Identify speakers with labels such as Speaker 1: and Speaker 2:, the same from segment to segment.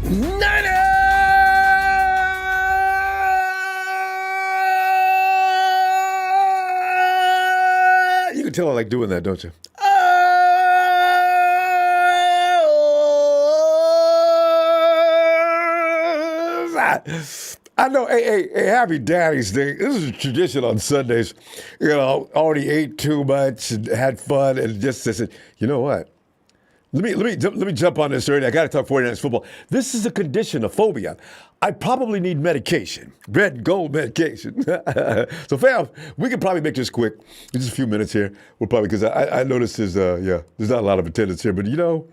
Speaker 1: Niners! You can tell I like doing that, don't you? I know, hey, happy Daddy's Day. This is a tradition on Sundays. You know, already ate too much and had fun and just said, you know what? Let me jump on this early. I got to talk 49ers football. This is a condition, a phobia. I probably need medication, red and gold medication. So, fam, we can probably make this quick. In just a few minutes here. We'll probably, because I noticed there's not a lot of attendance here. But, you know,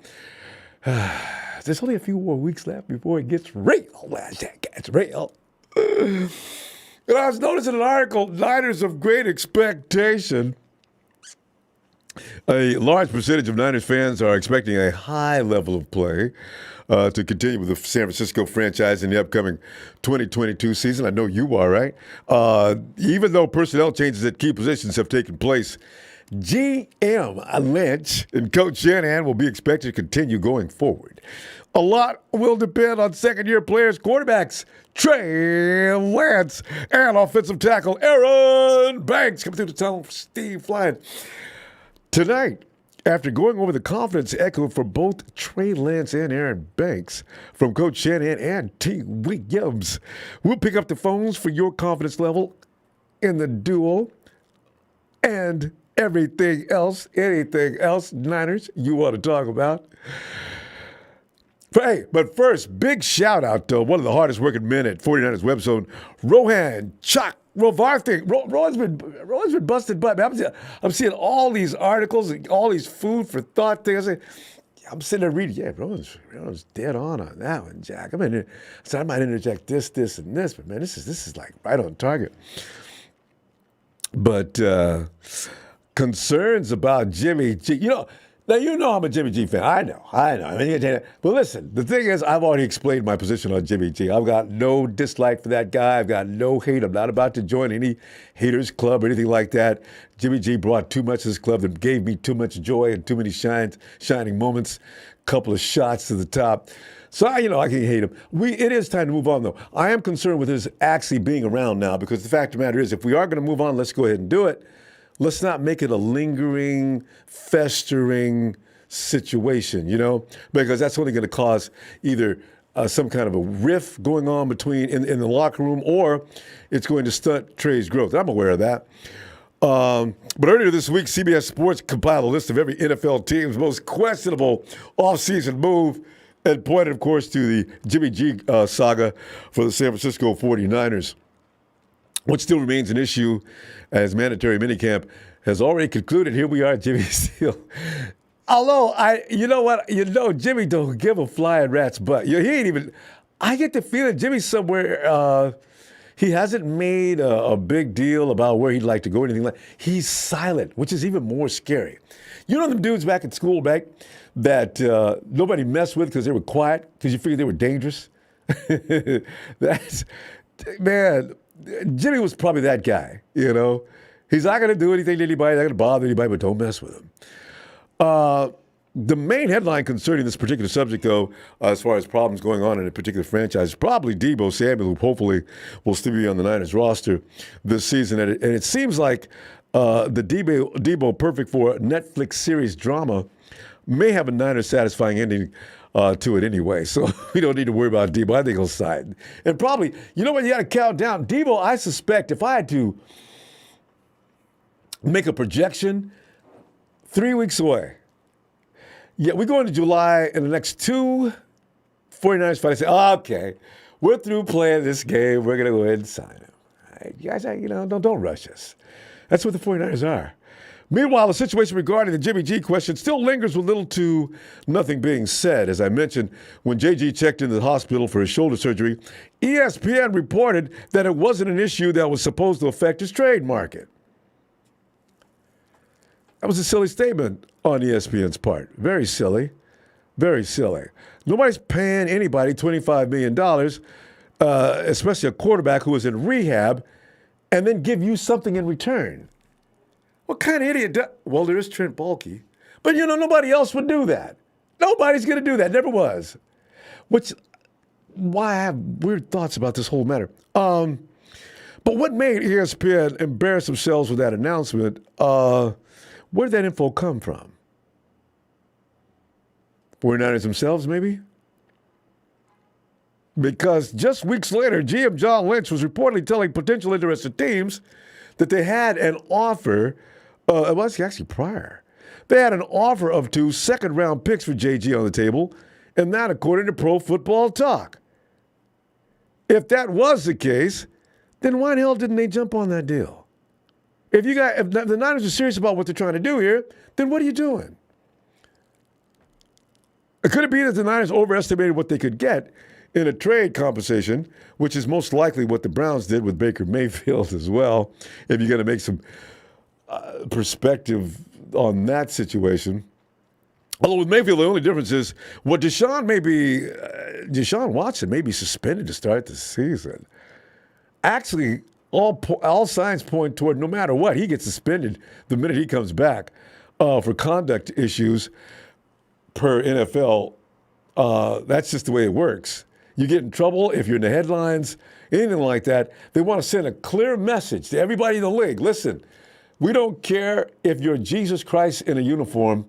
Speaker 1: there's only a few more weeks left before it gets real. It's real. And I was noticing an article, Niners of Great Expectation. A large percentage of Niners fans are expecting a high level of play to continue with the San Francisco franchise in the upcoming 2022 season. I know you are, right? Even though personnel changes at key positions have taken place, GM Lynch and Coach Shanahan will be expected to continue going forward. A lot will depend on second-year players, quarterbacks, Trey Lance, and offensive tackle Aaron Banks. Coming through the tunnel, Steve flying. Tonight, after going over the confidence echoed for both Trey Lance and Aaron Banks from Coach Shanahan and T. Williams, we'll pick up the phones for your confidence level in the duo and anything else, Niners, you want to talk about. Hey, but first, big shout out to one of the hardest working men at 49ers webzone, Rohan Chak Rovarthi. Rohan's been busted butt. I'm seeing all these articles, all these food for thought things. I'm sitting there reading. Yeah, Rohan's dead on that one, Jack. So I might interject this, and this, but man, this is like right on target. But concerns about Jimmy G. Now, I'm a Jimmy G fan. I know. But listen, the thing is, I've already explained my position on Jimmy G. I've got no dislike for that guy. I've got no hate. I'm not about to join any haters club or anything like that. Jimmy G brought too much to this club that gave me too much joy and too many shining moments, couple of shots to the top. So, I can hate him. It is time to move on, though. I am concerned with his actually being around now because the fact of the matter is, if we are going to move on, let's go ahead and do it. Let's not make it a lingering, festering situation, because that's only going to cause either some kind of a rift going on between in the locker room, or it's going to stunt Trey's growth. I'm aware of that. But earlier this week, CBS Sports compiled a list of every NFL team's most questionable offseason move and pointed, of course, to the Jimmy G saga for the San Francisco 49ers. What still remains an issue as mandatory minicamp has already concluded. Here we are, Jimmy still. Although, Jimmy don't give a flying rat's butt. He ain't even, I get the feeling Jimmy's somewhere, he hasn't made a big deal about where he'd like to go or anything like that. He's silent, which is even more scary. You know them dudes back at school, back, that nobody messed with because they were quiet, because you figured they were dangerous? Man, Jimmy was probably that guy, He's not going to do anything to anybody, not going to bother anybody, but don't mess with him. The main headline concerning this particular subject, though, as far as problems going on in a particular franchise, is probably Deebo Samuel, who hopefully will still be on the Niners roster this season. And it seems like the Deebo perfect for Netflix series drama may have a Niners satisfying ending to it anyway. So we don't need to worry about Deebo. I think he'll sign. And probably, you know what, you got to count down. Deebo, I suspect, if I had to make a projection, 3 weeks away. Yeah, we go into July in the next 2 49ers fight. I say, okay, we're through playing this game. We're going to go ahead and sign him. All right, you guys, don't rush us. That's what the 49ers are. Meanwhile, the situation regarding the Jimmy G question still lingers with little to nothing being said. As I mentioned, when JG checked into the hospital for his shoulder surgery, ESPN reported that it wasn't an issue that was supposed to affect his trade market. That was a silly statement on ESPN's part. Very silly. Very silly. Nobody's paying anybody $25 million, especially a quarterback who is in rehab, and then give you something in return. What kind of idiot Well, there is Trent Baalke. But, nobody else would do that. Nobody's going to do that. Never was. Which, why I have weird thoughts about this whole matter. But what made ESPN embarrass themselves with that announcement? Where did that info come from? 49ers themselves, maybe? Because just weeks later, GM John Lynch was reportedly telling potential interested teams that they had an offer, it was actually prior. They had an offer of 2 second-round picks for JG on the table, and that according to Pro Football Talk. If that was the case, then why the hell didn't they jump on that deal? If the Niners are serious about what they're trying to do here, then what are you doing? Could it be that the Niners overestimated what they could get in a trade compensation, which is most likely what the Browns did with Baker Mayfield as well, if you're going to make some perspective on that situation. Although with Mayfield, the only difference is what Deshaun Watson may be suspended to start the season. Actually, all signs point toward no matter what, he gets suspended the minute he comes back for conduct issues per NFL. That's just the way it works. You get in trouble if you're in the headlines, anything like that. They want to send a clear message to everybody in the league. Listen, we don't care if you're Jesus Christ in a uniform.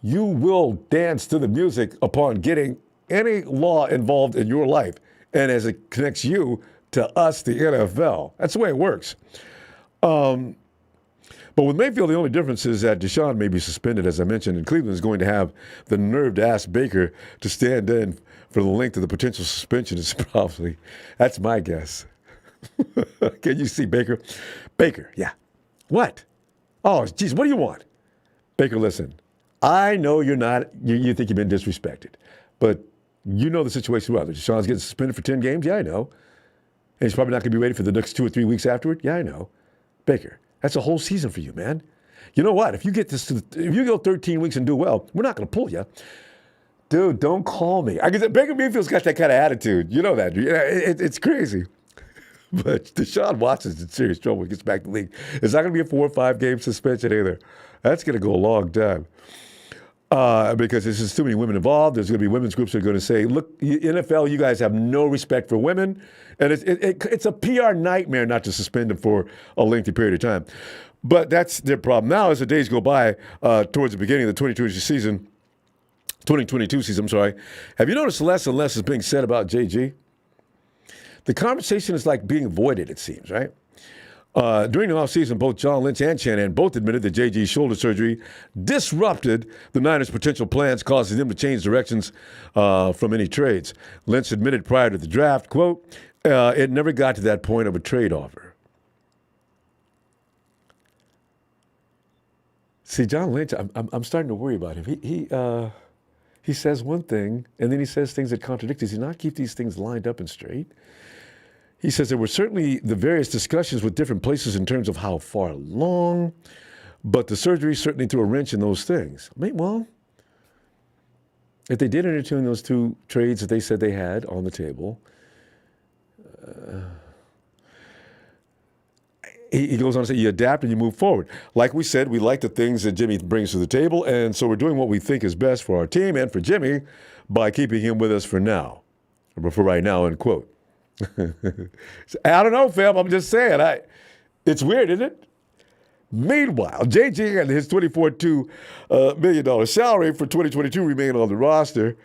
Speaker 1: You will dance to the music upon getting any law involved in your life, and as it connects you to us, the NFL. That's the way it works. But with Mayfield, the only difference is that Deshaun may be suspended, as I mentioned, and Cleveland is going to have the nerve to ask Baker to stand in for the length of the potential suspension. Is probably, that's my guess. Can you see Baker? Baker, yeah. What? Oh, geez, what do you want? Baker, listen, I know you think you've been disrespected, but you know the situation well. Deshaun's getting suspended for 10 games? Yeah, I know. And he's probably not going to be ready for the next 2 or 3 weeks afterward? Yeah, I know. Baker, that's a whole season for you, man. You know what? If you go 13 weeks and do well, we're not going to pull you. Dude, don't call me. Baker Mayfield's got that kind of attitude. You know that. It's crazy. But Deshaun Watson's in serious trouble when he gets back to the league. It's not going to be a 4 or 5 game suspension either. That's going to go a long time. Because there's just too many women involved. There's going to be women's groups that are going to say, look, NFL, you guys have no respect for women. And it's a PR nightmare not to suspend them for a lengthy period of time. But that's their problem. Now, as the days go by, towards the beginning of the 2022 season, have you noticed less and less is being said about JG? The conversation is like being avoided, it seems, right? During the offseason, both John Lynch and Shanahan both admitted that JG's shoulder surgery disrupted the Niners' potential plans, causing them to change directions from any trades. Lynch admitted prior to the draft, quote, it never got to that point of a trade offer. See, John Lynch, I'm starting to worry about him. He says one thing, and then he says things that contradict. Does he not keep these things lined up and straight? He says there were certainly the various discussions with different places in terms of how far along, but the surgery certainly threw a wrench in those things. Well, if they did entertain those 2 trades that they said they had on the table, he goes on to say, you adapt and you move forward. Like we said, we like the things that Jimmy brings to the table, and so we're doing what we think is best for our team and for Jimmy by keeping him with us for now, or for right now, end quote. I don't know, fam. I'm just saying. It's weird, isn't it? Meanwhile, JG and his $24.2 million salary for 2022 remain on the roster.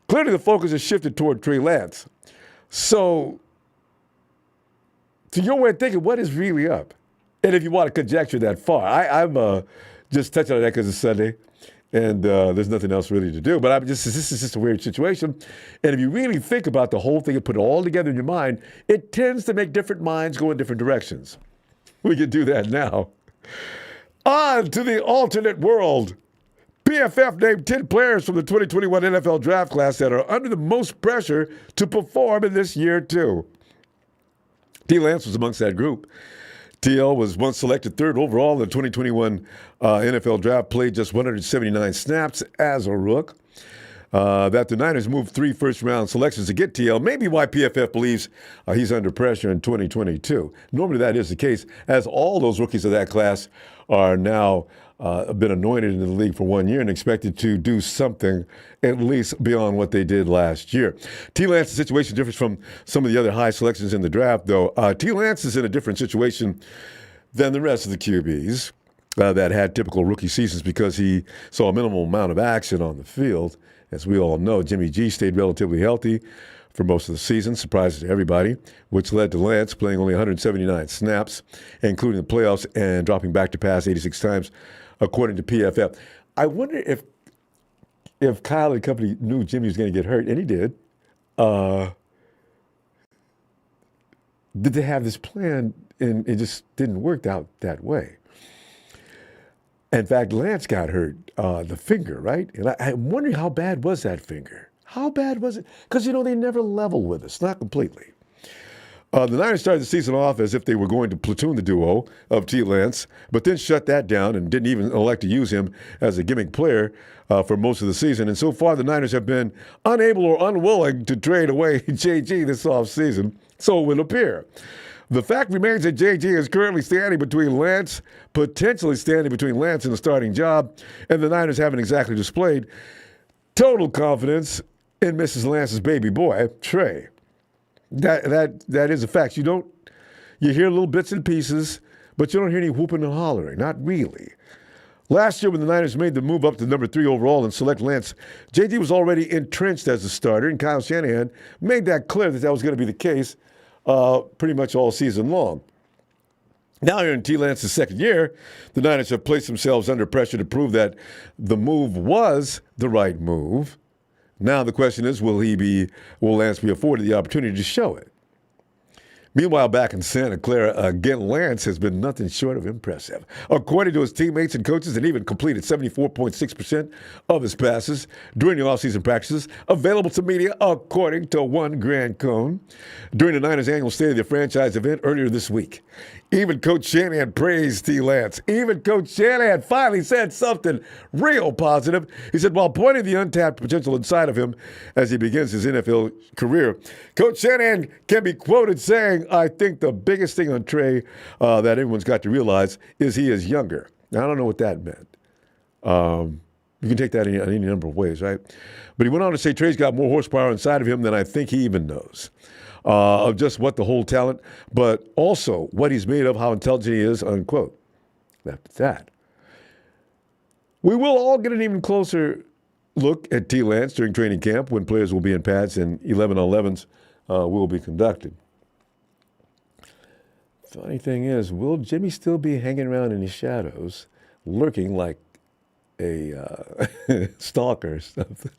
Speaker 1: Clearly, the focus has shifted toward Trey Lance. So, to your way of thinking, what is really up? And if you want to conjecture that far, I'm just touching on that because it's Sunday. And there's nothing else really to do. But this is just a weird situation. And if you really think about the whole thing and put it all together in your mind, it tends to make different minds go in different directions. We can do that now. On to the alternate world. PFF named 10 players from the 2021 NFL draft class that are under the most pressure to perform in this year, too. Trey Lance was amongst that group. TL was once selected 3rd overall in the 2021 NFL draft, played just 179 snaps as a rook. That the Niners moved 3 first-round selections to get TL, maybe why PFF believes he's under pressure in 2022. Normally that is the case, as all those rookies of that class are now been anointed in the league for 1 year and expected to do something at least beyond what they did last year. T. Lance's situation differs from some of the other high selections in the draft, though. T. Lance is in a different situation than the rest of the QBs that had typical rookie seasons because he saw a minimal amount of action on the field. As we all know, Jimmy G stayed relatively healthy for most of the season, surprising to everybody, which led to Lance playing only 179 snaps, including the playoffs, and dropping back to pass 86 times, according to PFF. I wonder if Kyle and company knew Jimmy was going to get hurt, and he did. Did they have this plan, and it just didn't work out that way? In fact, Lance got hurt, the finger, right? And I'm wondering how bad was that finger? How bad was it? Because, they never level with us, not completely. The Niners started the season off as if they were going to platoon the duo of T. Lance, but then shut that down and didn't even elect to use him as a gimmick player for most of the season. And so far, the Niners have been unable or unwilling to trade away JG this offseason, so it would appear. The fact remains that JG is currently potentially standing between Lance and a starting job, and the Niners haven't exactly displayed total confidence in Mrs. Lance's baby boy, Trey. That is a fact. You hear little bits and pieces, but you don't hear any whooping and hollering. Not really. Last year, when the Niners made the move up to number 3 overall and select Lance, JG was already entrenched as a starter, and Kyle Shanahan made that clear that was going to be the case pretty much all season long. Now here in T. Lance's second year, the Niners have placed themselves under pressure to prove that the move was the right move. Now the question is, will Lance be afforded the opportunity to show it? Meanwhile, back in Santa Clara, again, Lance has been nothing short of impressive. According to his teammates and coaches, and even completed 74.6% of his passes during the offseason practices, available to media, according to one Grant Cohn, during the Niners' annual State of the Franchise event earlier this week. Even Coach Shanahan praised T. Lance. Even Coach Shanahan finally said something real positive. He said, while pointing the untapped potential inside of him as he begins his NFL career, Coach Shanahan can be quoted saying, I think the biggest thing on Trey that everyone's got to realize is he is younger. Now, I don't know what that meant. You can take that in any number of ways, right? But he went on to say Trey's got more horsepower inside of him than I think he even knows. Of just what the whole talent, but also what he's made of, how intelligent he is, unquote. After that, we will all get an even closer look at T. Lance during training camp when players will be in pads and 11-on-11s will be conducted. Funny thing is, will Jimmy still be hanging around in the shadows, lurking like a stalker or something?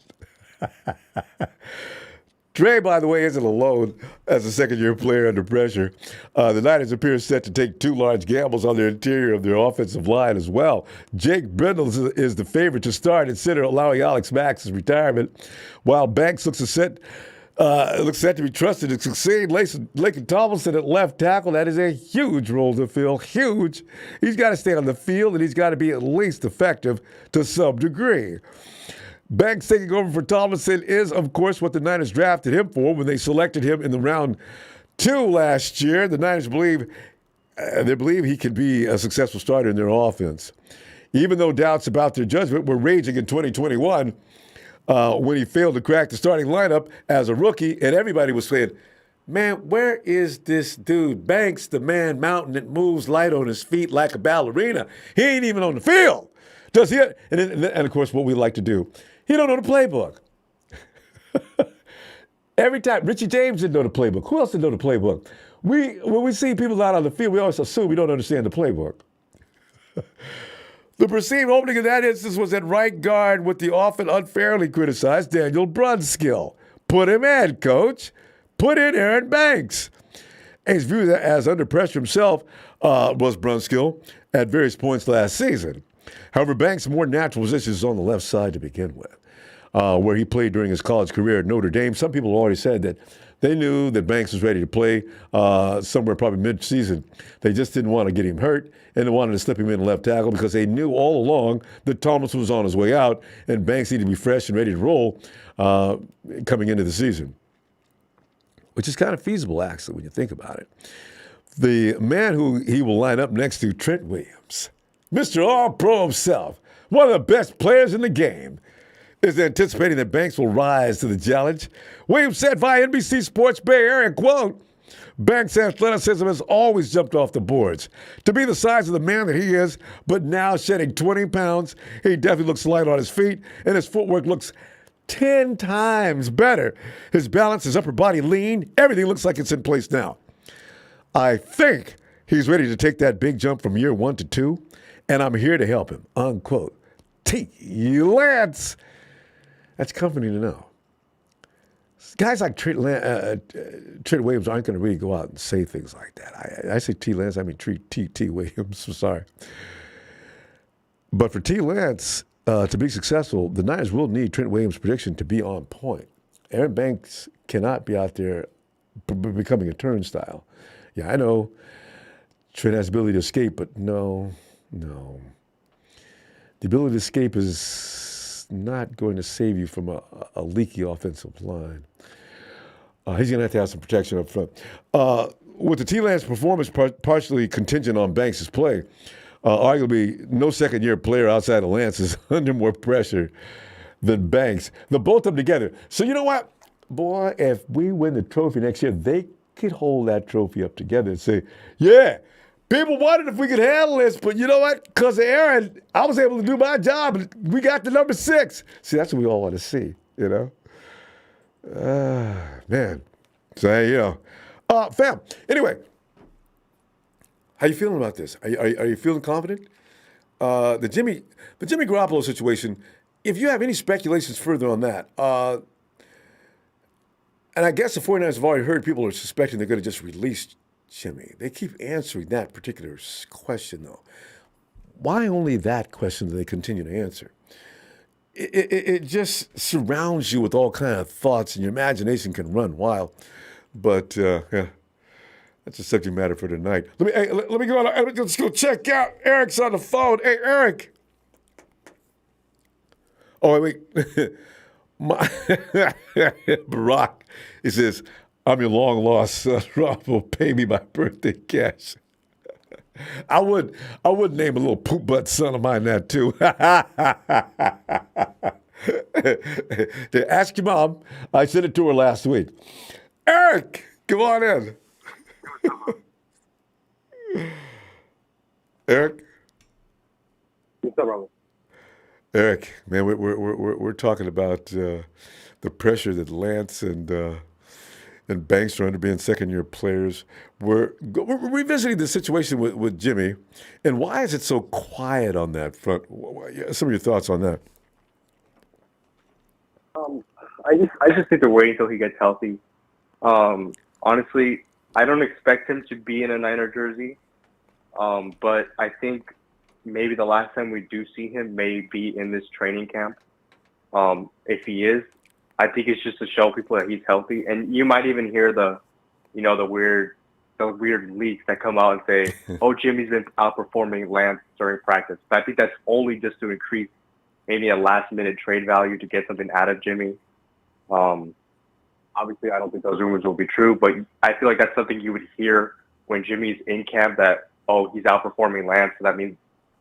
Speaker 1: Trey, by the way, isn't alone as a second-year player under pressure. The Niners appear set to take 2 large gambles on the interior of their offensive line as well. Jake Brendel is the favorite to start at center, allowing Alex Max's retirement, while Banks looks set to be trusted to succeed. Laken Tomlinson at left tackle, that is a huge role to fill, huge. He's got to stay on the field, and he's got to be at least effective to some degree. Banks taking over for Tomlinson is, of course, what the Niners drafted him for when they selected him in the round 2 last year. The Niners believe he could be a successful starter in their offense. Even though doubts about their judgment were raging in 2021 when he failed to crack the starting lineup as a rookie, and everybody was saying, man, where is this dude? Banks, the man mountain that moves light on his feet like a ballerina. He ain't even on the field. Does he? And of course, what we like to do, he don't know the playbook. Every time, Richie James didn't know the playbook. Who else didn't know the playbook? When we see people out on the field, we always assume we don't understand the playbook. The perceived opening in that instance was at right guard with the often unfairly criticized Daniel Brunskill. Put him in, coach. Put in Aaron Banks. And he's viewed as under pressure himself was Brunskill at various points last season. However, Banks' more natural position is on the left side to begin with, where he played during his college career at Notre Dame. Some people already said that they knew that Banks was ready to play somewhere probably mid-season. They just didn't want to get him hurt, and they wanted to slip him in left tackle because they knew all along that Tomlinson was on his way out, and Banks needed to be fresh and ready to roll coming into the season, which is kind of feasible, actually, when you think about it. The man who he will line up next to, Trent Williams. Mr. All-Pro himself, one of the best players in the game, is anticipating that Banks will rise to the challenge. Williams said via NBC Sports Bay Area, quote, Banks' athleticism has always jumped off the boards. To be the size of the man that he is, but now shedding 20 pounds, he definitely looks light on his feet, and his footwork looks 10 times better. His balance, his upper body lean, everything looks like it's in place now. I think he's ready to take that big jump from year 1 to 2, and I'm here to help him, unquote. T. Lance. That's comforting to know. Guys like Trent Williams aren't going to really go out and say things like that. I say T. Lance, I mean T. Williams. I'm sorry. But for T. Lance to be successful, the Niners will need Trent Williams' prediction to be on point. Aaron Banks cannot be out there becoming a turnstile. Yeah, I know Trent has the ability to escape, but no. The ability to escape is not going to save you from a leaky offensive line. He's going to have some protection up front. With the T. Lance performance partially contingent on Banks' play, arguably no second-year player outside of Lance is under more pressure than Banks. The both of them together. So you know what? Boy, if we win the trophy next year, they could hold that trophy up together and say, yeah, people wondered if we could handle this, but you know what? Because of Aaron, I was able to do my job, and we got the number 6. See, that's what we all want to see, you know? Man. So, hey, you know. Fam, anyway, how you feeling about this? Are you feeling confident? The Jimmy Garoppolo situation, if you have any speculations further on that, and I guess the 49ers have already heard people are suspecting they're going to just release Jimmy. They keep answering that particular question, though. Why only that question do they continue to answer? It just surrounds you with all kind of thoughts, and your imagination can run wild. But, yeah, that's a subject matter for tonight. Let me go on. Let's go check out. Eric's on the phone. Hey, Eric. Oh, wait. Barack, he says, I'm your long-lost son. Ronbo, pay me my birthday cash. I would name a little poop butt son of mine that too. Ask your mom. I sent it to her last week. Eric, come on in. Eric.
Speaker 2: What's up, Ronbo?
Speaker 1: Eric, man, we're talking about the pressure that Lance and Banks are under being second-year players. We're revisiting the situation with Jimmy, and why is it so quiet on that front? Some of your thoughts on that?
Speaker 2: I just think they're waiting until he gets healthy. Honestly, I don't expect him to be in a Niner jersey, but I think maybe the last time we do see him may be in this training camp. If he is, I think it's just to show people that he's healthy. And you might even hear the weird leaks that come out and say, "Oh, Jimmy's been outperforming Lance during practice." But I think that's only just to increase maybe a last-minute trade value to get something out of Jimmy. Obviously, I don't think those rumors will be true, but I feel like that's something you would hear when Jimmy's in camp. That he's outperforming Lance, so that means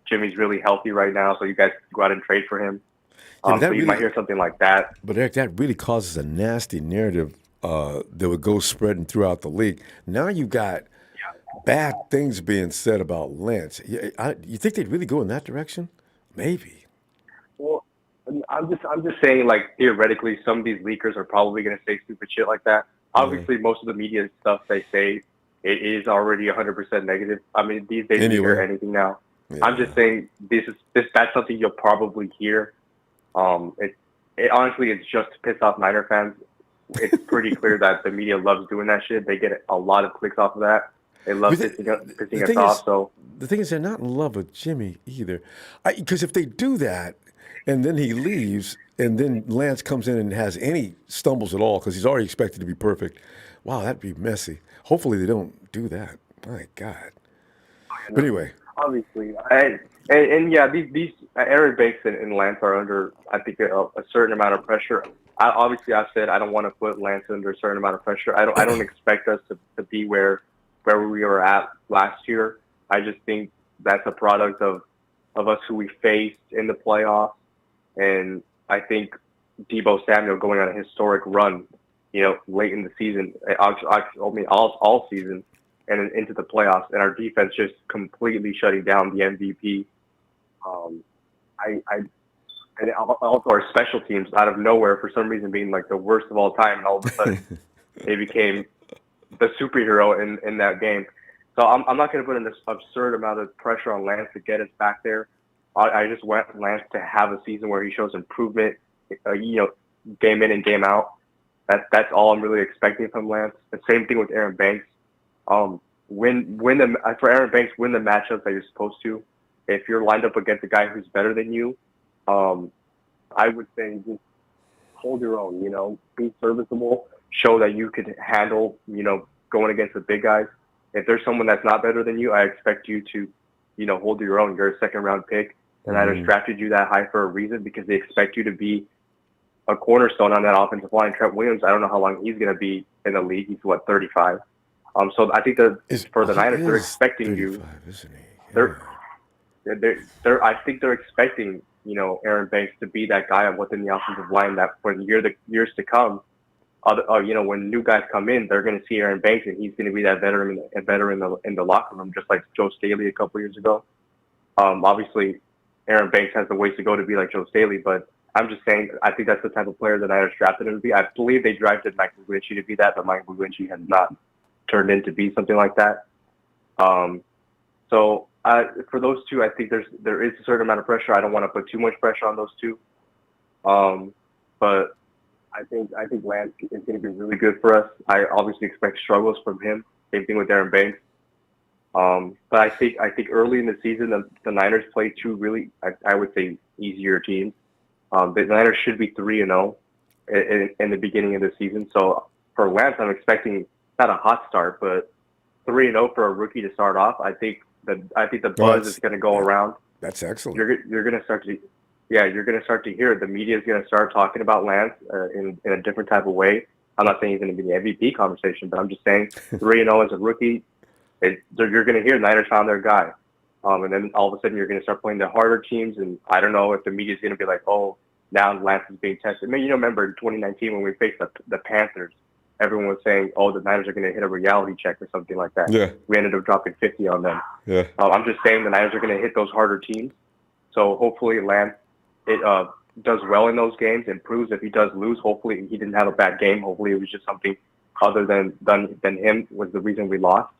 Speaker 2: Jimmy's really healthy right now. So you guys go out and trade for him. So you might hear something like that.
Speaker 1: But Eric, that really causes a nasty narrative that would go spreading throughout the league. Now you got bad things being said about Lance. You think they'd really go in that direction? Maybe.
Speaker 2: Well, I'm just saying, like, theoretically, some of these leakers are probably going to say stupid shit like that. Obviously, most of the media stuff they say, it is already 100% negative. I mean, these days you hear anything now. Yeah. I'm just saying that's something you'll probably hear. Honestly, it's just to piss off Niner fans. It's pretty clear that the media loves doing that shit. They get a lot of clicks off of that. They love pissing us off. So
Speaker 1: the thing is, they're not in love with Jimmy either. Because if they do that, and then he leaves, and then Lance comes in and has any stumbles at all, because he's already expected to be perfect. Wow, that'd be messy. Hopefully they don't do that. My God. But anyway.
Speaker 2: Obviously. And yeah, these Aaron Banks and Lance are under, I think, a certain amount of pressure. Obviously, I've said I don't want to put Lance under a certain amount of pressure. I don't expect us to be where we were at last year. I just think that's a product of of us who we faced in the playoffs, and I think Deebo Samuel going on a historic run, late in the season, all season, and into the playoffs, and our defense just completely shutting down the MVP. And also our special teams out of nowhere for some reason being like the worst of all time, and all of a sudden they became the superhero in that game. So I'm not going to put in this absurd amount of pressure on Lance to get us back there. I just want Lance to have a season where he shows improvement, game in and game out. That's all I'm really expecting from Lance. The same thing with Aaron Banks. For Aaron Banks, win the matchups that you're supposed to. If you're lined up against a guy who's better than you, I would say just hold your own. Be serviceable. Show that you could handle, going against the big guys. If there's someone that's not better than you, I expect you to, hold your own. You're a second-round pick. And I just drafted you that high for a reason because they expect you to be a cornerstone on that offensive line. Trent Williams, I don't know how long he's going to be in the league. He's, 35? So I think for the Niners, they're expecting you. Isn't he? Yeah. I think they're expecting, Aaron Banks to be that guy within the offensive line that for the years to come, when new guys come in, they're going to see Aaron Banks, and he's going to be that veteran in the locker room, just like Joe Staley a couple years ago. Obviously, Aaron Banks has the ways to go to be like Joe Staley, but I'm just saying I think that's the type of player that I drafted him to be. I believe they drafted Mike McGlinchey to be that, but Mike McGlinchey has not turned into be something like that. So for those two, I think there is a certain amount of pressure. I don't want to put too much pressure on those two, but I think Lance is going to be really good for us. I obviously expect struggles from him. Same thing with Aaron Banks. But I think early in the season, the Niners play two really, I would say, easier teams. The Niners should be 3-0 in the beginning of the season. So for Lance, I'm expecting not a hot start, but 3-0 for a rookie to start off. I think the buzz is going to go around.
Speaker 1: That's excellent.
Speaker 2: You're going to start to. Yeah, you're going to start to hear it. The media is going to start talking about Lance in a different type of way. I'm not saying he's going to be the MVP conversation, but I'm just saying 3-0 as a rookie, you're going to hear Niners found their guy. And then all of a sudden you're going to start playing the harder teams, and I don't know if the media is going to be like, oh, now Lance is being tested. I mean, remember in 2019 when we faced the Panthers, everyone was saying, oh, the Niners are going to hit a reality check or something like that.
Speaker 1: Yeah.
Speaker 2: We ended up dropping 50 on them.
Speaker 1: Yeah.
Speaker 2: I'm just saying the Niners are going to hit those harder teams. So hopefully Lance does well in those games, improves. If he does lose, hopefully he didn't have a bad game. Hopefully it was just something other than him was the reason we lost.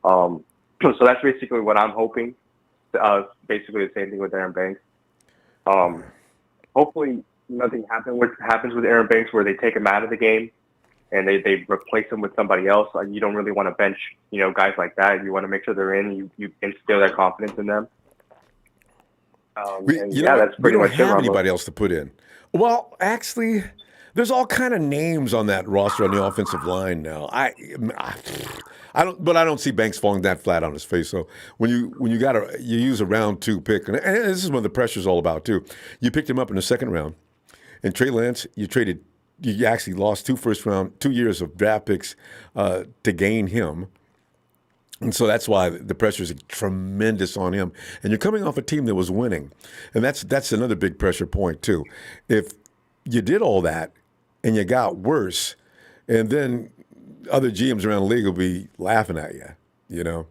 Speaker 2: So that's basically what I'm hoping. Basically the same thing with Aaron Banks. Hopefully nothing happens with Aaron Banks where they take him out of the game and they replace him with somebody else. You don't really want to bench, guys like that. You want to make sure they're in. You instill that confidence in them. That's pretty much it.
Speaker 1: We don't have anybody else to put in. Well, actually, there's all kind of names on that roster on the offensive line now. I don't see Banks falling that flat on his face. So when you use a round 2 pick, and this is what the pressure's all about too. You picked him up in the second round, and Trey Lance, you actually lost 2 years of draft picks to gain him. And so that's why the pressure is tremendous on him. And you're coming off a team that was winning. And that's another big pressure point, too. If you did all that and you got worse, and then other GMs around the league will be laughing at you,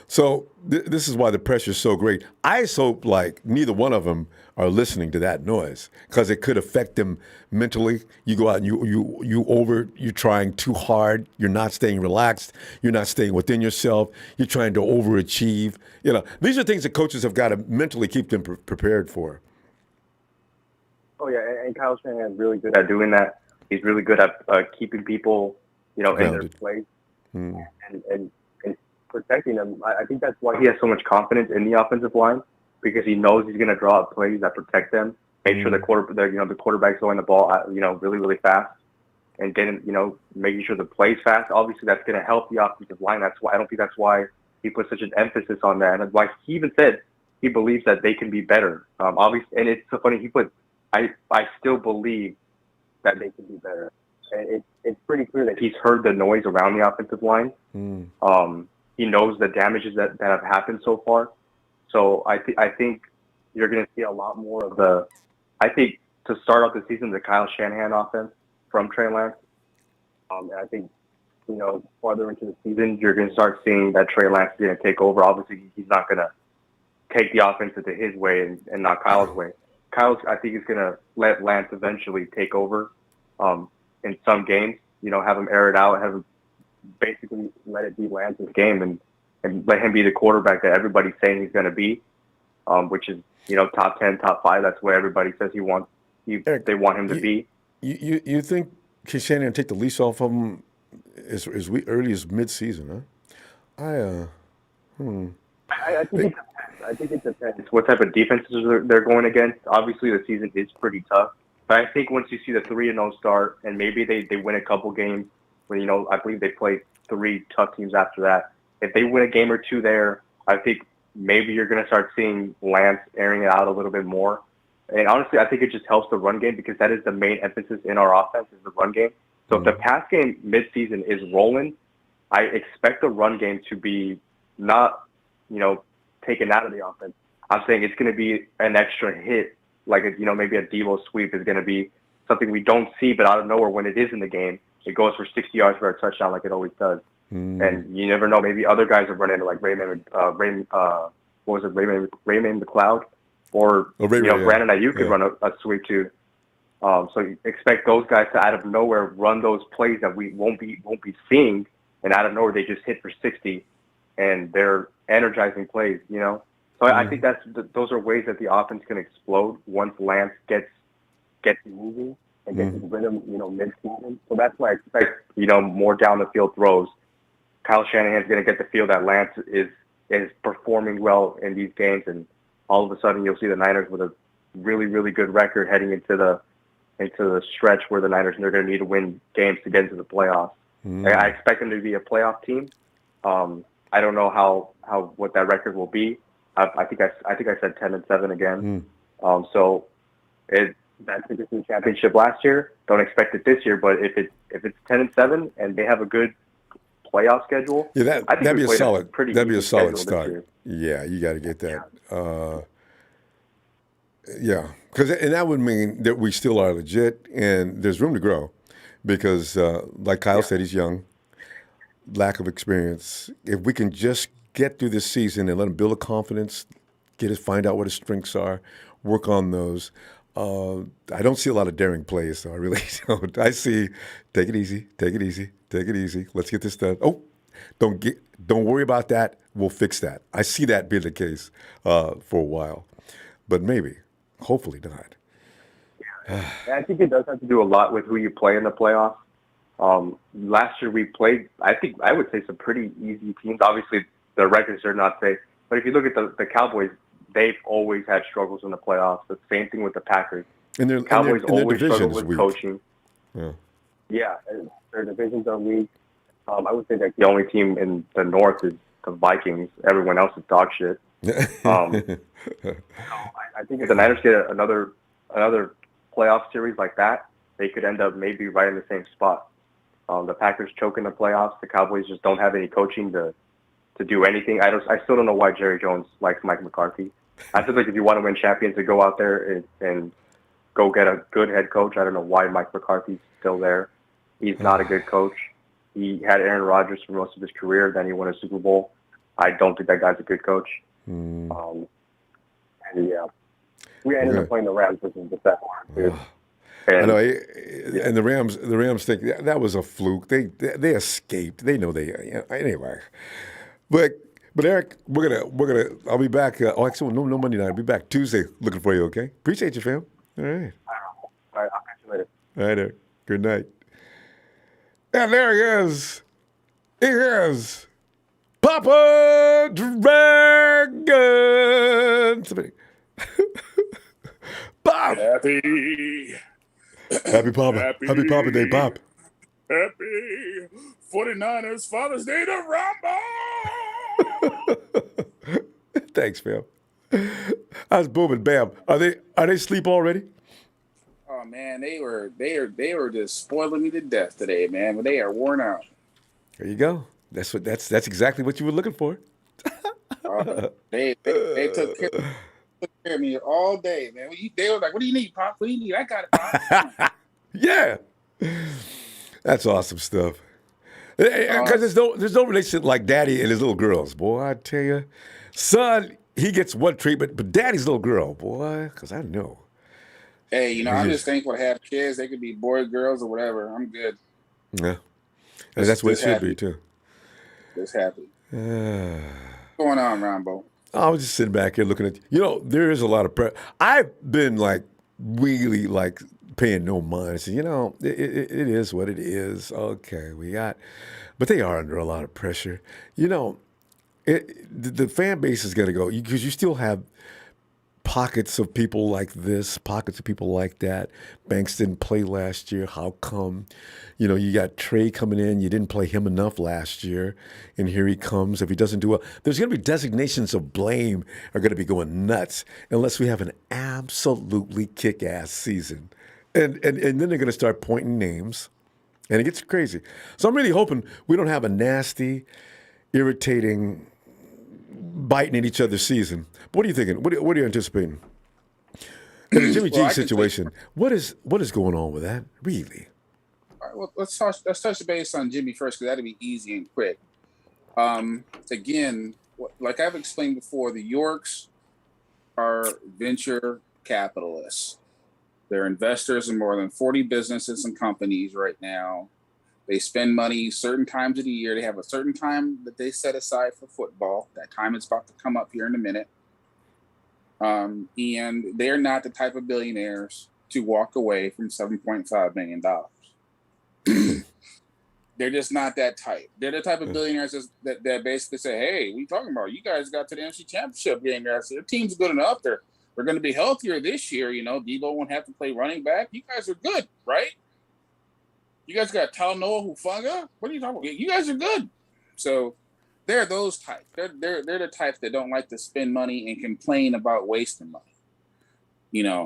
Speaker 1: So this is why the pressure is so great. I just hope, neither one of them are listening to that noise because it could affect them mentally. You go out and you're trying too hard. You're not staying relaxed. You're not staying within yourself. You're trying to overachieve. These are things that coaches have got to mentally keep them prepared for.
Speaker 2: Oh, yeah, and Kyle Shanahan is really good at doing that. He's really good at keeping people, in their place and protecting them. I think that's why he has so much confidence in the offensive line because he knows he's going to draw up plays that protect them. Make sure the quarterback's throwing the ball, really, really fast, and getting, making sure the play's fast. Obviously, that's going to help the offensive line. That's why I don't think that's why he put such an emphasis on that, and why he even said he believes that they can be better. Obviously, and it's so funny. I still believe that they can be better. And it's pretty clear that he's heard the noise around the offensive line. He knows the damages that have happened so far. So I think you're going to see a lot more of the, I think, to start off the season, the Kyle Shanahan offense from Trey Lance. And I think, farther into the season, you're going to start seeing that Trey Lance is going to take over. Obviously, he's not going to take the offense into his way and not Kyle's way. I think, is going to let Lance eventually take over in some games, have him air it out, have him basically let it be Lance's game and let him be the quarterback that everybody's saying he's going to be, which is, top 10, top 5. That's what everybody says they want him to be.
Speaker 1: You think Shanahan take the leash off of him as early as mid-season, huh?
Speaker 2: I think it depends. I think it depends what type of defenses they're going against. Obviously, the season is pretty tough. But I think once you see the 3-0 start and maybe they win a couple games, when I believe they play 3 tough teams after that. If they win a game or 2 there, I think maybe you're going to start seeing Lance airing it out a little bit more. And honestly, I think it just helps the run game because that is the main emphasis in our offense is the run game. So if the pass game midseason is rolling, I expect the run game to be not, taken out of the offense. I'm saying it's going to be an extra hit, like maybe a Devo sweep is going to be something we don't see, but out of nowhere when it is in the game, it goes for 60 yards for a touchdown like it always does. And you never know, maybe other guys are running like Raymond McLeod, or Brandon Ayuk could run a sweep too. So you expect those guys to out of nowhere run those plays that we won't be seeing, and out of nowhere they just hit for 60, and they're energizing plays. So I think those are ways that the offense can explode once Lance gets moving and gets his rhythm, mid-season. So that's why I expect more down the field throws. Kyle Shanahan's going to get the feel that Lance is performing well in these games, and all of a sudden you'll see the Niners with a really, really good record heading into the stretch where the Niners are going to need to win games to get into the playoffs. I expect them to be a playoff team. I don't know what that record will be. I think I said 10-7 again. So that's because of the championship last year. Don't expect it this year, but if it's 10-7 and they have a good playoff schedule,
Speaker 1: that'd be a solid start.
Speaker 2: Yeah,
Speaker 1: you got to get that. Because that would mean that we still are legit and there's room to grow, because like Kyle said, he's young, lack of experience. If we can just get through this season and let him build a confidence, find out what his strengths are, work on those. I don't see a lot of daring plays, so I really don't. I see, take it easy. Let's get this done. Oh, don't worry about that. We'll fix that. I see that being the case for a while, but hopefully not.
Speaker 2: Yeah, I think it does have to do a lot with who you play in the playoffs. Last year we played, I would say, some pretty easy teams. Obviously, the records are not safe, but if you look at the Cowboys, they've always had struggles in the playoffs. The same thing with the Packers.
Speaker 1: And
Speaker 2: Cowboys always struggle with
Speaker 1: weak.
Speaker 2: coaching. Yeah, their divisions are weak. I would say that the only team in the North is the Vikings. Everyone else is dog shit. I think if the Niners get another playoff series like that, they could end up maybe right in the same spot. The Packers choke in the playoffs. The Cowboys just don't have any coaching to do anything. I still don't know why Jerry Jones likes Mike McCarthy. I feel like if you want to win champions, to go out there and go get a good head coach. I don't know why Mike McCarthy's still there. He's not a good coach. He had Aaron Rodgers for most of his career. Then he won a Super Bowl. I don't think that guy's a good coach. And we ended up playing the Rams, which is the second one.
Speaker 1: I know, and the Rams think that was a fluke. They escaped. They know anyway. But Eric, we're gonna. I'll be back. Actually, no Monday night. I'll be back Tuesday. Looking for you. Okay. Appreciate you, fam. All right.
Speaker 2: All right. I'll catch you later.
Speaker 1: All right, Eric. Good night. And there he is. He is Papa Dragon. Somebody. Bob. Happy Papa. Happy Papa Day, Pop.
Speaker 3: Happy 49ers Father's Day to Ronbo.
Speaker 1: Thanks, fam. How's Boom and Bam? Are they asleep already?
Speaker 3: Oh man, they were just spoiling me to death today, man. But they are worn out.
Speaker 1: There you go. That's exactly what you were looking for.
Speaker 3: They took care hear me all day, man. They were like, "What do you need, Pop? What do you need? I got it, Pop."
Speaker 1: Yeah. That's awesome stuff. Because there's no relationship like daddy and his little girls, boy. I tell you, son, he gets one treatment, but daddy's little girl, boy. Because I know.
Speaker 3: Hey, I'm just thankful to have kids. They could be boys, girls, or whatever. I'm good.
Speaker 1: Yeah, and that's what it should be too.
Speaker 3: Just happy. What's going on, Ronbo?
Speaker 1: I was just sitting back here looking at. There is a lot of pressure. I've been really paying no mind. So, it is what it is. Okay, but they are under a lot of pressure. The fan base is going to go because you still have pockets of people like this, pockets of people like that. Banks didn't play last year. How come? You got Trey coming in. You didn't play him enough last year. And here he comes. If he doesn't do well, there's going to be designations of blame are going to be going nuts unless we have an absolutely kick-ass season. And then they're going to start pointing names. And it gets crazy. So I'm really hoping we don't have a nasty, irritating, biting at each other's season. But what are you thinking? What are you anticipating? In the Jimmy G situation, what is going on with that? Really?
Speaker 3: All right, well, let's touch base on Jimmy first because that'll be easy and quick. Again, like I've explained before, the Yorks are venture capitalists. They're investors in more than 40 businesses and companies right now. They spend money certain times of the year. They have a certain time that they set aside for football. That time is about to come up here in a minute. And they're not the type of billionaires to walk away from $7.5 million. They're just not that type. They're the type of billionaires that basically say, hey, what are you talking about? You guys got to the NFC Championship game there. So your team's good enough. They're going to be healthier this year. Debo won't have to play running back. You guys are good, right? You guys got Talanoa Hufanga? What are you talking about? You guys are good. So they're those types. They're the types that don't like to spend money and complain about wasting money.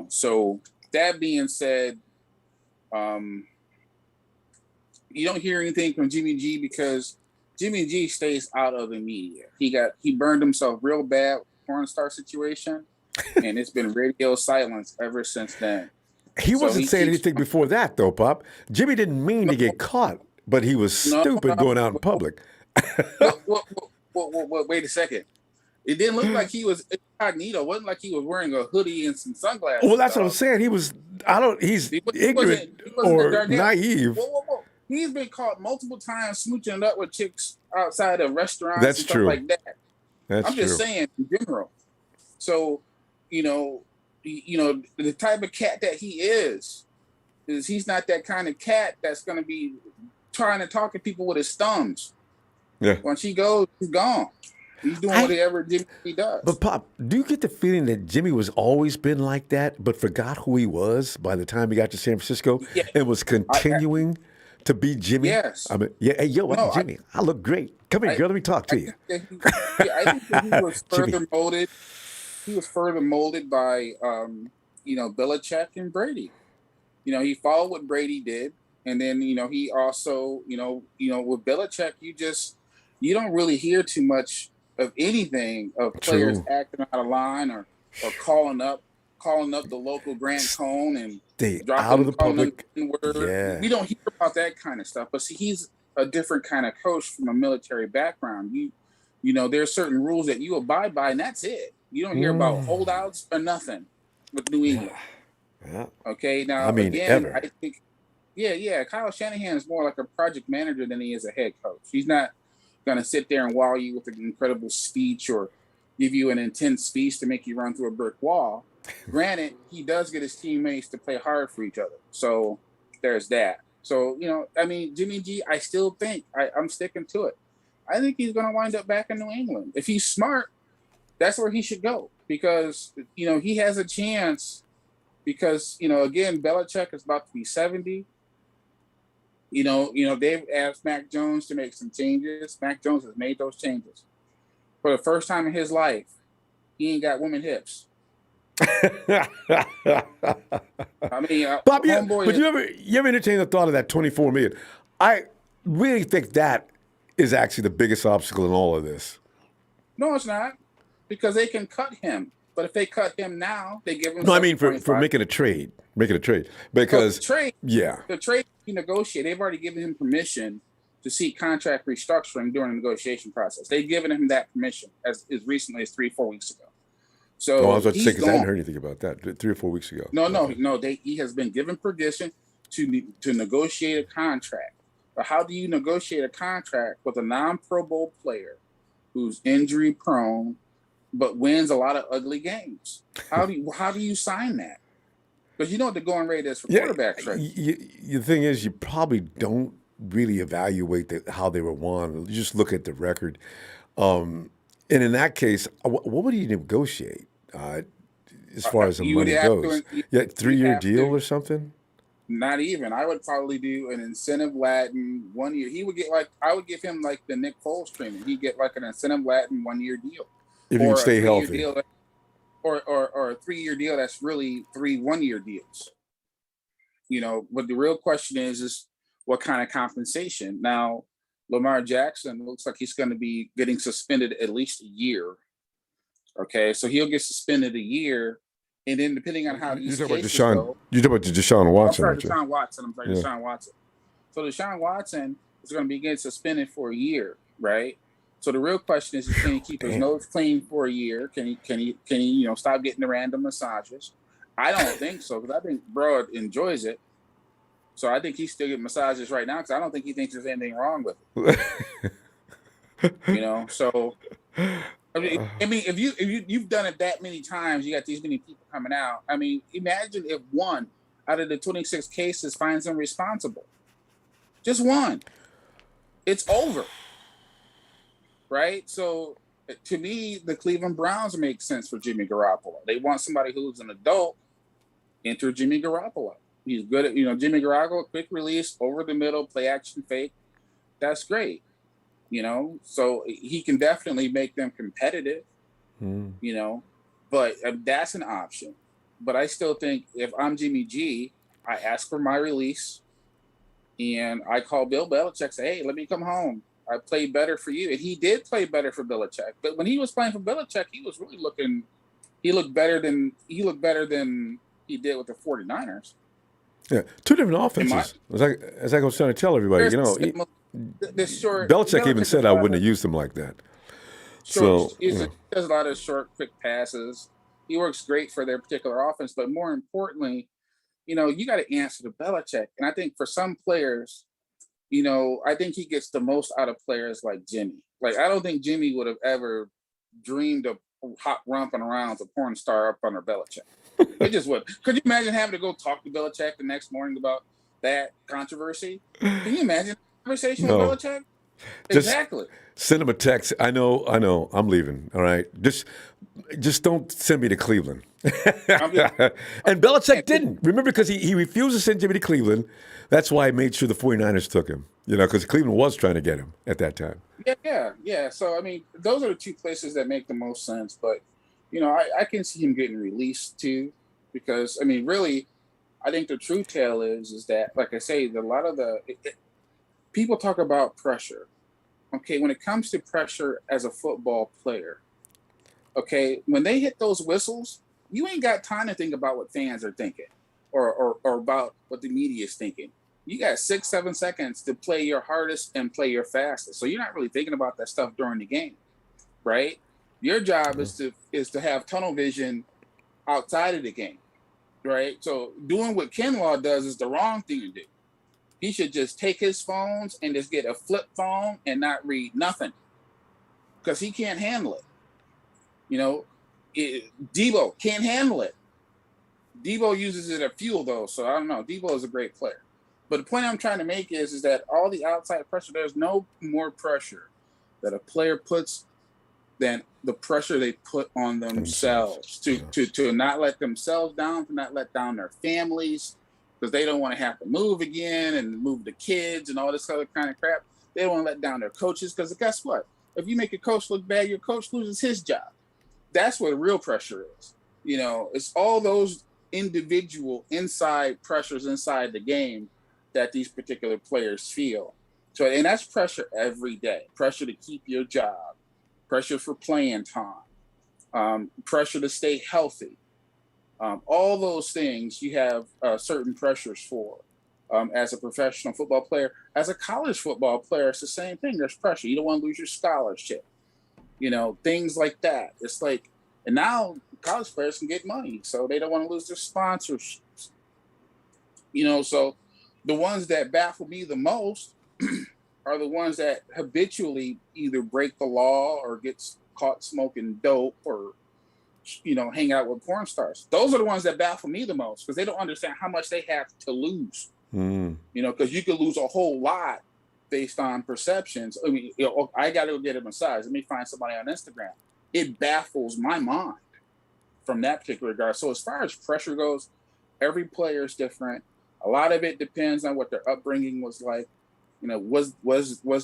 Speaker 3: So that being said, you don't hear anything from Jimmy G because Jimmy G stays out of the media. He burned himself real bad with the porn star situation, and it's been radio silence ever since then.
Speaker 1: He wasn't saying anything before that, though, Pop. Jimmy didn't mean to get caught, but he was stupid going out in public.
Speaker 3: Wait a second. It didn't look like he was incognito. It wasn't like he was wearing a hoodie and some sunglasses.
Speaker 1: Well, that's what I'm saying. He's ignorant or naive.
Speaker 3: Whoa. He's been caught multiple times smooching it up with chicks outside of restaurants and stuff
Speaker 1: true.
Speaker 3: like that.
Speaker 1: I'm
Speaker 3: just saying in general. So, the type of cat that he is he's not that kind of cat that's going to be trying to talk to people with his thumbs.
Speaker 1: Yeah.
Speaker 3: Once he goes, he's gone. He's doing whatever Jimmy does.
Speaker 1: But Pop, do you get the feeling that Jimmy was always been like that, but forgot who he was by the time he got to San Francisco and was continuing to be Jimmy?
Speaker 3: Yes.
Speaker 1: I mean, hey, yo, I'm Jimmy. I look great. Come here, girl. Let me talk to you.
Speaker 3: I think that he was further molded. He was further molded by, Belichick and Brady. He followed what Brady did, and then he also, with Belichick, you don't really hear too much of anything of players acting out of line or calling up the local Grant Cohn and dropping
Speaker 1: out of the public.
Speaker 3: Yeah. We don't hear about that kind of stuff. But see, he's a different kind of coach from a military background. There are certain rules that you abide by, and that's it. You don't hear about holdouts or nothing with New England.
Speaker 1: Yeah.
Speaker 3: Okay, now
Speaker 1: ever.
Speaker 3: I think, Kyle Shanahan is more like a project manager than he is a head coach. He's not going to sit there and wow you with an incredible speech or give you an intense speech to make you run through a brick wall. Granted, he does get his teammates to play hard for each other. So there's that. So, Jimmy G, I still think I'm sticking to it. I think he's going to wind up back in New England. If he's smart, that's where he should go because, he has a chance because, again, Belichick is about to be 70. They've asked Mac Jones to make some changes. Mac Jones has made those changes. For the first time in his life, he ain't got women hips.
Speaker 1: Bob, you ever entertained the thought of that $24 million? I really think that is actually the biggest obstacle in all of this.
Speaker 3: No, it's not, because they can cut him. But if they cut him now, they give him.
Speaker 1: No, I mean for
Speaker 3: 7.5.
Speaker 1: making a trade,
Speaker 3: So
Speaker 1: because
Speaker 3: the trade he negotiated. They've already given him permission to seek contract restructuring during the negotiation process. They've given him that permission as recently as 3-4 weeks ago. So
Speaker 1: I was about to say,
Speaker 3: he's
Speaker 1: because I hadn't
Speaker 3: gone.
Speaker 1: heard anything about that 3 or 4 weeks ago.
Speaker 3: No. He has been given permission to negotiate a contract. But how do you negotiate a contract with a non-Pro Bowl player who's injury prone but wins a lot of ugly games? How do you sign that? Because you know what the going rate is for quarterbacks, right?
Speaker 1: The thing is, you probably don't really evaluate how they were won. You just look at the record. And in that case, what would he negotiate as far as the money goes? 3-year deal or something?
Speaker 3: Not even. I would probably do an incentive Latin 1 year. I would give him like the Nick Foles treatment. He'd get like an incentive Latin 1 year deal.
Speaker 1: If you can stay healthy.
Speaker 3: Deal or a 3-year deal that's really 3 1-year deals. But the real question is what kind of compensation? Now, Lamar Jackson looks like he's going to be getting suspended at least a year. Okay, so he'll get suspended a year. And then depending on how these cases go.
Speaker 1: You're talking about Deshaun Watson,
Speaker 3: I'm sorry, Deshaun Watson. So Deshaun Watson is going to be getting suspended for a year, right? So the real question is can he keep his nose clean for a year? Can he stop getting the random massages? I don't think so, because I think bro enjoys it. So I think he's still getting massages right now because I don't think he thinks there's anything wrong with it. So I mean, if you've done it that many times, you got these many people coming out. I mean, imagine if one out of the 26 cases finds him responsible. Just one. It's over. Right? So to me, the Cleveland Browns make sense for Jimmy Garoppolo. They want somebody who's an adult. Enter Jimmy Garoppolo. He's good at, Jimmy Garoppolo, quick release, over the middle, play action fake. That's great. So he can definitely make them competitive, but that's an option. But I still think if I'm Jimmy G, I ask for my release and I call Bill Belichick, say, hey, let me come home. I played better for you. And he did play better for Belichick. But when he was playing for Belichick, he was really he looked better than he did with the 49ers.
Speaker 1: Yeah, 2 different offenses. As I was trying to tell everybody, Belichick even said I wouldn't have used him like that. He
Speaker 3: does a lot of short, quick passes. He works great for their particular offense, but more importantly, you got to answer to Belichick. And I think for some players, I think he gets the most out of players like Jimmy. Like, I don't think Jimmy would have ever dreamed of romping around with a porn star up under Belichick. It just would. Could you imagine having to go talk to Belichick the next morning about that controversy? Can you imagine a conversation with Belichick? Exactly.
Speaker 1: Send him a text. I know. I'm leaving. All right. Just don't send me to Cleveland. And Belichick didn't. Remember, because he refused to send Jimmy to Cleveland. That's why I made sure the 49ers took him. Because Cleveland was trying to get him at that time.
Speaker 3: Yeah. So, I mean, those are the 2 places that make the most sense. But, I can see him getting released too. Because, I mean, really, I think the true tale is that, like I say, a lot of people talk about pressure. Okay, when it comes to pressure as a football player, okay, when they hit those whistles, you ain't got time to think about what fans are thinking or about what the media is thinking. You got 6-7 seconds to play your hardest and play your fastest. So you're not really thinking about that stuff during the game, right? Your job is to have tunnel vision outside of the game, right? So doing what Kinlaw does is the wrong thing to do. He should just take his phones and just get a flip phone and not read nothing because he can't handle it. Debo can't handle it. Debo uses it as fuel, though, so I don't know. Debo is a great player. But the point I'm trying to make is that all the outside pressure, there's no more pressure that a player puts than the pressure they put on themselves to not let themselves down, to not let down their families, because they don't want to have to move again and move the kids and all this other kind of crap. They don't want to let down their coaches because guess what? If you make a coach look bad, your coach loses his job. That's where the real pressure is. It's all those individual inside pressures inside the game that these particular players feel. So, and that's pressure every day. Pressure to keep your job. Pressure for playing time. pressure to stay healthy. All those things you have certain pressures for. As a professional football player, as a college football player, it's the same thing. There's pressure. You don't want to lose your scholarship, things like that. It's like, and now college players can get money, so they don't want to lose their sponsorships. So the ones that baffle me the most are the ones that habitually either break the law or get caught smoking dope or hang out with porn stars. Those are the ones that baffle me the most because they don't understand how much they have to lose. Because you could lose a whole lot based on perceptions. I mean, I got to go get a massage. Let me find somebody on Instagram. It baffles my mind from that particular regard. So as far as pressure goes, every player is different. A lot of it depends on what their upbringing was like. Was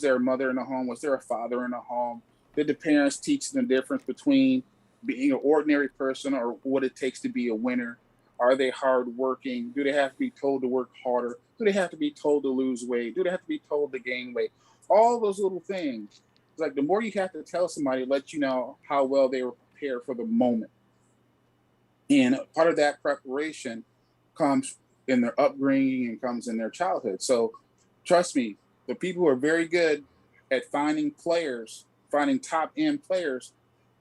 Speaker 3: there a mother in the home? Was there a father in the home? Did the parents teach them the difference between being an ordinary person or what it takes to be a winner? Are they hardworking? Do they have to be told to work harder? Do they have to be told to lose weight? Do they have to be told to gain weight? All those little things. It's like the more you have to tell somebody, let you know how well they were prepared for the moment. And part of that preparation comes in their upbringing and comes in their childhood. So trust me, the people who are very good at finding top end players,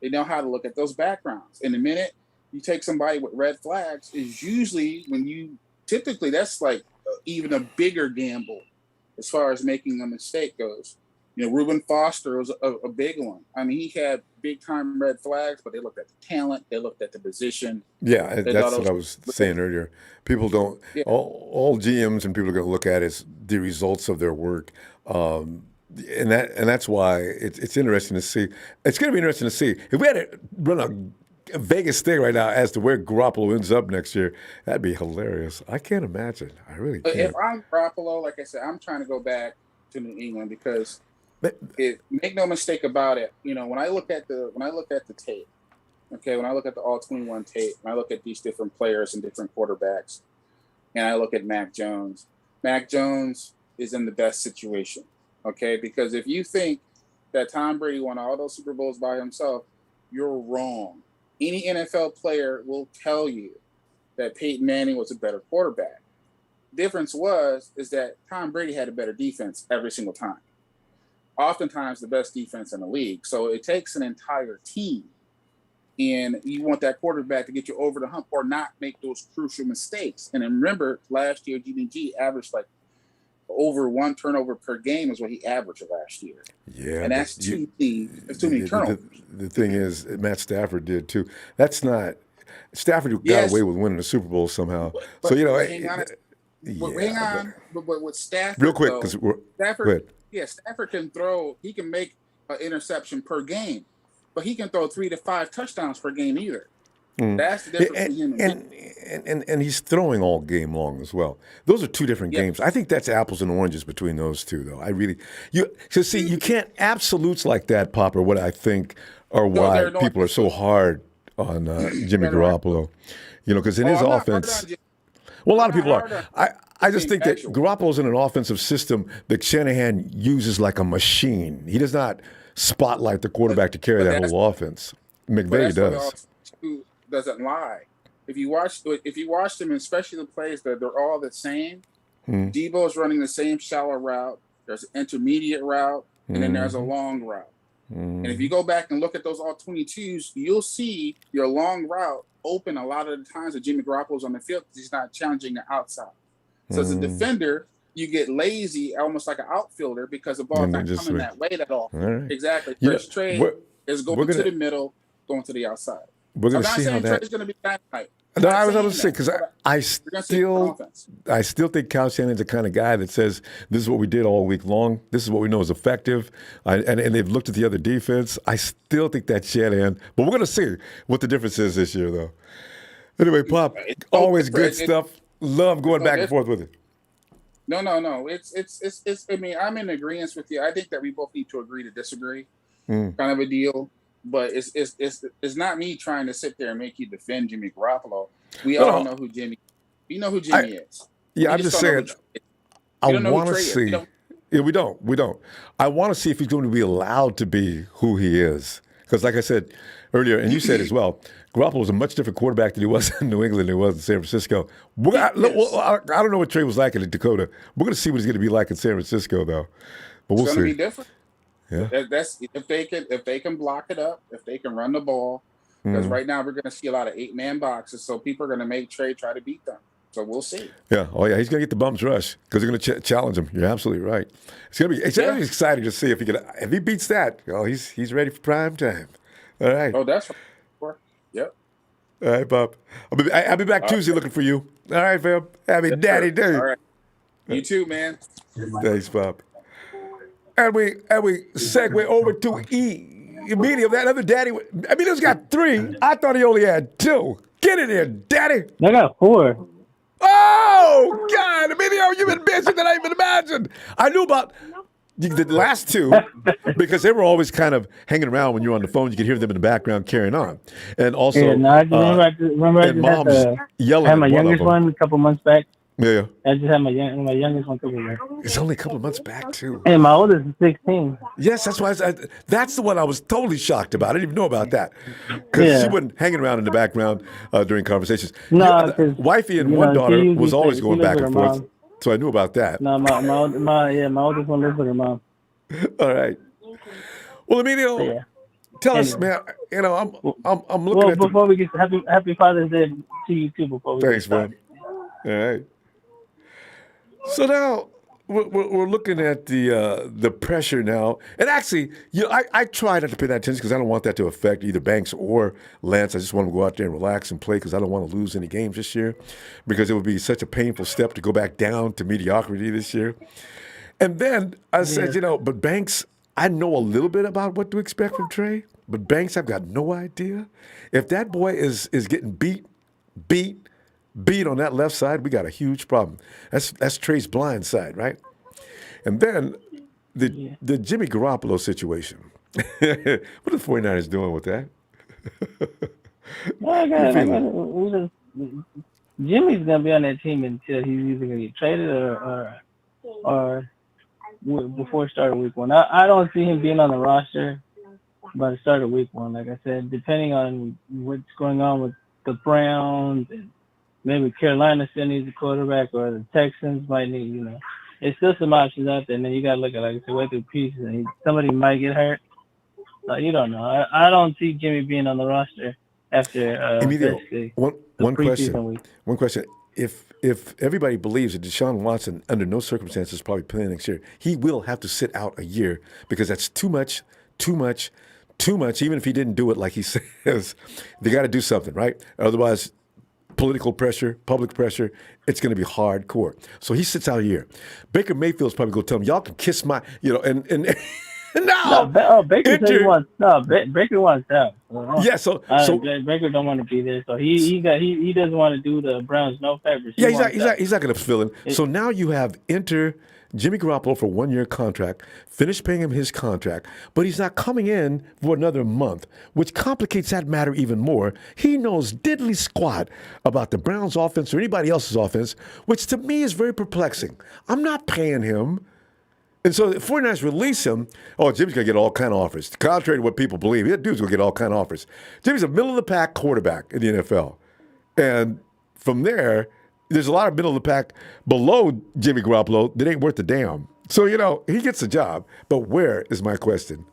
Speaker 3: they know how to look at those backgrounds. In a minute, you take somebody with red flags is usually typically that's like even a bigger gamble as far as making a mistake goes. Reuben Foster was a big one. I mean, he had big time red flags, but they looked at the talent, they looked at the position.
Speaker 1: Yeah, that's what I was saying earlier. People don't, all GMs and people are going to look at is the results of their work. And that's why it's interesting to see. It's going to be interesting to see. If we had to run a Vegas thing right now as to where Garoppolo ends up next year, that'd be hilarious. I can't imagine. I really can't.
Speaker 3: If I'm Garoppolo, like I said, I'm trying to go back to New England because make no mistake about it. When I look at the tape, when I look at the all 21 tape, when I look at these different players and different quarterbacks, and I look at Mac Jones is in the best situation. Because if you think that Tom Brady won all those Super Bowls by himself, you're wrong. Any NFL player will tell you that Peyton Manning was a better quarterback. Difference is that Tom Brady had a better defense every single time. Oftentimes the best defense in the league. So it takes an entire team. And you want that quarterback to get you over the hump or not make those crucial mistakes. And remember, last year, Jimmy G averaged like over one turnover per game is what he averaged last year.
Speaker 1: Yeah.
Speaker 3: And that's too many turnovers.
Speaker 1: The thing is, Matt Stafford did too. That's not – Stafford got away with winning the Super Bowl somehow.
Speaker 3: But hang on. But with Stafford,
Speaker 1: real quick, because
Speaker 3: Stafford can throw – he can make an interception per game, but he can throw 3 to 5 touchdowns per game either. That's the difference between him
Speaker 1: and he's throwing all game long as well. Those are two different games. I think that's apples and oranges between those two, though. You can't absolutes like that, Popper. What I think are why people are so hard on Jimmy Garoppolo. Because in his offense, a lot of people are. I just think that Garoppolo's in an offensive system that Shanahan uses like a machine. He does not spotlight the quarterback to carry that whole offense. McVay does.
Speaker 3: Doesn't lie. If you watch them, especially the plays that they're all the same, Debo's running the same shallow route. There's an intermediate route, and then there's a long route. And if you go back and look at those all 22s, you'll see your long route open a lot of the times that Jimmy Garoppolo's on the field because he's not challenging the outside. So as a defender, you get lazy, almost like an outfielder, because the ball's not coming that way at all.
Speaker 1: Right.
Speaker 3: Exactly. First trade is going to the middle, going to the outside.
Speaker 1: We're going to see how that.
Speaker 3: Trey's going to be dynamite.
Speaker 1: No, I was going to say because I still think Kyle Shanahan's the kind of guy that says this is what we did all week long. This is what we know is effective, and they've looked at the other defense. I still think that's Shanahan, but we're going to see what the difference is this year, though. Anyway, Pop, always good stuff. Love going back and forth with it.
Speaker 3: No. It's. I mean, I'm in agreement with you. I think that we both need to agree to disagree, kind of a deal. But it's not me trying to sit there and make you defend Jimmy Garoppolo. We all know who Jimmy. We know who Jimmy is.
Speaker 1: Yeah, I'm just saying. I want to see. Yeah, we don't. I want to see if he's going to be allowed to be who he is. Because like I said earlier, and you said as well, Garoppolo was a much different quarterback than he was in New England than he was in San Francisco. I don't know what Trey was like in Dakota. We're going to see what he's going to be like in San Francisco, though. But we'll
Speaker 3: It's going
Speaker 1: see.
Speaker 3: to be different.
Speaker 1: Yeah.
Speaker 3: That's if they can block it up, if they can run the ball. Because right now we're going to see a lot of 8-man boxes, so people are going to make Trey try to beat them. So we'll see.
Speaker 1: Yeah. Oh, yeah. He's going to get the bums rush because they're going to challenge him. You're absolutely right. It's going to be exciting to see if he beats that. Oh, he's ready for prime time. All right.
Speaker 3: Oh, that's right. Yep.
Speaker 1: All right, Bob. I'll be back Tuesday looking for you. All right, fam. Happy daddy day.
Speaker 3: All right. You too, man.
Speaker 1: Thanks, Bob. And we segue over to medium. That other daddy. Emilio's got 3. I thought he only had 2. Get in here, daddy.
Speaker 4: I got 4.
Speaker 1: Oh God, Emilio, you've been busy than I even imagined. I knew about the last 2 because they were always kind of hanging around when you were on the phone. You could hear them in the background carrying on, and also
Speaker 4: I just
Speaker 1: mom's yelling.
Speaker 4: I had my
Speaker 1: at
Speaker 4: youngest one a couple months back.
Speaker 1: Yeah.
Speaker 4: I just had my youngest one a couple months.
Speaker 1: It's only a couple of months back too.
Speaker 4: And my oldest is 16.
Speaker 1: Yes, that's why. That's the one I was totally shocked about. I didn't even know about that because she wasn't hanging around in the background during conversations.
Speaker 4: No, because
Speaker 1: wifey and one daughter was always going back and forth, so I knew about that.
Speaker 4: No, my oldest one lives with her mom.
Speaker 1: All right. Well, Emilio, tell us, man. You know, I'm looking at.
Speaker 4: Before we get happy Father's Day to you too. Before we
Speaker 1: thanks, man. All right. So now we're looking at the pressure now, and actually, I try not to pay that attention because I don't want that to affect either Banks or Lance. I just want them to go out there and relax and play because I don't want to lose any games this year, because it would be such a painful step to go back down to mediocrity this year. And then I said, but Banks, I know a little bit about what to expect from Trey, but Banks, I've got no idea. If that boy is getting beat on that left side, we got a huge problem. That's Trey's blind side, right? And then the Jimmy Garoppolo situation. What are the 49ers doing with that?
Speaker 4: Jimmy's going to be on that team until he's either going to get traded or before start of week 1. I don't see him being on the roster by the start of week 1. Like I said, depending on what's going on with the Browns and maybe Carolina still needs a quarterback, or the Texans might need, there's still some options out there. And then you got to look at, like I said, way through pieces. And somebody might get hurt. You don't know. I don't see Jimmy being on the roster after
Speaker 1: one question. If everybody believes that Deshaun Watson, under no circumstances, is probably playing next year, he will have to sit out a year because that's too much. Even if he didn't do it like he says, they got to do something, right? Otherwise, political pressure, public pressure, it's going to be hardcore. So he sits out here. Baker Mayfield's probably going to tell him, y'all can kiss my, and now.
Speaker 4: Baker said he wants out. Baker wants out.
Speaker 1: Yeah, so
Speaker 4: Baker don't want to be there. So he doesn't want to do the Browns no favors.
Speaker 1: He's not going to fill in. So now you have Jimmy Garoppolo for a 1-year contract, finish paying him his contract, but he's not coming in for another month, which complicates that matter even more. He knows diddly squat about the Browns' offense or anybody else's offense, which to me is very perplexing. I'm not paying him. And so the 49ers release him. Oh, Jimmy's going to get all kind of offers. Contrary to what people believe, that dude's going to get all kind of offers. Jimmy's a middle-of-the-pack quarterback in the NFL. And from there's a lot of middle-of-the-pack below Jimmy Garoppolo that ain't worth a damn. So, he gets the job. But where is my question?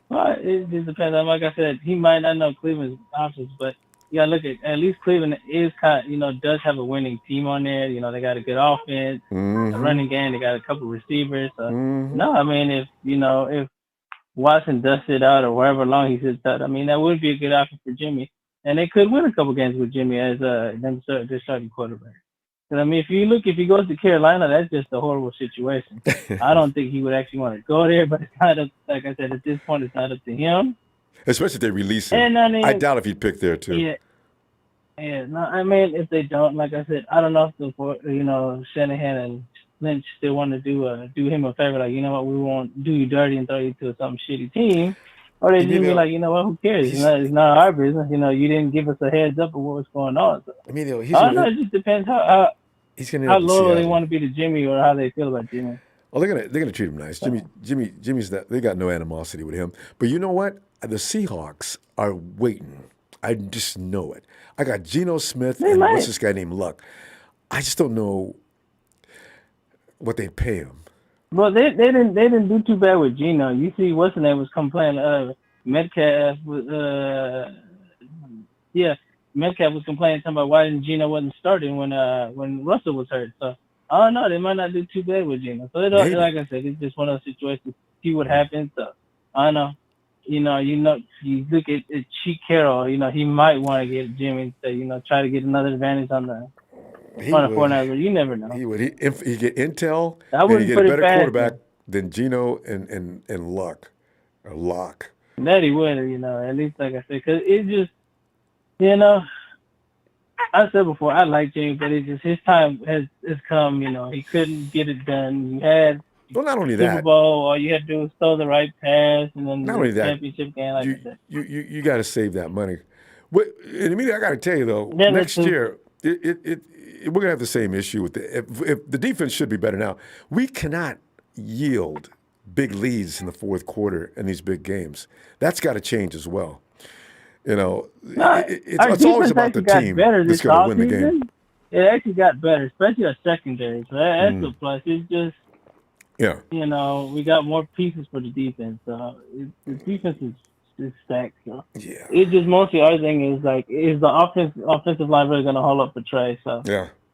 Speaker 4: Well, it just depends. Like I said, he might not know Cleveland's options, but you got to look at least Cleveland is does have a winning team on there. They got a good offense, a running game. They got a couple receivers. So, no, I mean, if Watson does sit out or however long he sits out, I mean, that would be a good option for Jimmy. And they could win a couple games with Jimmy as their starting quarterback. Because, I mean, if he goes to Carolina, that's just a horrible situation. I don't think he would actually want to go there, but it's not up, like I said, at this point, it's not up to him.
Speaker 1: Especially if they release him.
Speaker 4: And, I mean,
Speaker 1: I doubt if he'd pick there, too.
Speaker 4: Yeah. No, I mean, if they don't, like I said, I don't know if Shanahan and Lynch still want to do him a favor, like, we won't do you dirty and throw you to some shitty team. Or they do be like, who cares? It's not our business. You didn't give us a heads up of what was going on. So, I don't know. It just depends how loyal they want to be to Jimmy or how they feel about Jimmy.
Speaker 1: Oh, they're gonna treat him nice. Jimmy's that they got no animosity with him. But you know what? The Seahawks are waiting. I just know it. I got Geno Smith
Speaker 4: They
Speaker 1: and
Speaker 4: might.
Speaker 1: what's this guy named Luck. I just don't know what they pay him.
Speaker 4: Well, they didn't do too bad with Geno. You see, what's the name was complaining. Metcalf was Metcalf was complaining talking about why didn't Geno wasn't starting when Russell was hurt. So I don't know. They might not do too bad with Geno. So like I said, it's just one of those situations. See what happens. So I don't know. You look at Cheek Carroll. He might want to get Jimmy to try to get another advantage on the. You never know.
Speaker 1: He get intel
Speaker 4: I
Speaker 1: and he
Speaker 4: wouldn't
Speaker 1: get
Speaker 4: put
Speaker 1: a
Speaker 4: it
Speaker 1: better
Speaker 4: past
Speaker 1: quarterback
Speaker 4: him.
Speaker 1: than Geno and Luck. Or Lock.
Speaker 4: That he would, at least like I said, because it just, I said before, I like James, but it just, his time has come, he couldn't get it done. You had
Speaker 1: Well, not only
Speaker 4: Super
Speaker 1: that,
Speaker 4: Bowl, all you had to do was throw the right pass, and then
Speaker 1: not
Speaker 4: the
Speaker 1: only that,
Speaker 4: championship game, like I said.
Speaker 1: you got to save that money. And immediately, I got to tell you though,
Speaker 4: Yeah,
Speaker 1: next year, we're gonna have the same issue with if the defense should be better now. We cannot yield big leads in the fourth quarter in these big games. That's got to change as well. It's always about the team that's going to win the game.
Speaker 4: It actually got better, especially our secondary. So that's a plus. It's just, we got more pieces for the defense. So the defense is stacked. So it's just mostly our thing is the offensive line really going to hold up for Trey? So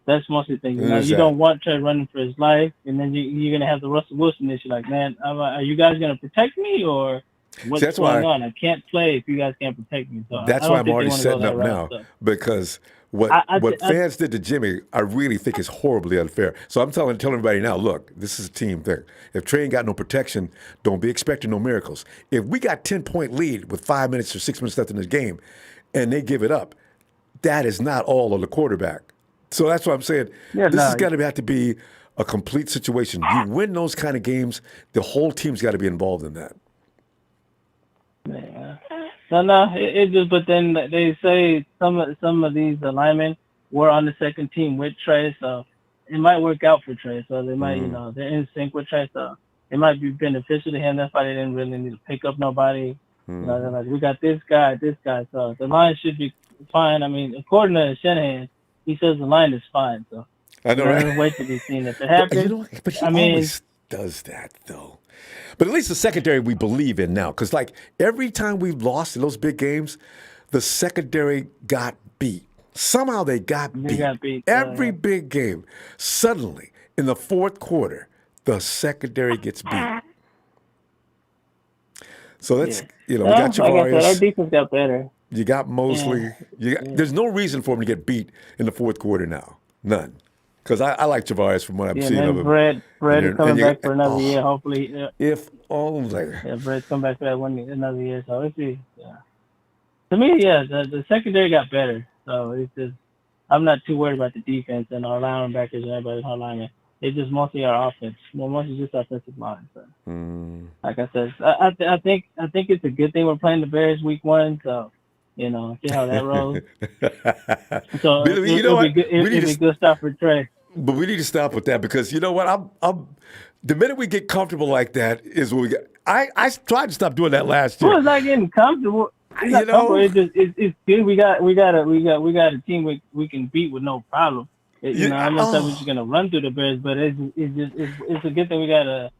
Speaker 4: that's mostly the thing. You don't want Trey running for his life, and then you're going to have the Russell Wilson issue. Like, man, are you guys going to protect me or what's going on? I can't play if you guys can't protect me. So
Speaker 1: that's why I'm already setting up now because what fans did to Jimmy, I really think is horribly unfair. So I'm telling everybody now, look, this is a team thing. If Trey ain't got no protection, don't be expecting no miracles. If we got 10-point lead with 5 minutes or 6 minutes left in this game, and they give it up, that is not all on the quarterback. So that's what I'm saying. This has got to have to be a complete situation. You win those kind of games, the whole team's got to be involved in that.
Speaker 4: Yeah. No, it just. But then they say some of these linemen were on the second team with Trey, so it might work out for Trey. So they might, they're in sync with Trey, so it might be beneficial to him. That's why they didn't really need to pick up nobody. They're like, we got this guy. So the line should be fine. I mean, according to Shanahan, he says the line is fine. So
Speaker 1: I know, right?
Speaker 4: Wait to be seen if it happens.
Speaker 1: But he always does that, though. But at least the secondary we believe in now. Because, every time we've lost in those big games, the secondary got beat. Somehow they got beat. Every big game. Suddenly, in the fourth quarter, the secondary gets beat. So that's, we got Javarius.
Speaker 4: Like I said, our defense got better.
Speaker 1: You got Mosley. There's no reason for him to get beat in the fourth quarter now. None. Because I like Javarius from what I'm seeing of him.
Speaker 4: Brett is coming back for another year, hopefully.
Speaker 1: If only.
Speaker 4: Yeah, Brett's coming back for that another year. So let's see. Yeah. To me, the secondary got better. So it's just, I'm not too worried about the defense and our linebackers and everybody's our linemen. It's just mostly our offense. Mostly just offensive line. So, like I said, I think it's a good thing we're playing the Bears week 1. So, see how that rolls. So it'll be a good start for Trey.
Speaker 1: But we need to stop with that because you know what? I'm the minute we get comfortable like that is when we get. I tried to stop doing that last year.
Speaker 4: Well, it's not getting comfortable. It's good. We got a team we can beat with no problem. I'm not saying we're just gonna run through the Bears, but it's a good thing we got a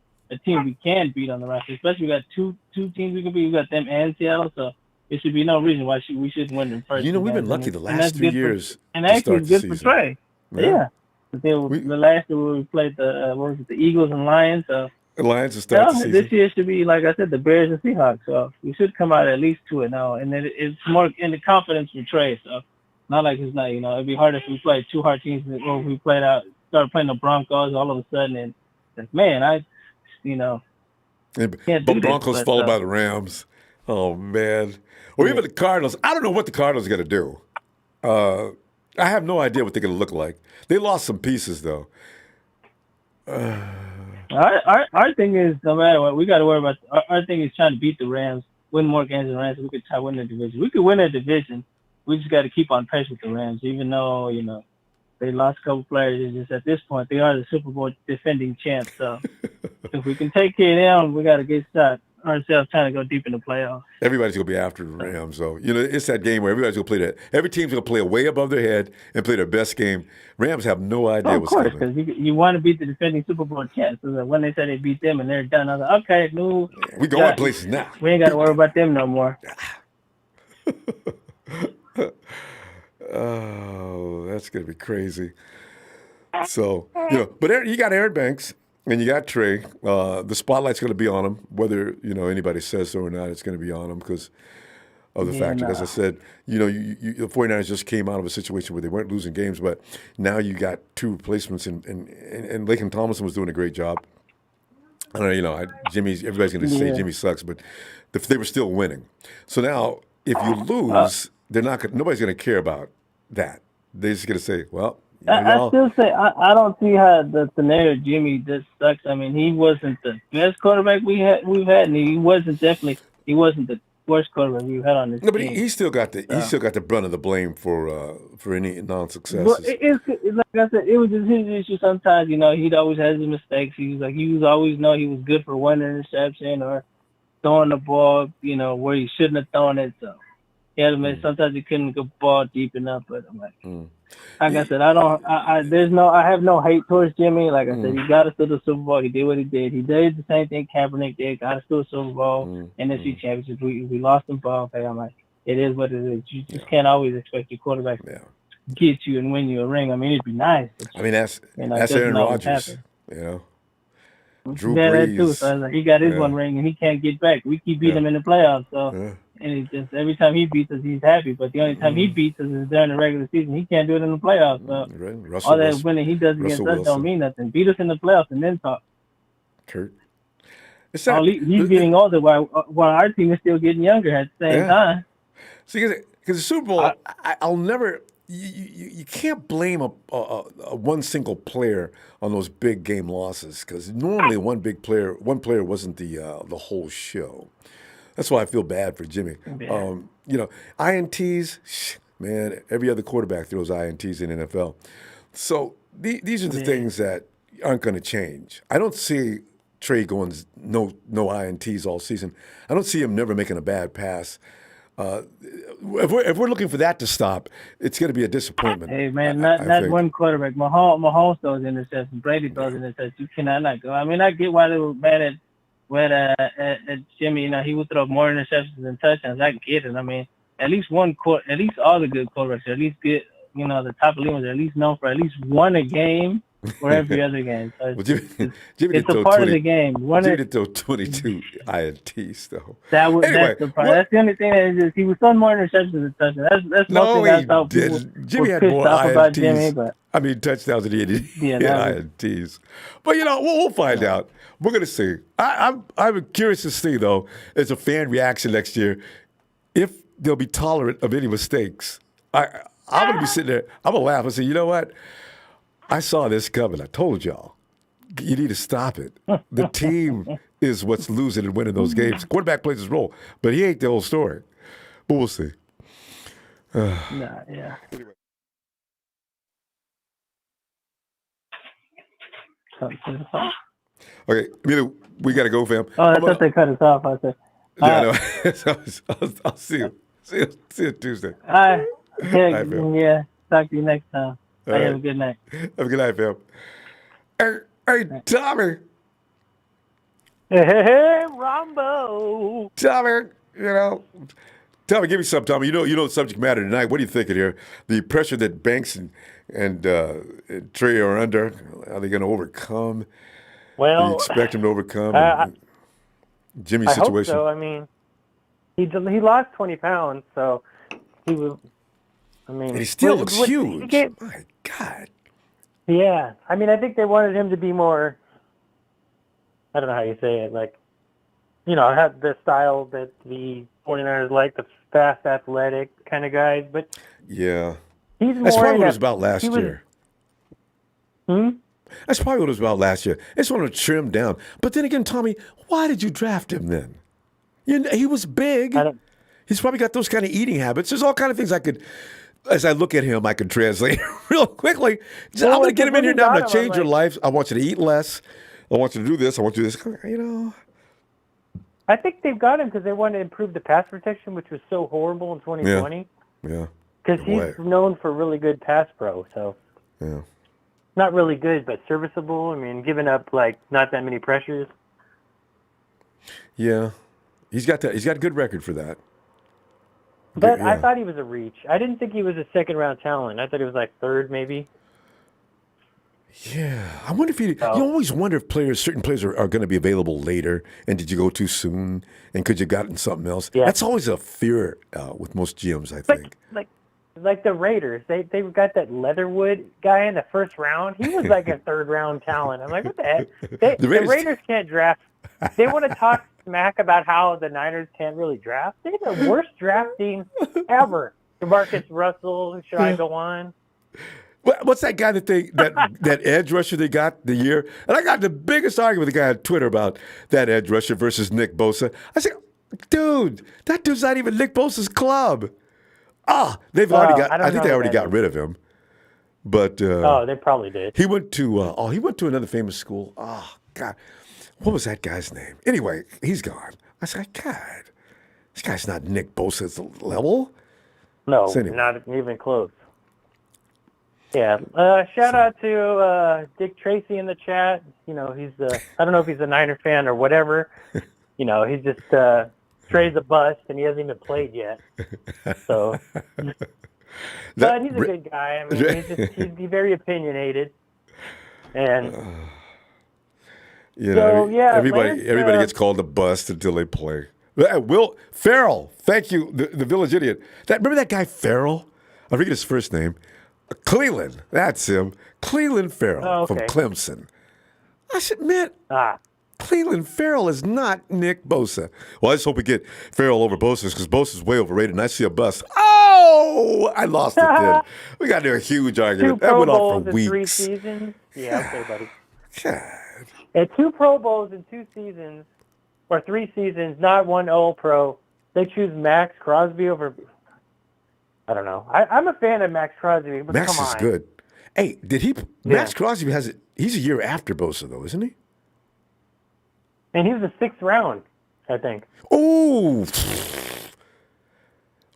Speaker 4: team we can beat on the roster. Especially we got two teams we can beat. We got them and Seattle, so there should be no reason why we shouldn't win them first.
Speaker 1: We've been lucky the last 2 years.
Speaker 4: And actually, it's good for Trey. Yeah. The last year we played the Eagles and Lions. So
Speaker 1: the Lions will start the season.
Speaker 4: This year should be, like I said, the Bears and Seahawks. So we should come out at least 2-0, and then it's more in the confidence for Trey. So not like it's not. It'd be hard if we played 2 hard teams. Or we started playing the Broncos all of a sudden, and like, man, can't do
Speaker 1: Broncos
Speaker 4: this,
Speaker 1: followed by the Rams. Oh man, or even the Cardinals. I don't know what the Cardinals are gonna do. I have no idea what they're going to look like. They lost some pieces, though.
Speaker 4: Our thing is, no matter what, we got to worry about. Our thing is trying to beat the Rams, win more games than the Rams. So we could try to win the division. We could win a division. We just got to keep on pace with the Rams, even though they lost a couple players. It's just at this point, they are the Super Bowl defending champs. So if we can take care of them, we got a good shot ourselves trying to go deep in the playoffs.
Speaker 1: Everybody's going to be after the Rams, though. It's that game where everybody's going to play that. Every team's going to play way above their head and play their best game. Rams have no idea what's coming.
Speaker 4: Of course, because you want to beat the defending Super Bowl champs. So that when they say they beat them and they're done, I was like, okay, no.
Speaker 1: We going places now.
Speaker 4: We ain't got to worry about them no more.
Speaker 1: Oh, that's going to be crazy. So, but you got Aaron Banks. And you got Trey. The spotlight's going to be on him, whether anybody says so or not. It's going to be on him because of the fact that, as I said, the 49ers just came out of a situation where they weren't losing games, but now you got two replacements, and Laken Tomlinson was doing a great job. I don't know, Jimmy's. Everybody's going to say Jimmy sucks, but they were still winning. So now, if you lose, nobody's going to care about that. They're just going to say, well.
Speaker 4: I still say I don't see how the scenario Jimmy just sucks. I mean, he wasn't the best quarterback we've had, and he wasn't the worst quarterback we've had on this team.
Speaker 1: No, but he still got the brunt of the blame for any non-successes.
Speaker 4: Well, it's like I said, it was just his issue. Sometimes he'd always have his mistakes. He was always know he was good for one interception or throwing the ball where he shouldn't have thrown it. So he had to admit sometimes he couldn't get the ball deep enough. But I'm like. Like I said, I have no hate towards Jimmy. Like I said, he got us to the Super Bowl. He did what he did. He did the same thing Kaepernick did. Got us to the Super Bowl, NFC Championship. We lost them ball. Okay, I'm like, it is what it is. You just can't always expect your quarterback to get you and win you a ring. I mean, it'd be nice.
Speaker 1: I mean, that's Aaron Rodgers. Drew Brees.
Speaker 4: That too. So he got his one ring and he can't get back. We keep beating him in the playoffs. So. And it's just every time he beats us, he's happy. But the only time he beats us is during the regular season. He can't do it in the playoffs. So all that winning he does against us don't mean nothing. Beat us in the playoffs and then talk.
Speaker 1: Kurt.
Speaker 4: He's getting older while our team is still getting younger at the same time.
Speaker 1: See, because the Super Bowl, I'll never. You can't blame a one single player on those big game losses because normally one player wasn't the whole show. That's why I feel bad for Jimmy. Yeah. INTs, man, every other quarterback throws INTs in the NFL. So these are the things that aren't going to change. I don't see Trey going no INTs all season. I don't see him never making a bad pass. If we're looking for that to stop, it's going to be a disappointment.
Speaker 4: Hey, man, not one quarterback. Mahomes throws interceptions. Brady throws interceptions. You cannot not go. I mean, I get why they were mad at Jimmy, he would throw more interceptions than touchdowns. I get it. I mean, at least all the good quarterbacks are at least good. The top elite ones are at least known for at least one a game or every other game. So it's a part of the game.
Speaker 1: Jimmy did throw 22 INTs though.
Speaker 4: That's the part. That's the only thing that is just he was throwing more interceptions than touchdowns. That's
Speaker 1: no, he didn't. Jimmy had more INTs. Touchdowns than he had INTs. But we'll find out. We're gonna see. I'm curious to see though, as a fan reaction next year, if they'll be tolerant of any mistakes. I'm gonna be sitting there. I'm gonna laugh and say, you know what? I saw this coming. I told y'all, you need to stop it. The team is what's losing and winning those games. Quarterback plays his role, but he ain't the whole story. But we'll see.
Speaker 4: Yeah.
Speaker 1: Okay, we got to go, fam.
Speaker 4: Oh, I thought they cut us off. I said,
Speaker 1: I'll see you. See you Tuesday.
Speaker 4: All right. Yeah. Talk to you next time. Have a good night.
Speaker 1: Have a good night, fam. Hey, Tommy.
Speaker 4: Hey, Ronbo.
Speaker 1: Tommy, Tommy, give me something, Tommy. You know the subject matter tonight. What are you thinking here? The pressure that Banks and Trey are under, are they going to overcome?
Speaker 5: Well,
Speaker 1: do you expect him to overcome Jimmy's situation?
Speaker 5: I hope so. I mean, he lost 20 pounds, so he was. I mean,
Speaker 1: and he still looks huge. My God.
Speaker 5: Yeah, I mean, I think they wanted him to be more. I don't know how you say it, like, have the style that the 49ers like, the fast, athletic kind of guys. But
Speaker 1: yeah,
Speaker 5: he's more.
Speaker 1: That's probably what it was about last year. That's probably what it was about last year. They just wanted to trim down. But then again, Tommy, why did you draft him then? He was big. He's probably got those kind of eating habits. There's all kind of things I could as I look at him, I can translate real quickly.
Speaker 5: Well,
Speaker 1: I'm going to get him in here now. I'm going to
Speaker 5: got him, I'm
Speaker 1: change your life. I want you to eat less. I want you to do this. I want you to do this. You know.
Speaker 5: I think they've got him because they want to improve the pass protection, which was so horrible in 2020.
Speaker 1: Yeah.
Speaker 5: Because he's known for really good pass pro, so.
Speaker 1: Yeah.
Speaker 5: Not really good, but serviceable. I mean, giving up like not that many pressures.
Speaker 1: Yeah. He's got a good record for that.
Speaker 5: But
Speaker 1: Yeah.
Speaker 5: I thought he was a reach. I didn't think he was a second-round talent. I thought he was like third, maybe.
Speaker 1: Yeah, I wonder if you always wonder if certain players are going to be available later, and did you go too soon, and could you have gotten something else?
Speaker 5: Yeah.
Speaker 1: That's always a fear with most GMs, I think.
Speaker 5: Like the Raiders, they've got that Leatherwood guy in the first round. He was like a third-round talent. I'm like, what the heck? The Raiders can't draft. They want to talk smack about how the Niners can't really draft. They're the worst draft team ever. DeMarcus Russell, should I go on?
Speaker 1: What's that guy that edge rusher they got the year? And I got the biggest argument with the guy on Twitter about that edge rusher versus Nick Bosa. I said, dude, that dude's not even Nick Bosa's club. They've already got. I think they already got rid of him. But
Speaker 5: they probably did.
Speaker 1: He went to he went to another famous school. Oh God, what was that guy's name? Anyway, he's gone. I said, God, this guy's not Nick Bosa's level.
Speaker 5: No,
Speaker 1: So anyway.
Speaker 5: not even close. Yeah. Shout out to Dick Tracy in the chat. You know, he's I don't know if he's a Niner fan or whatever. You know, he's just Trey's a bust and he hasn't even played yet. So, but he's a good guy. I mean, he's very opinionicated. And
Speaker 1: everybody gets called a bust until they play. Will Farrell, thank you, the Village Idiot. Remember that guy Farrell? I forget his first name. Cleveland, that's him. Cleveland Farrell from Clemson. I said, man, Cleveland Farrell is not Nick Bosa. Well, I just hope we get Farrell over Bosa because Bosa's way overrated, and I see a bust. Oh, I lost it then. We got into a huge argument. That went on for weeks.
Speaker 5: 3 seasons. Yeah, okay, buddy.
Speaker 1: God.
Speaker 5: And 2 Pro Bowls in 2 seasons, or 3 seasons, not 1 All-Pro. They choose Max Crosby over... I don't know. I'm a fan of Max Crosby, but
Speaker 1: Max
Speaker 5: come on.
Speaker 1: is good. Hey, Max Crosby he's a year after Bosa, though, isn't he?
Speaker 5: And he was the 6th round, I think.
Speaker 1: Oh.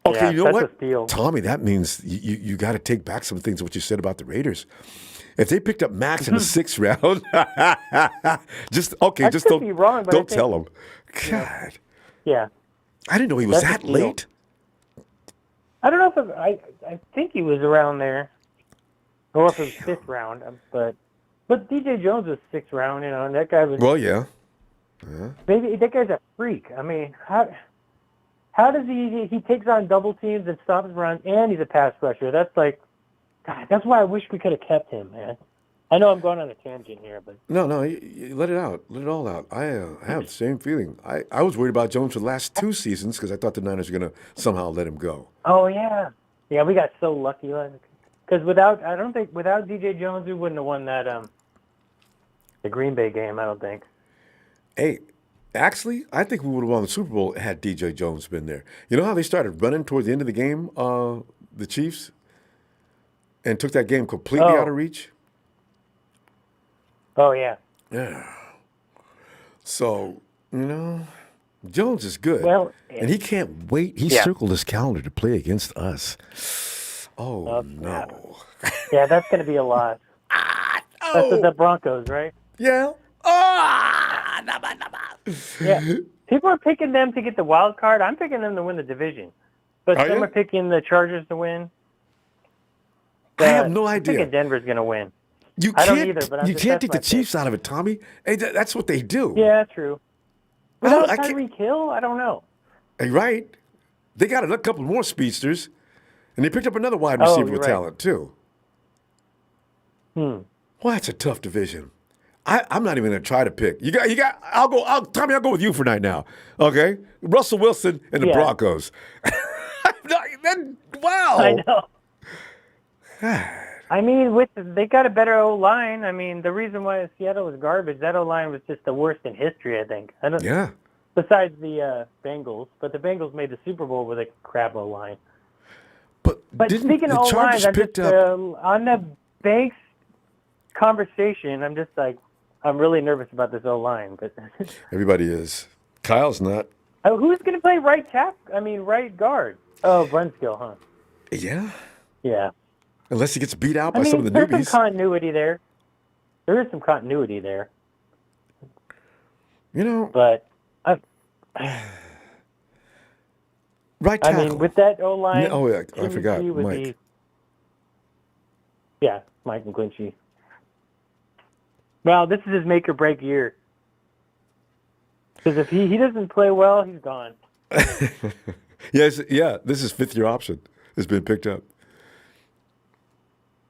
Speaker 1: Okay,
Speaker 5: yeah,
Speaker 1: you know
Speaker 5: that's
Speaker 1: what?
Speaker 5: A steal.
Speaker 1: Tommy, that means you got to take back some things of what you said about the Raiders. If they picked up Max in the 6th round,
Speaker 5: could be wrong, but
Speaker 1: don't tell them. God.
Speaker 5: Yeah.
Speaker 1: I didn't know he was that late.
Speaker 5: I don't know if I think he was around there, or if it was 5th round. But DJ Jones was 6th round, you know, and that guy was.
Speaker 1: Well, yeah.
Speaker 5: Maybe that guy's a freak. I mean, how does he takes on double teams and stops runs, and he's a pass rusher? That's like, God, that's why I wish we could have kept him, man. I know I'm going on a tangent here, but
Speaker 1: no, you let it out, let it all out. I have the same feeling. I was worried about Jones for the last 2 seasons because I thought the Niners were going to somehow let him go.
Speaker 5: Oh yeah, we got so lucky. Because without DJ Jones, we wouldn't have won that the Green Bay game. I don't think.
Speaker 1: Hey, actually, I think we would have won the Super Bowl had DJ Jones been there. You know how they started running towards the end of the game, the Chiefs, and took that game completely out of reach?
Speaker 5: Oh, yeah.
Speaker 1: Yeah. So, you know, Jones is good.
Speaker 5: Well,
Speaker 1: and he can't wait. He circled his calendar to play against us. Oh, no.
Speaker 5: Yeah, that's going to be a lot. That's the Broncos, right?
Speaker 1: Yeah.
Speaker 5: Yeah. People are picking them to get the wild card. I'm picking them to win the division. But some are picking the Chargers to win.
Speaker 1: I have no idea.
Speaker 5: I'm thinking Denver's going to win.
Speaker 1: I
Speaker 5: don't either, but
Speaker 1: you can't take the Chiefs out of it, Tommy. Hey, that's what they do.
Speaker 5: Yeah, true. Without Tyreek Hill, I don't know.
Speaker 1: Hey, right. They got a couple more speedsters, and they picked up another wide receiver with talent, too. Well, that's a tough division. I'm not even going to try to pick. Tommy, I'll go with you for right now. Okay? Russell Wilson and the Broncos. Wow.
Speaker 5: I know. I mean, they got a better O-line. I mean, the reason why Seattle was garbage, that O-line was just the worst in history, I think. Besides the Bengals. But the Bengals made the Super Bowl with a crap O-line.
Speaker 1: But didn't
Speaker 5: speaking
Speaker 1: the
Speaker 5: of
Speaker 1: Chargers
Speaker 5: O-lines, I'm
Speaker 1: picked
Speaker 5: just
Speaker 1: up?
Speaker 5: on the Banks conversation. I'm just like, I'm really nervous about this O-line. But
Speaker 1: Everybody is. Kyle's not.
Speaker 5: who's going to play right guard? Oh, Brunskill, huh?
Speaker 1: Yeah.
Speaker 5: Yeah.
Speaker 1: Unless he gets beat out by
Speaker 5: I mean,
Speaker 1: some of the
Speaker 5: there's some
Speaker 1: newbies.
Speaker 5: continuity there. There is some continuity there.
Speaker 1: You know,
Speaker 5: But
Speaker 1: right
Speaker 5: I
Speaker 1: tackle.
Speaker 5: mean, with that O-line,
Speaker 1: Oh, yeah, I
Speaker 5: Jimmy
Speaker 1: forgot,
Speaker 5: G would
Speaker 1: Mike.
Speaker 5: be. Yeah, Mike McGlinchey. Well, this is his make or break year. Because if he doesn't play well, he's gone.
Speaker 1: Yes, yeah, this is fifth-year option. Has been picked up.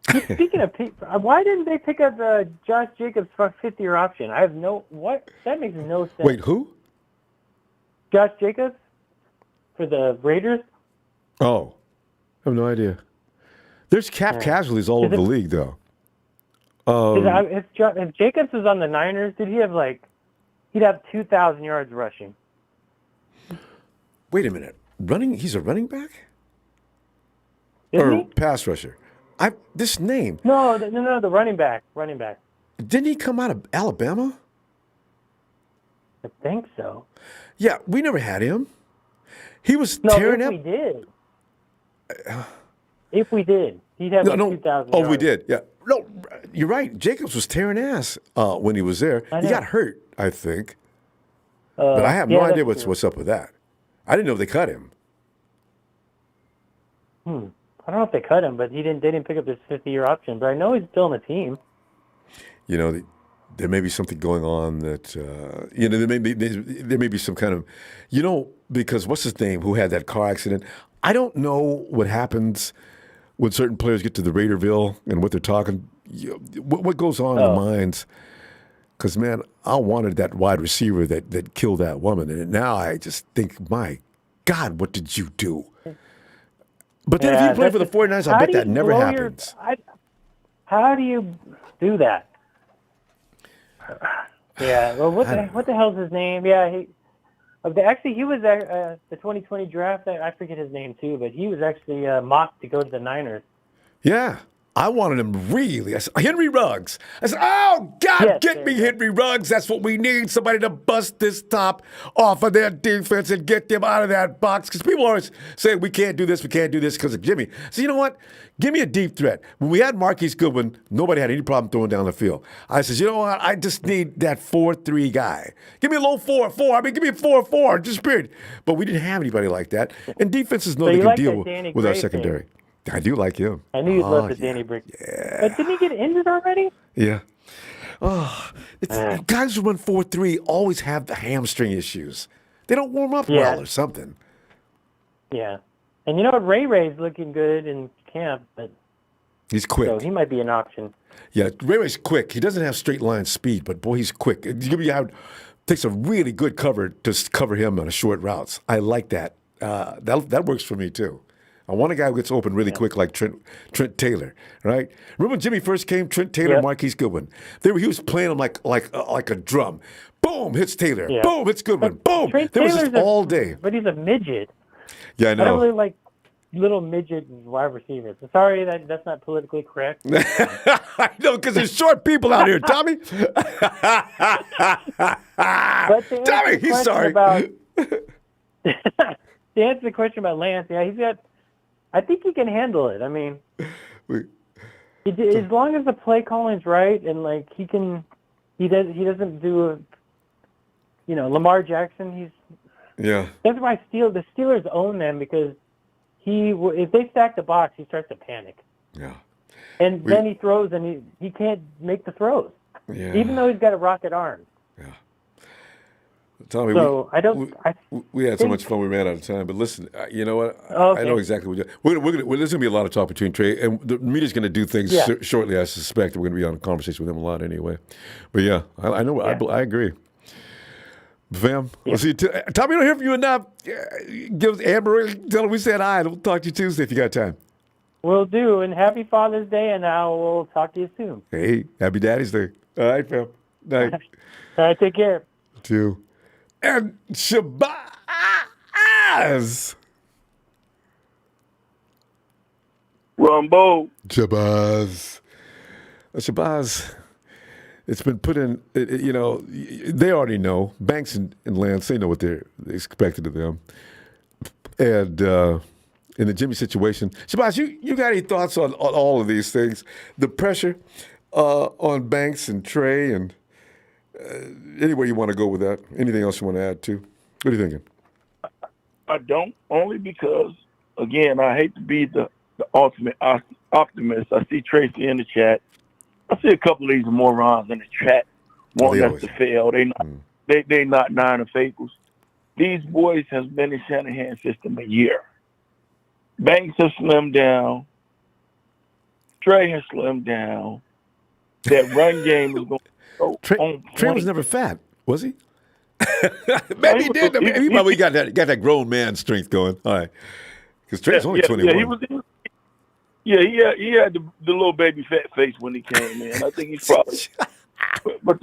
Speaker 5: Speaking of, why didn't they pick up Josh Jacobs for fifth-year option? I have what? That makes no sense.
Speaker 1: Wait, who?
Speaker 5: Josh Jacobs for the Raiders?
Speaker 1: Oh, I have no idea. There's cap casualties all over the league, though.
Speaker 5: If Jacobs was on the Niners, he'd have 2,000 yards rushing.
Speaker 1: Wait a minute. He's a running back?
Speaker 5: Isn't
Speaker 1: or
Speaker 5: he?
Speaker 1: pass rusher? This name.
Speaker 5: No, the running back. Running back.
Speaker 1: Didn't he come out of Alabama?
Speaker 5: I think so.
Speaker 1: Yeah, we never had him. He was
Speaker 5: No,
Speaker 1: tearing
Speaker 5: if
Speaker 1: up.
Speaker 5: we did. If we did, he'd have 2,000
Speaker 1: Oh,
Speaker 5: yards.
Speaker 1: we did. Yeah. No, you're right. Jacobs was tearing ass when he was there.
Speaker 5: I
Speaker 1: He
Speaker 5: know.
Speaker 1: got hurt, I think. But I have no idea what's up with that. I didn't know they cut him.
Speaker 5: I don't know if they cut him, but they didn't pick up his 50-year option. But I know he's still on the team.
Speaker 1: You know, there may be something going on that there may be some kind of, because what's his name who had that car accident? I don't know what happens when certain players get to the Raiderville and what they're talking. What goes on in the minds? Because man, I wanted that wide receiver that killed that woman, and now I just think, my God, what did you do? But then if you play for the 49ers, I bet that never happens.
Speaker 5: How do you do that? Yeah. Well, what the hell's his name? Yeah. He was at the 2020 draft. I forget his name too, but he was actually mocked to go to the Niners.
Speaker 1: Yeah. I wanted him really. I said, Henry Ruggs. I said, oh, God,
Speaker 5: Yes,
Speaker 1: get me Henry Ruggs. That's what we need. Somebody to bust this top off of their defense and get them out of that box. Because people always say, we can't do this because of Jimmy. So you know what? Give me a deep threat. When we had Marquise Goodwin, nobody had any problem throwing down the field. I said, you know what? I just need that 4-3 guy. Give me a low 4-4. I mean, give me a 4-4, just period. But we didn't have anybody like that. And defenses know they can deal with our secondary. I do like him.
Speaker 5: I knew you'd love the Danny Brick.
Speaker 1: Yeah.
Speaker 5: But didn't he get injured already?
Speaker 1: Yeah. Oh, guys who run 4-3 always have the hamstring issues. They don't warm up well or something.
Speaker 5: Yeah. And you know what? Ray's looking good in camp, but
Speaker 1: he's quick.
Speaker 5: So he might be an option.
Speaker 1: Yeah, Ray's quick. He doesn't have straight line speed, but boy, he's quick. It takes a really good cover to cover him on a short routes. I like that. That works for me too. I want a guy who gets open really quick like Trent Taylor, right? Remember when Jimmy first came? Trent Taylor, Marquise Goodwin. He was playing him like a drum. Boom, hits Taylor.
Speaker 5: Yeah.
Speaker 1: Boom, hits Goodwin. Boom. There was just all day.
Speaker 5: But he's a midget.
Speaker 1: Yeah, I know.
Speaker 5: I don't really like little midget wide receivers. Sorry, that's not politically correct.
Speaker 1: I know, because there's short people out here, Tommy. Tommy, he's sorry.
Speaker 5: To answer the question about Lance, I think he can handle it. I mean, as long as the play calling's right and he doesn't do Lamar Jackson. That's why the Steelers own them, because if they stack the box, he starts to panic.
Speaker 1: Yeah.
Speaker 5: And then he throws and he can't make the throws.
Speaker 1: Yeah.
Speaker 5: Even though he's got a rocket arm.
Speaker 1: Yeah. Tommy,
Speaker 5: so
Speaker 1: we had so much fun we ran out of time. But listen, you know what?
Speaker 5: Okay.
Speaker 1: I know exactly what you're. There's going to be a lot of talk between Trey, and the media's going to do things shortly. I suspect we're going to be on a conversation with him a lot anyway. But yeah, I know. Yeah. I agree. Fam, we'll see you. Tommy, I don't hear from you enough. Give Amber, tell her we said hi. We'll talk to you Tuesday if you got time.
Speaker 5: Will do. And happy Father's Day, and I will talk to you soon.
Speaker 1: Hey, happy Daddy's Day. All right, fam. Night.
Speaker 5: All right, take care.
Speaker 1: Two. And Shabazz.
Speaker 6: Ronbo.
Speaker 1: Shabazz, it's been put in, they already know. Banks and Lance, they know what they're expected of them. And in the Jimmy situation, Shabazz, you got any thoughts on all of these things? The pressure on Banks and Trey, and anywhere you want to go with that? Anything else you want to add to? What are you thinking?
Speaker 6: I don't, only because, again, I hate to be the ultimate optimist. I see Tracy in the chat. I see a couple of these morons in the chat wanting us to fail. They not nine of fables. These boys has been in Shanahan system a year. Banks has slimmed down. Trey has slimmed down. That run game is going to go on point.
Speaker 1: Trey was never fat, was he? Maybe he did. He probably got that grown man strength going. All right, because Trey's only 21.
Speaker 6: He had the little baby fat face when he came in. I think he's probably. but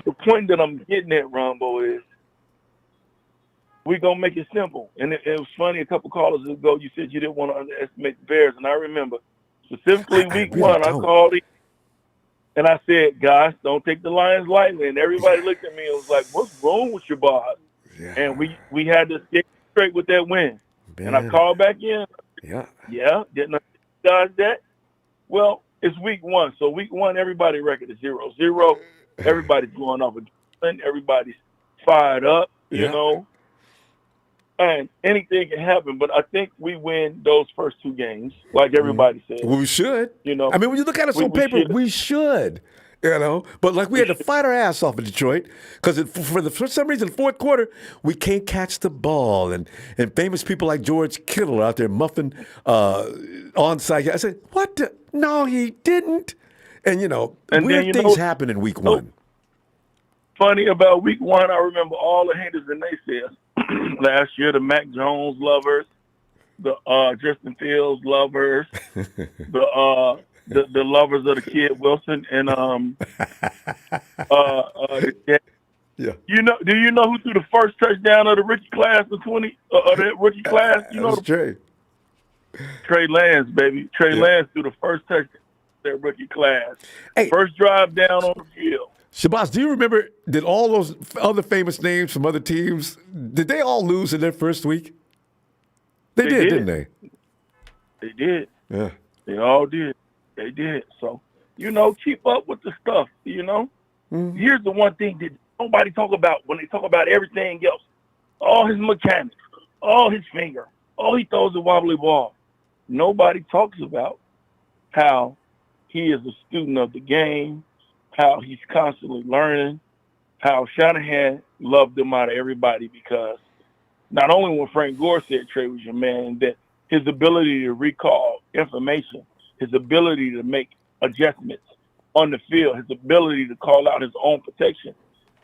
Speaker 6: the point that I'm getting at, Ronbo, is we're gonna make it simple. And it was funny. A couple callers ago, you said you didn't want to underestimate the Bears, and I remember specifically week one, I called it. And I said, guys, don't take the Lions lightly. And everybody looked at me and was like, what's wrong with your boss? Yeah. And we had to stick straight with that win. Man. And I called back in. Yeah, didn't I dodge that? Well, it's week one. So week one, everybody's record is 0-0. Everybody's going off a everybody's fired up, you know. And anything can happen, but I think we win those first two games, like everybody said.
Speaker 1: Well, we should.
Speaker 6: You know,
Speaker 1: I mean, when you look at us on paper, we should. You know, but like we had to fight our ass off in Detroit because for some reason, fourth quarter, we can't catch the ball, and famous people like George Kittle are out there muffing onside. I said, what? No, he didn't. And and weird things happen in week one.
Speaker 6: Funny about week one, I remember all the haters and naysayers. Last year, the Mac Jones lovers, the Justin Fields lovers, the lovers of the kid Wilson, and
Speaker 1: yeah.
Speaker 6: Do you know who threw the first touchdown of the rookie class of that rookie class? You know,
Speaker 1: Trey
Speaker 6: Lance, baby. Trey Lance threw the first touchdown of that rookie class. Hey. First drive down on the field.
Speaker 1: Shabazz, do you remember, did all those other famous names from other teams, did they all lose in their first week? They did, didn't they?
Speaker 6: They did.
Speaker 1: Yeah.
Speaker 6: They all did. They did. So, keep up with the stuff, Mm-hmm. Here's the one thing that nobody talk about when they talk about everything else. All his mechanics, all his finger, all he throws a wobbly ball. Nobody talks about how he is a student of the game, how he's constantly learning, how Shanahan loved him out of everybody because not only when Frank Gore said Trey was your man, that his ability to recall information, his ability to make adjustments on the field, his ability to call out his own protection.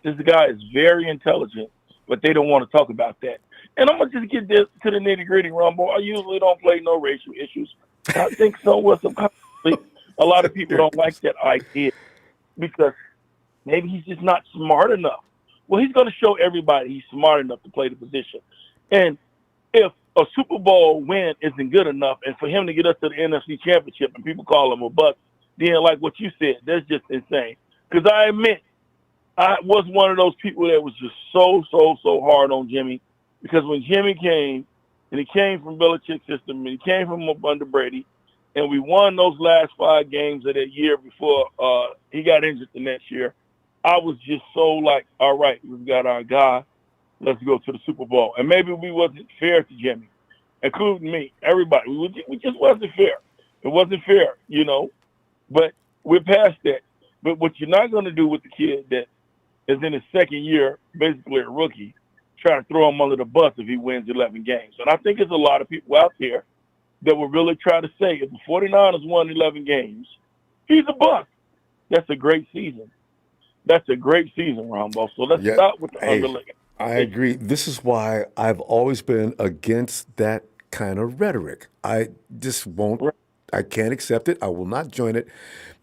Speaker 6: This guy is very intelligent, but they don't want to talk about that. And I'm going to just get this to the nitty-gritty, Rumble. I usually don't play no racial issues. I think so with a lot of people don't like that idea. Because maybe he's just not smart enough. Well, he's going to show everybody he's smart enough to play the position. And if a Super Bowl win isn't good enough, and for him to get us to the NFC Championship and people call him a bust, then like what you said, that's just insane. Because I admit, I was one of those people that was just so hard on Jimmy. Because when Jimmy came, and he came from Belichick's system, and he came from up under Brady, and we won those last 5 games of that year before he got injured the next year. I was just so like, all right, we've got our guy. Let's go to the Super Bowl. And maybe we wasn't fair to Jimmy, including me, everybody. We just wasn't fair. It wasn't fair, But we're past that. But what you're not going to do with the kid that is in his second year, basically a rookie, try to throw him under the bus if he wins 11 games. And I think there's a lot of people out there that will really try to say if the 49ers won 11 games, he's a bust. That's a great season. That's a great season, Ronbo. So let's start with the underling.
Speaker 1: I agree. This is why I've always been against that kind of rhetoric. I just won't. I can't accept it. I will not join it.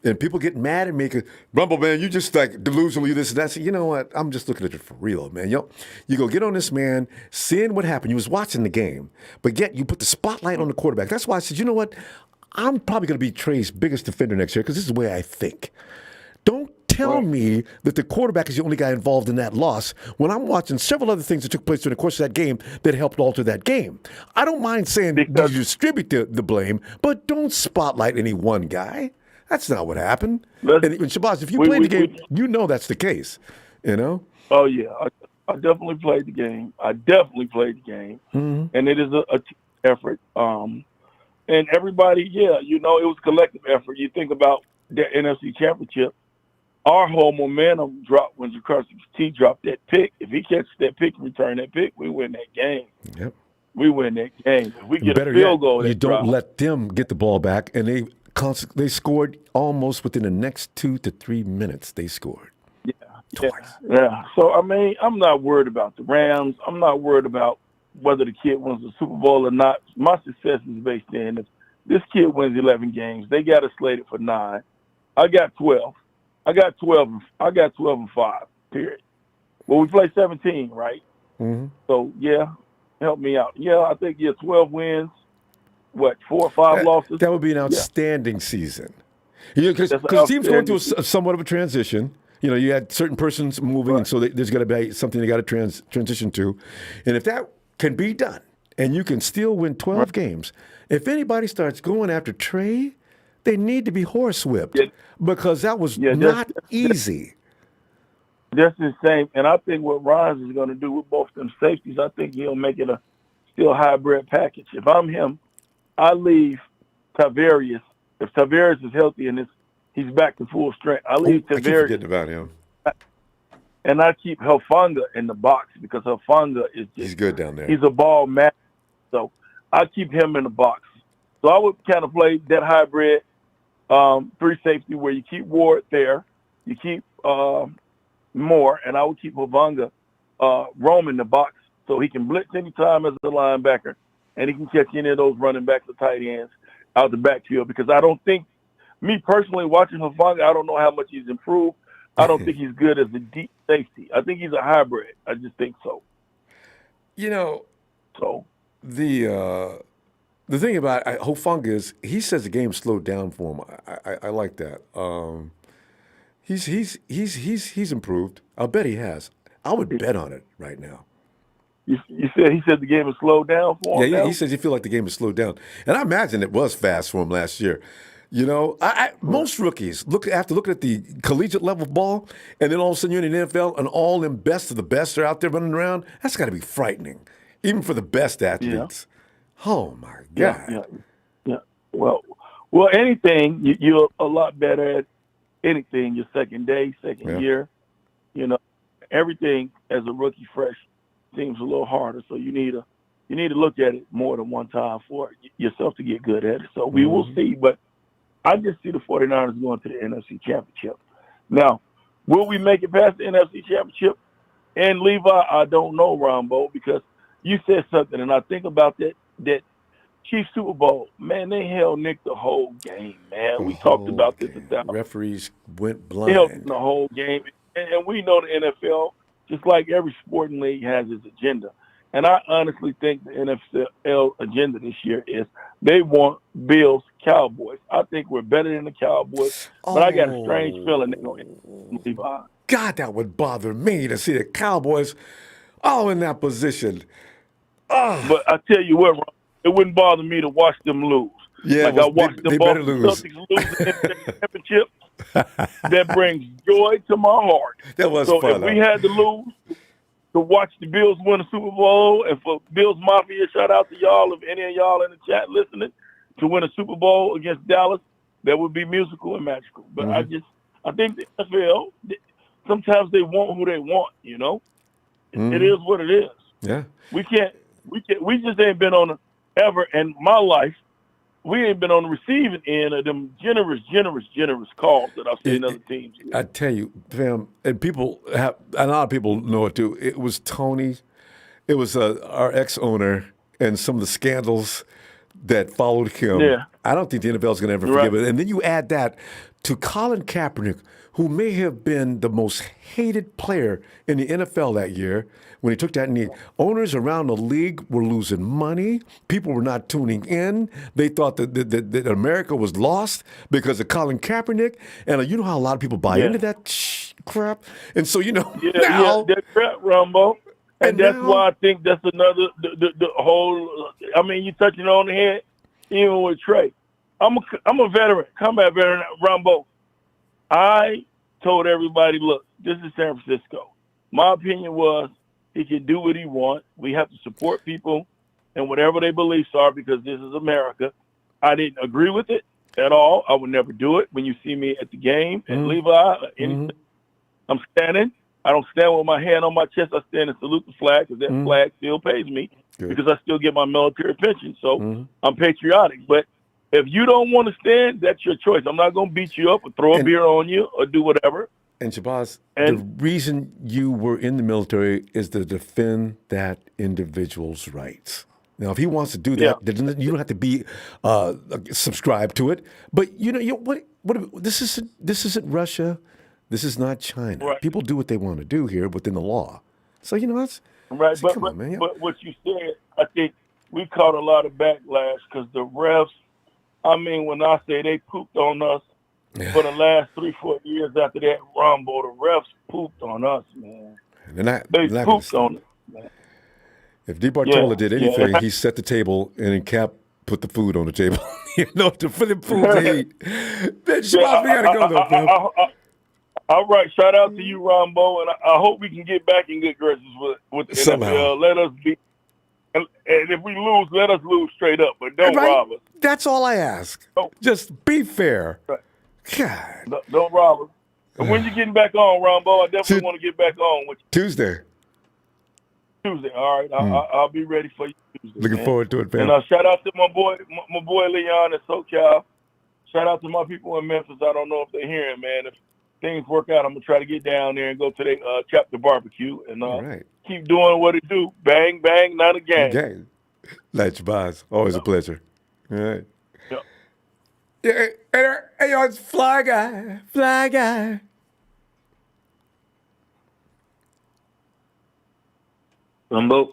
Speaker 1: And people get mad at me because, Rumble, man, you just like delusional, you this and that. I say, you know what? I'm just looking at it for real, man. You go get on this man, seeing what happened. You was watching the game, but yet you put the spotlight on the quarterback. That's why I said, you know what? I'm probably going to be Trey's biggest defender next year because this is the way I think. Don't tell me that the quarterback is the only guy involved in that loss when I'm watching several other things that took place during the course of that game that helped alter that game. I don't mind saying you distribute the blame, but don't spotlight any one guy. That's not what happened. And Shabazz, if you played the game, you know that's the case. You know?
Speaker 6: Oh, yeah. I definitely played the game. Mm-hmm. And it is a team effort. And everybody, it was collective effort. You think about the NFC Championship, our whole momentum dropped when Jacoby dropped that pick. If he catches that pick and return that pick, we win that game.
Speaker 1: Yep.
Speaker 6: We win that game. If we get a field goal,
Speaker 1: you don't let them get the ball back, and they scored almost within the next 2 to 3 minutes. They scored. Twice.
Speaker 6: Yeah. So I'm not worried about the Rams. I'm not worried about whether the kid wins the Super Bowl or not. My success is based in if this kid wins 11 games, they got us slated for 9. I got 12. I got 12 and 5. Period. Well, we play 17, right?
Speaker 1: Mm-hmm.
Speaker 6: So help me out. I think 12 wins. What, 4 or 5 losses?
Speaker 1: That would be an outstanding season. Because the team's going through somewhat of a transition. You had certain persons moving, and so there's got to be something they got to transition to. And if that can be done, and you can still win 12 games, if anybody starts going after Trey, they need to be horsewhipped because that was not easy.
Speaker 6: That's the same. And I think what Ryan is going to do with both them safeties, I think he'll make it a still hybrid package. If I'm him, I leave Tavarius. If Tavarius is healthy and he's back to full strength, I leave Tavarius.
Speaker 1: I keep forgetting about him.
Speaker 6: And I keep Hufanga in the box because Hufanga he's
Speaker 1: good down there.
Speaker 6: He's a ball master. So I keep him in the box. So I would kind of play that hybrid 3 safety where you keep Ward there, you keep Moore, and I would keep Hufanga roaming the box so he can blitz anytime as a linebacker, and he can catch any of those running backs or tight ends out the backfield because I don't think, me personally, watching Hufanga, I don't know how much he's improved. I don't think he's good as a deep safety. I think he's a hybrid. I just think so.
Speaker 1: The thing about Hufanga is he says the game slowed down for him. I like that. He's improved. I'll bet he has. I would bet on it right now.
Speaker 6: He said the game has slowed down for him.
Speaker 1: Yeah, he says he feel like the game has slowed down, and I imagine it was fast for him last year. Most rookies after looking at the collegiate level ball, and then all of a sudden you're in the NFL, and all them best of the best are out there running around. That's got to be frightening, even for the best athletes. Yeah. Oh my God.
Speaker 6: Yeah. Well, anything you're a lot better at anything. Your second year, everything as a rookie fresh seems a little harder. So you need to look at it more than one time for yourself to get good at it. So we will see, but I just see the 49ers going to the NFC Championship. Now, will we make it past the NFC Championship? And Levi, I don't know, Ronbo, because you said something, and I think about that Chiefs Super Bowl. Man, they held Nick the whole game, man. We talked about this.
Speaker 1: Referees went blind.
Speaker 6: They held him the whole game. And we know the NFL, just like every sporting league, has its agenda. And I honestly think the NFL agenda this year is they want Bills Cowboys. I think we're better than the Cowboys, but I got a strange feeling they're going to Levi.
Speaker 1: God, that would bother me to see the Cowboys all in that position.
Speaker 6: But I tell you what, Ron, it wouldn't bother me to watch them lose.
Speaker 1: Yeah,
Speaker 6: I watched the Boston Celtics lose the championship. That brings joy to my heart.
Speaker 1: That was
Speaker 6: so
Speaker 1: fun.
Speaker 6: If we had to lose to watch the Bills win the Super Bowl, and for Bills Mafia, shout out to y'all, if any of y'all in the chat listening, to win a Super Bowl against Dallas, that would be musical and magical. But I think the NFL, sometimes they want who they want, It is what it is.
Speaker 1: Yeah.
Speaker 6: We just ain't been on ever in my life. We ain't been on the receiving end of them generous calls that I've seen other teams do.
Speaker 1: I tell you, fam, and a lot of people know it too. It was Tony, it was our ex-owner, and some of the scandals that followed him.
Speaker 6: Yeah.
Speaker 1: I don't think the NFL is going to ever forgive it. And then you add that to Colin Kaepernick, who may have been the most hated player in the NFL that year when he took that knee. Owners around the league were losing money. People were not tuning in. They thought that America was lost because of Colin Kaepernick. And you know how a lot of people buy into that crap? And so, now.
Speaker 6: That crap, Ronbo. And that's why I think that's another, the whole, you're touching on the head, even with Trey. I'm a veteran, combat veteran, Ronbo. I told everybody, look, this is San Francisco. My opinion was he can do what he wants. We have to support people and whatever their beliefs are because this is America. I didn't agree with it at all. I would never do it. When you see me at the game at Levi, I'm standing. I don't stand with my hand on my chest. I stand and salute the flag because that flag still pays me because I still get my military pension. So I'm patriotic. But if you don't want to stand, that's your choice. I'm not going to beat you up or throw a beer on you or do whatever.
Speaker 1: And Shabazz, the reason you were in the military is to defend that individual's rights. Now, if he wants to do that, then you don't have to be subscribed to it. But what? This isn't Russia. This is not China.
Speaker 6: Right.
Speaker 1: People do what they want to do here within the law. So that's
Speaker 6: right.
Speaker 1: Come on, man.
Speaker 6: But what you said, I think we caught a lot of backlash because the refs. When I say they pooped on us for the last 3-4 years after that Ronbo, the refs pooped on us, man. They pooped on us, man.
Speaker 1: If DeBartola did anything, he set the table and then Cap put the food on the table. For the food to eat. Then we gotta go though, fam.
Speaker 6: All right, shout out to you, Ronbo, and I hope we can get back in good graces with the NFL. Let us be. And if we lose, let us lose straight up, but don't rob us.
Speaker 1: That's all I ask. Just be fair.
Speaker 6: Right.
Speaker 1: God.
Speaker 6: Don't rob us. And when you getting back on, Ronbo, I definitely want to get back on with you.
Speaker 1: Tuesday.
Speaker 6: All right. I'll be ready for you Tuesday.
Speaker 1: Looking forward to it, man.
Speaker 6: And shout out to my boy Leon in SoCal. Shout out to my people in Memphis. I don't know if they're hearing, man. If things work out, I'm going to try to get down there and go to their chapter barbecue and keep doing what it do. Bang, bang, not a gang.
Speaker 1: That's Boz. Always a pleasure. All right.
Speaker 6: Yeah.
Speaker 1: Hey, it's Fly Guy.
Speaker 6: Ronbo.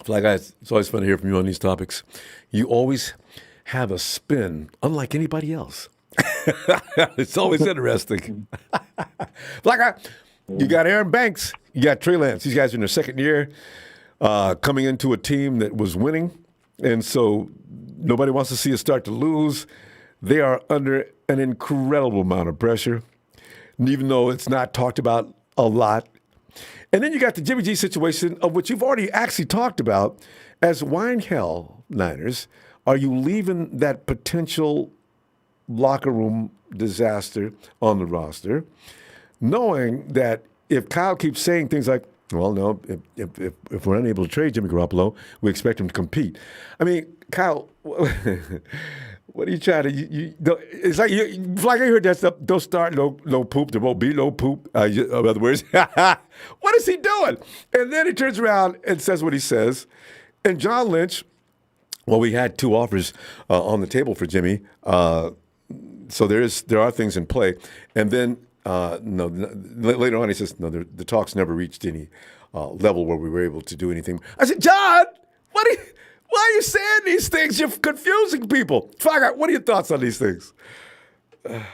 Speaker 1: Fly Guy, it's always fun to hear from you on these topics. You always have a spin unlike anybody else. It's always interesting. Fly Guy, you got Aaron Banks. You got Trey Lance. These guys are in their second year, coming into a team that was winning. And so nobody wants to see us start to lose. They are under an incredible amount of pressure, even though it's not talked about a lot. And then you got the Jimmy G situation, of which you've already actually talked about. As wine hell Niners, are you leaving that potential locker room disaster on the roster, knowing that if Kyle keeps saying things like, well, no, if we're unable to trade Jimmy Garoppolo, we expect him to compete. Kyle, what are you trying to? It's like I heard that stuff. Don't start no poop. There won't be no poop. In other words, what is he doing? And then he turns around and says what he says. And John Lynch, well, we had 2 offers on the table for Jimmy. So there are things in play. And then later on he says, no, the talks never reached any level where we were able to do anything. I said, John, why are you saying these things? You're confusing people. What are your thoughts on these things?
Speaker 7: The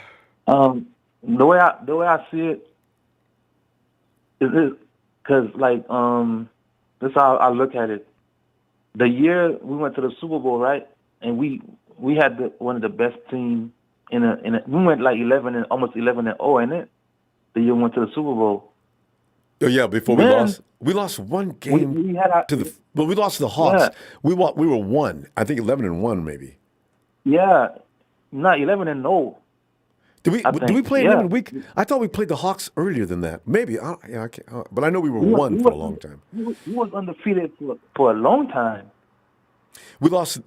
Speaker 7: way I see it is this, because this is how I look at it. The year we went to the Super Bowl, right, and we had one of the best teams we went like 11-0 in it. The year we went to the Super Bowl.
Speaker 1: Oh yeah, before we lost one game we lost to the Hawks. Yeah. We were 1, I think 11-1 maybe.
Speaker 7: Yeah, not 11-0.
Speaker 1: Did we play them in week? I thought we played the Hawks earlier than that. Maybe. I can't, but I know we were 1 for a long time.
Speaker 7: We was undefeated for a long time.
Speaker 1: We lost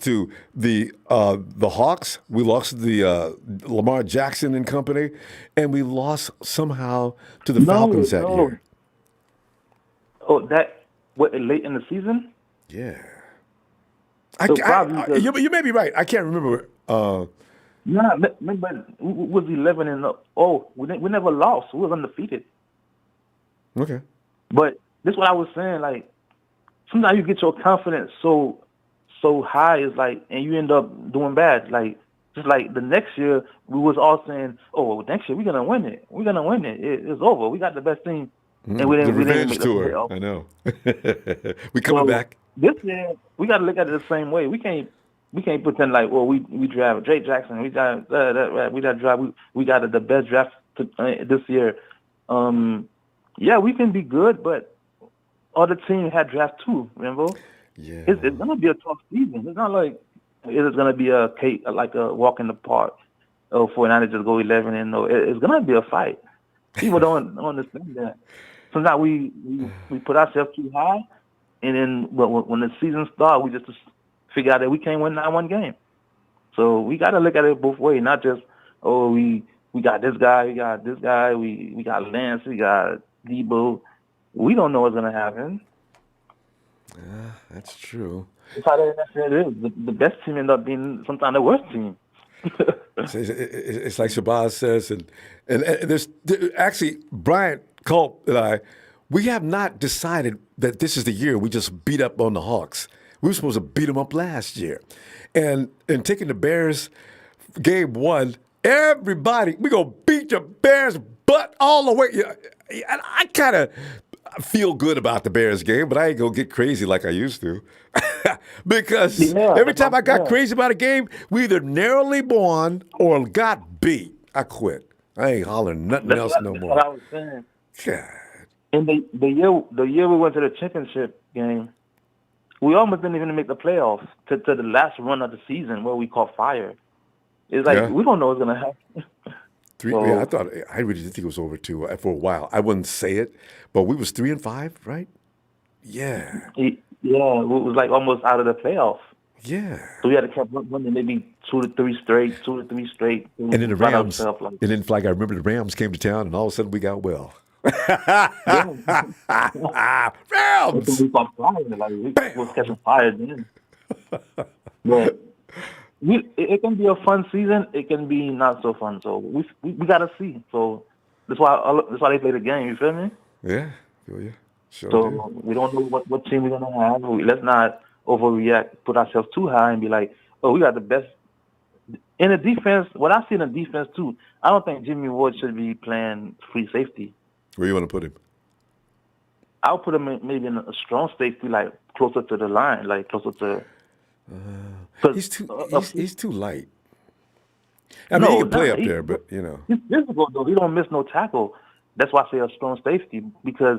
Speaker 1: to the Hawks. We lost to the Lamar Jackson and company, and we lost somehow to the Falcons that year.
Speaker 7: Oh, late in the season?
Speaker 1: Yeah. You may be right. I can't remember.
Speaker 7: Remember, we was 11-0. We never lost. We was undefeated.
Speaker 1: Okay.
Speaker 7: But this is what I was saying. Like, sometimes you get your confidence so high, it's like, and you end up doing bad. Like, just like the next year, we was all saying, "Oh, next year we're gonna win it. We're gonna win it. It's over. We got the best team." And we didn't
Speaker 1: revenge
Speaker 7: make the
Speaker 1: tour.
Speaker 7: playoffs.
Speaker 1: I know. We coming back.
Speaker 7: This year, we got to look at it the same way. We can't pretend like, well, we draft Drake Jackson. We got the best draft this year. Yeah, we can be good, but other teams had draft too. Remember?
Speaker 1: Yeah.
Speaker 7: It's gonna be a tough season. It's not like it's gonna be a walk in the park. Oh, 49ers just go 11-0. It's gonna be a fight. People don't understand that. Sometimes we put ourselves too high, and then when the season starts, we just figure out that we can't win that one game. So we got to look at it both ways, not just, oh, we got this guy, we got this guy, we got Lance, we got Debo. We don't know what's going to happen.
Speaker 1: Yeah, that's true.
Speaker 7: That's how it is. The best team end up being sometimes the worst team.
Speaker 1: It's like Shabazz says, and there's actually Bryant Culp and I, we have not decided that this is the year we just beat up on the Hawks. We were supposed to beat them up last year, and taking the Bears game one, everybody we gonna beat the Bears butt all the way. And I kind of feel good about the Bears game, but I ain't gonna get crazy like I used to. Because every time I got crazy about a game, we either narrowly won or got beat. I quit. I ain't hollering nothing else no more.
Speaker 7: That's what I was saying.
Speaker 1: God.
Speaker 7: And the year we went to the championship game, we almost didn't even make the playoffs to the last run of the season where we caught fire. It's like we don't know what's gonna happen.
Speaker 1: I really did think it was over too for a while. I wouldn't say it, but we was 3-5, right? Yeah.
Speaker 7: Yeah, it was like almost out of the playoffs.
Speaker 1: Yeah.
Speaker 7: So we had to keep winning maybe 2 to 3 straight.
Speaker 1: And then the Rams, I remember the Rams came to town, and all of a sudden we got well. Rams!
Speaker 7: We got fire. Like, we was catching fire then. But it can be a fun season. It can be not so fun. So we got to see. So that's why they play the game. You feel me?
Speaker 1: Yeah. Feel you. Sure
Speaker 7: so
Speaker 1: do.
Speaker 7: We don't know what team we're gonna have. Let's not overreact, put ourselves too high, and be like, "Oh, we got the best." In the defense, what I see in the defense too, I don't think Jimmy Ward should be playing free safety.
Speaker 1: Where you want to put him?
Speaker 7: I'll put him maybe in a strong safety, like closer to the line, like closer to.
Speaker 1: He's too light. I mean, he can play up there, but you know.
Speaker 7: He's physical though. He don't miss no tackle. That's why I say a strong safety, because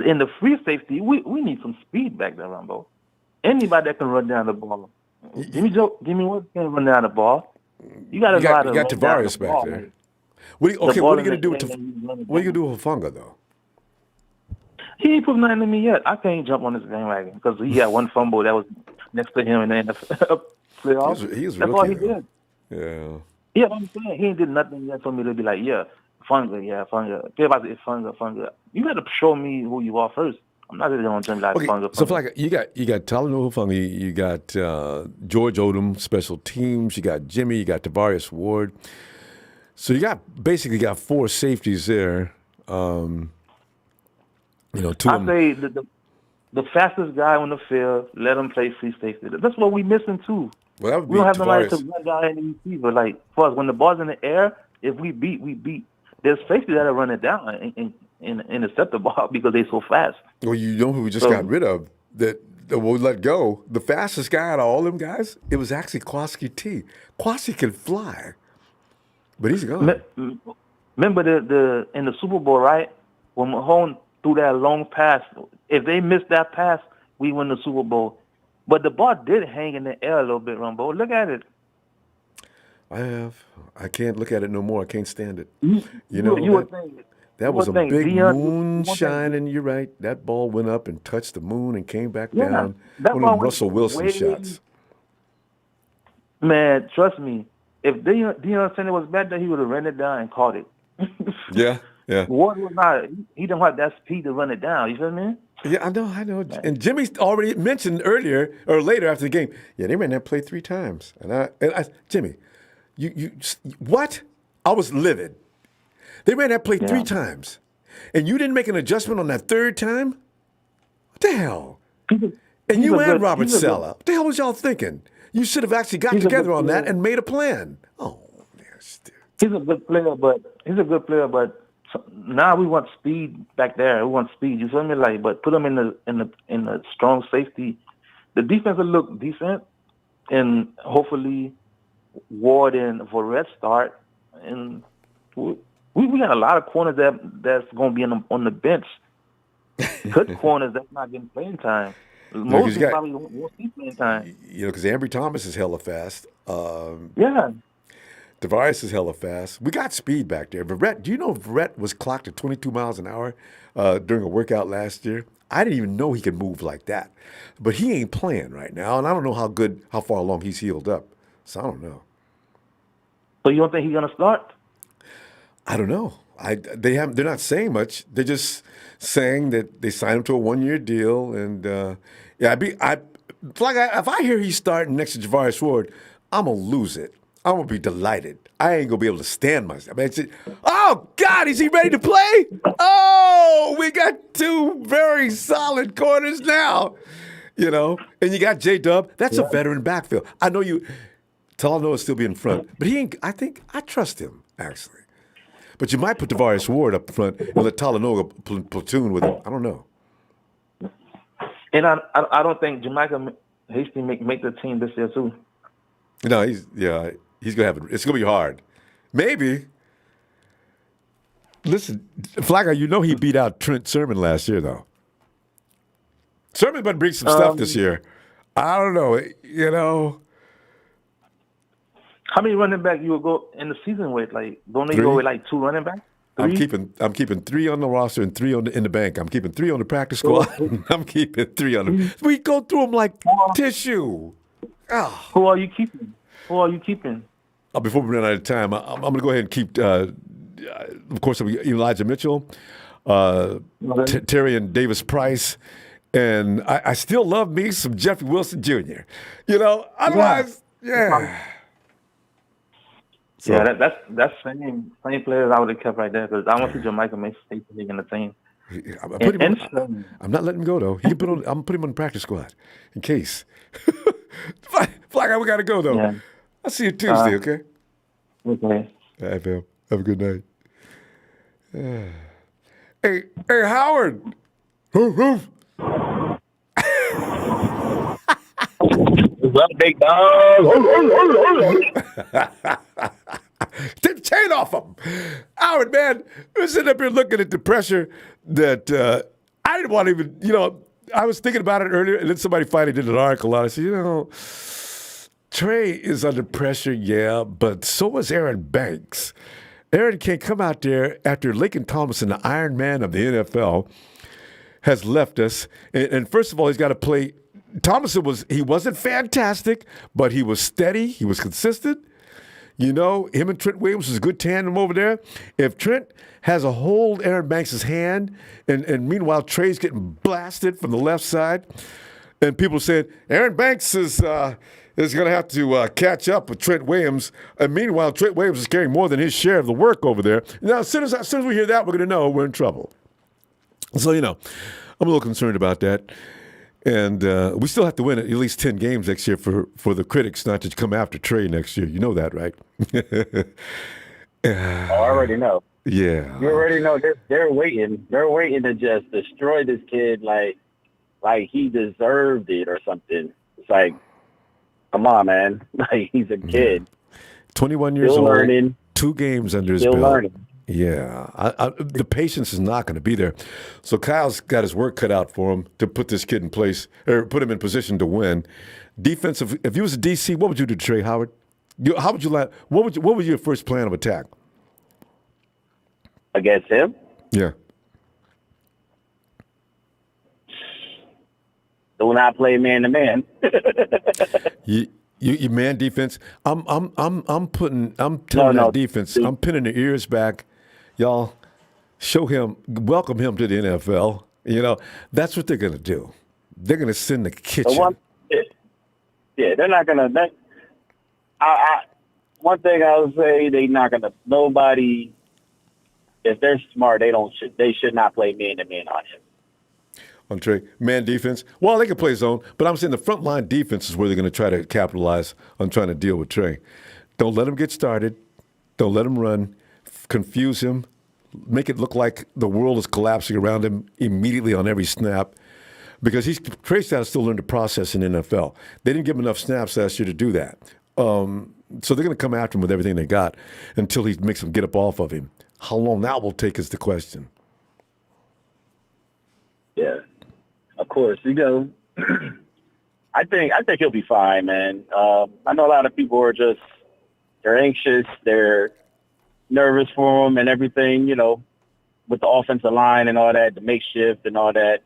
Speaker 7: in the free safety, we need some speed back there, Ronbo. Anybody that can run down the ball. Jimmy Ward can run down the ball. You got to know how to
Speaker 1: You got Tavares back there. What are you going to do with Hufanga, though?
Speaker 7: He ain't put nothing in me yet. I can't jump on this bandwagon because he had one fumble that was next to him in the playoffs. That's all he did.
Speaker 1: Yeah.
Speaker 7: Yeah, I'm saying he ain't did nothing yet for me to be like, Funga. Everybody say Funga. You got to show me who you are first. I'm not just going to jump like Funga.
Speaker 1: So, like, you got Talanoa Hufanga, you got George Odom, special teams, you got Jimmy, you got Tavares Ward. So you basically got 4 safeties there.
Speaker 7: I say the fastest guy on the field, let him play free safety. That's what we missing too.
Speaker 1: Well, that would
Speaker 7: we don't have
Speaker 1: Tavares.
Speaker 7: nobody to run down any receiver. Like for us, when the ball's in the air, if we beat. There's safety that'll run it down and intercept the ball because they're so fast.
Speaker 1: Well, you know who we just got rid of that we'll let go? The fastest guy out of all them guys, it was actually Kwasi T. Kwasi can fly, but he's gone.
Speaker 7: Remember the in the Super Bowl, right? When Mahomes threw that long pass, if they missed that pass, we win the Super Bowl. But the ball did hang in the air a little bit, Ronbo. Look at it.
Speaker 1: I can't look at it no more. I can't stand it. That was a big moonshine, and you're right. That ball went up and touched the moon and came back down. One of them Russell Wilson shots.
Speaker 7: Man, trust me. If Deion Sanders was back there, he would have ran it down and caught it.
Speaker 1: Yeah.
Speaker 7: Ward was not. He didn't have that speed to run it down. You feel me?
Speaker 1: Yeah, I know. And Jimmy already mentioned earlier or later after the game, yeah, they ran that play 3 times. And I Jimmy, you what? I was livid. They ran that play 3 times. And you didn't make an adjustment on that 3rd time? What the hell? And you and Robert Sala. What the hell was y'all thinking? You should have actually got together on that and made a plan. Oh, man.
Speaker 7: He's a good player, but now we want speed back there. We want speed. You feel me? Like, but put him in the strong safety. The defense will look decent, and hopefully Ward and Verrett start. And we got a lot of corners that's going to be on the bench. Good corners that's not getting playing time. Most probably won't see playing time.
Speaker 1: You know, because Ambry Thomas is hella fast.
Speaker 7: Yeah.
Speaker 1: Tavares is hella fast. We got speed back there. Verrett, do you know Verrett was clocked at 22 miles an hour during a workout last year? I didn't even know he could move like that. But he ain't playing right now, and I don't know how far along he's healed up. So I don't know.
Speaker 7: So you don't think he's gonna start?
Speaker 1: I don't know. They're not saying much. They're just saying that they signed him to a 1-year deal, and if I hear he's starting next to Javarius Ward, I'm gonna lose it. I'm gonna be delighted. I ain't gonna be able to stand myself. Oh God, is he ready to play? Oh, we got 2 very solid corners now. You know, and you got J-Dub. That's a veteran backfield. I know you. Talanoa will still be in front, but he ain't. I think I trust him actually. But you might put Tavares Ward up front and let Talanoa platoon with him. I don't know.
Speaker 7: And I don't think Jamaica Hasty make the team this year too.
Speaker 1: No, he's gonna have it. It's gonna be hard. Maybe. Listen, Flacco, you know he beat out Trent Sermon last year, though. Sermon better bring some stuff this year. I don't know. You know.
Speaker 7: How many running back you will go in the season with? Like, don't they
Speaker 1: 3?
Speaker 7: go with like 2 running backs? 3?
Speaker 1: I'm keeping 3 on the roster and 3 in the bank. I'm keeping 3 on the practice squad. I'm keeping 3 on the. We go through them like tissue. Oh.
Speaker 7: Who are you keeping?
Speaker 1: Before we run out of time, I'm going to go ahead and keep. Of course, Elijah Mitchell, Terry and Davis Price, and I still love me some Jeffrey Wilson Jr. You know, otherwise, yeah. So,
Speaker 7: yeah, that's same players I would have kept right there because I want to see Jamaica make state in the team.
Speaker 1: I'm not letting him go though. He can put on. I'm putting him on the practice squad in case. Flacco, we got to go though. Yeah. I'll see you Tuesday, okay?
Speaker 7: Okay.
Speaker 1: All right, Phil. Have a good night. Hey, Howard. What's
Speaker 6: up, big dog?
Speaker 1: Take the chain off him. Howard, man, we're sitting up here looking at the pressure that I didn't want to even, you know, I was thinking about it earlier, and then somebody finally did an article on it. I said, you know, Trey is under pressure, yeah, but so is Aaron Banks. Aaron can't come out there after Laken Tomlinson, the Iron Man of the NFL, has left us. And first of all, he's got to play. Tomlinson wasn't fantastic, but he was steady. He was consistent. You know, him and Trent Williams was a good tandem over there. If Trent has a hold Aaron Banks' hand, and meanwhile Trey's getting blasted from the left side, and people saying Aaron Banks is going to have to catch up with Trent Williams. And meanwhile, Trent Williams is carrying more than his share of the work over there. Now, as soon as we hear that, we're going to know we're in trouble. So, you know, I'm a little concerned about that. And we still have to win at least 10 games next year for the critics not to come after Trey next year. You know that, right?
Speaker 8: I already know.
Speaker 1: Yeah.
Speaker 8: You already know they're waiting. They're waiting to just destroy this kid like he deserved it or something. It's like, come on, man. Like, he's a kid.
Speaker 1: 21 years
Speaker 8: still
Speaker 1: old.
Speaker 8: Learning.
Speaker 1: 2 games under his
Speaker 8: still
Speaker 1: belt.
Speaker 8: Learning.
Speaker 1: Yeah. The patience is not going to be there. So Kyle's got his work cut out for him to put this kid in place, or put him in position to win. Defensive, if you was a DC, what would you do to Trey Howard? What was your first plan of attack?
Speaker 8: Against him?
Speaker 1: Yeah.
Speaker 8: Do not play man to man.
Speaker 1: You man defense. I'm telling that defense. I'm pinning the ears back. Y'all, welcome him to the NFL. You know, that's what they're going to do. They're going to send the kitchen.
Speaker 8: They're not gonna. One thing I would say, they not gonna. Nobody, if they're smart, they should not play man to man on him.
Speaker 1: On Trey, man defense. Well, they can play zone, but I'm saying the front line defense is where they're going to try to capitalize on trying to deal with Trey. Don't let him get started. Don't let him run. Confuse him. Make it look like the world is collapsing around him immediately on every snap. Because Trey's got to still learn to process in NFL. They didn't give him enough snaps last year to do that. So they're going to come after him with everything they got until he makes them get up off of him. How long that will take is the question.
Speaker 8: Yeah, of course. I think he'll be fine, man. I know a lot of people are they're anxious, they're nervous for him and everything, with the offensive line and all that, the makeshift and all that.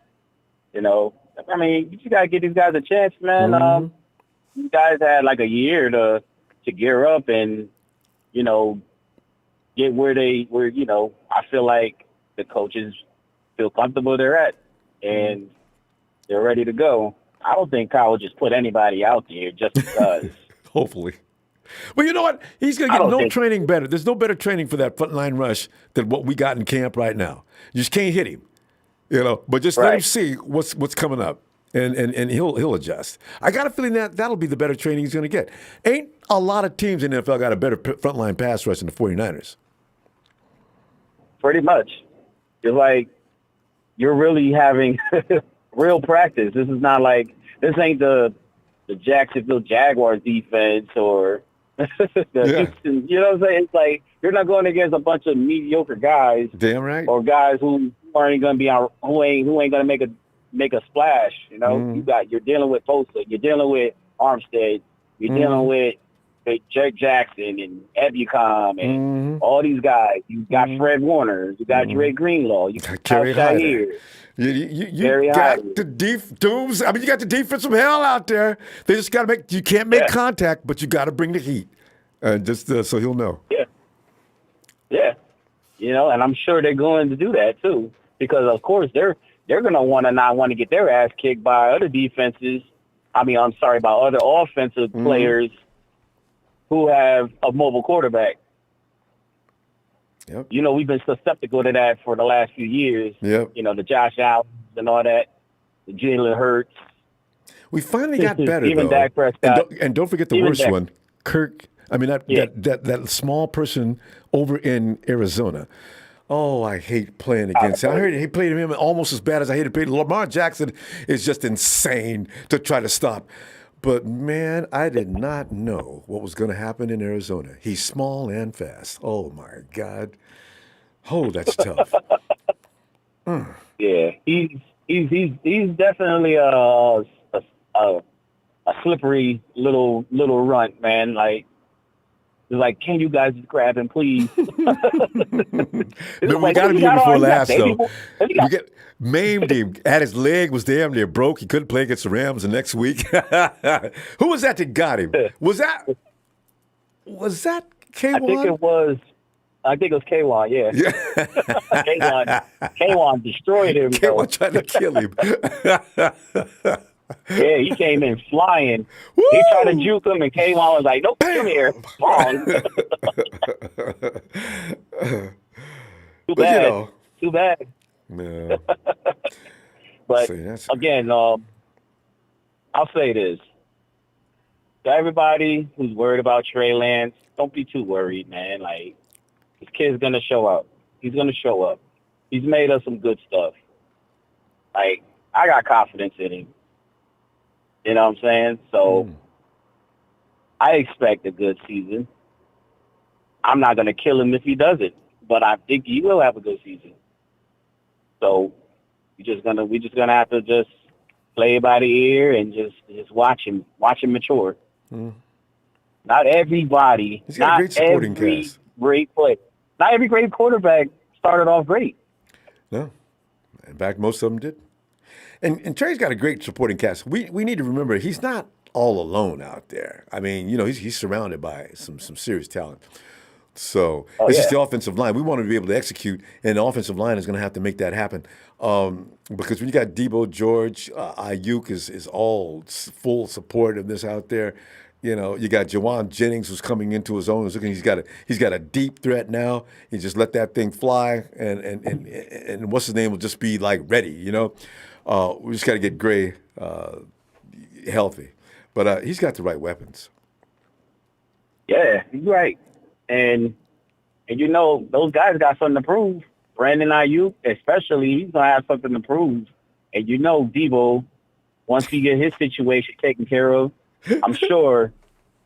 Speaker 8: I mean, you gotta give these guys a chance, man.
Speaker 1: Mm-hmm.
Speaker 8: You guys had like a year to gear up and, get where I feel like the coaches feel comfortable they're at and they're ready to go. I don't think Kyle will just put anybody out there just because.
Speaker 1: Hopefully. But you know what? He's going to get no training better. There's no better training for that front line rush than what we got in camp right now. You just can't hit him. But just let him see what's coming up, and he'll adjust. I got a feeling that'll be the better training he's going to get. Ain't a lot of teams in the NFL got a better frontline pass rush than the 49ers.
Speaker 8: Pretty much. It's like you're really having real practice. This is not like this ain't the Jacksonville Jaguars defense or Houston. You know what I'm saying? It's like you're not going against a bunch of mediocre guys.
Speaker 1: Damn right.
Speaker 8: Or guys who aren't going to be on, who ain't going to make a splash. You're dealing with Bosa, you're dealing with Armstead, you're dealing with Jake Jackson and Ebukam and all these guys. You got Fred Warner, you got Dre Greenlaw, you got Kyle Shanahan.
Speaker 1: You got the Dooms. I mean, you got the defense from hell out there. They just got to you can't make contact, but you got to bring the heat. Just so he'll know.
Speaker 8: Yeah. And I'm sure they're going to do that too, because of course they're going to not want to get their ass kicked by other defenses. I mean, I'm sorry, by other offensive players who have a mobile quarterback.
Speaker 1: Yep.
Speaker 8: We've been susceptible to that for the last few years.
Speaker 1: Yep.
Speaker 8: The Josh Allen and all that, the Jalen Hurts.
Speaker 1: We finally got better,
Speaker 8: even
Speaker 1: though.
Speaker 8: Dak Prescott.
Speaker 1: And don't forget the worst one, Kirk. I mean, that small person over in Arizona. Oh, I hate playing against him. I heard he played him almost as bad as I hated playing. Lamar Jackson is just insane to try to stop. But, man, I did not know what was going to happen in Arizona. He's small and fast. Oh, my God. Oh, that's tough.
Speaker 8: Yeah, he's definitely a slippery little runt, man. Like, can you guys just grab him, please?
Speaker 1: We got him here before last, though. We maimed him. Had his leg was damn near broke. He couldn't play against the Rams the next week. Who was that got him? Was that K1?
Speaker 8: I think it was K1, yeah. K1 destroyed him.
Speaker 1: K1 tried to kill him.
Speaker 8: Yeah, he came in flying. Woo! He tried to juke him, and K1 was like, nope, come here. Too bad.
Speaker 1: Yeah.
Speaker 8: But, again, I'll say this. To everybody who's worried about Trey Lance, don't be too worried, man. Like, this kid's going to show up. He's going to show up. He's made us some good stuff. Like, I got confidence in him. You know what I'm saying? So I expect a good season. I'm not going to kill him if he doesn't, but I think he will have a good season. So we're just gonna have to just play it by the ear and just watch him mature. Not everybody,
Speaker 1: he's got a great supporting cast.
Speaker 8: Great play. Not every great quarterback started off great.
Speaker 1: No, in fact, most of them did. And Trey's got a great supporting cast. We need to remember he's not all alone out there. I mean, he's surrounded by some serious talent. So it's just the offensive line. We want to be able to execute, and the offensive line is going to have to make that happen. Because when you got Debo, George, Ayuk is all full support of this out there. You know, you got Jawan Jennings who's coming into his own. He's got a deep threat now. He just let that thing fly, and what's his name will just be like ready. You know, we just got to get Gray healthy, but he's got the right weapons.
Speaker 8: Yeah, you're right, and you know those guys got something to prove. Brandon Ayuk, especially, he's gonna have something to prove. And you know Debo, once he get his situation taken care of, I'm sure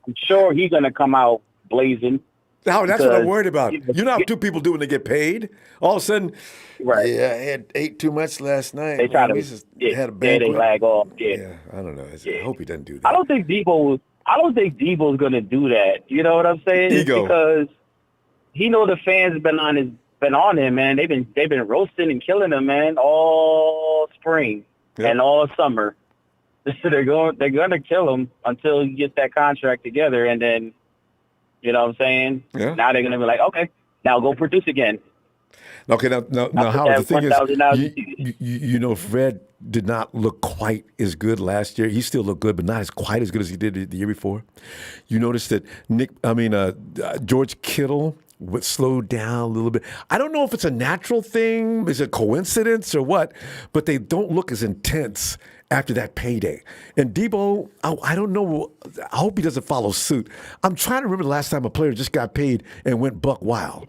Speaker 8: he's gonna come out blazing.
Speaker 1: Now that's what I'm worried about. You know how two people do when they get paid? All of a sudden,
Speaker 8: right?
Speaker 1: Yeah, I ate too much last night.
Speaker 8: They try to
Speaker 1: had a banquet.
Speaker 8: they lag off.
Speaker 1: Yeah, I don't know. I hope he doesn't do that.
Speaker 8: I don't think Debo's gonna do that. You know what I'm saying?
Speaker 1: Ego.
Speaker 8: It's because he know the fans have been on him, man. They've been roasting and killing him, man, all spring and all summer. They're gonna kill him until he gets that contract together, and then, you know what I'm saying?
Speaker 1: Yeah.
Speaker 8: Now they're gonna be like, okay, now go produce again.
Speaker 1: Okay, now Howard, the thing is, you know, Fred did not look quite as good last year. He still looked good, but not quite as good as he did the year before. You noticed that George Kittle slowed down a little bit. I don't know if it's a natural thing, is it a coincidence or what, but they don't look as intense after that payday. And Debo, I don't know. I hope he doesn't follow suit. I'm trying to remember the last time a player just got paid and went buck wild.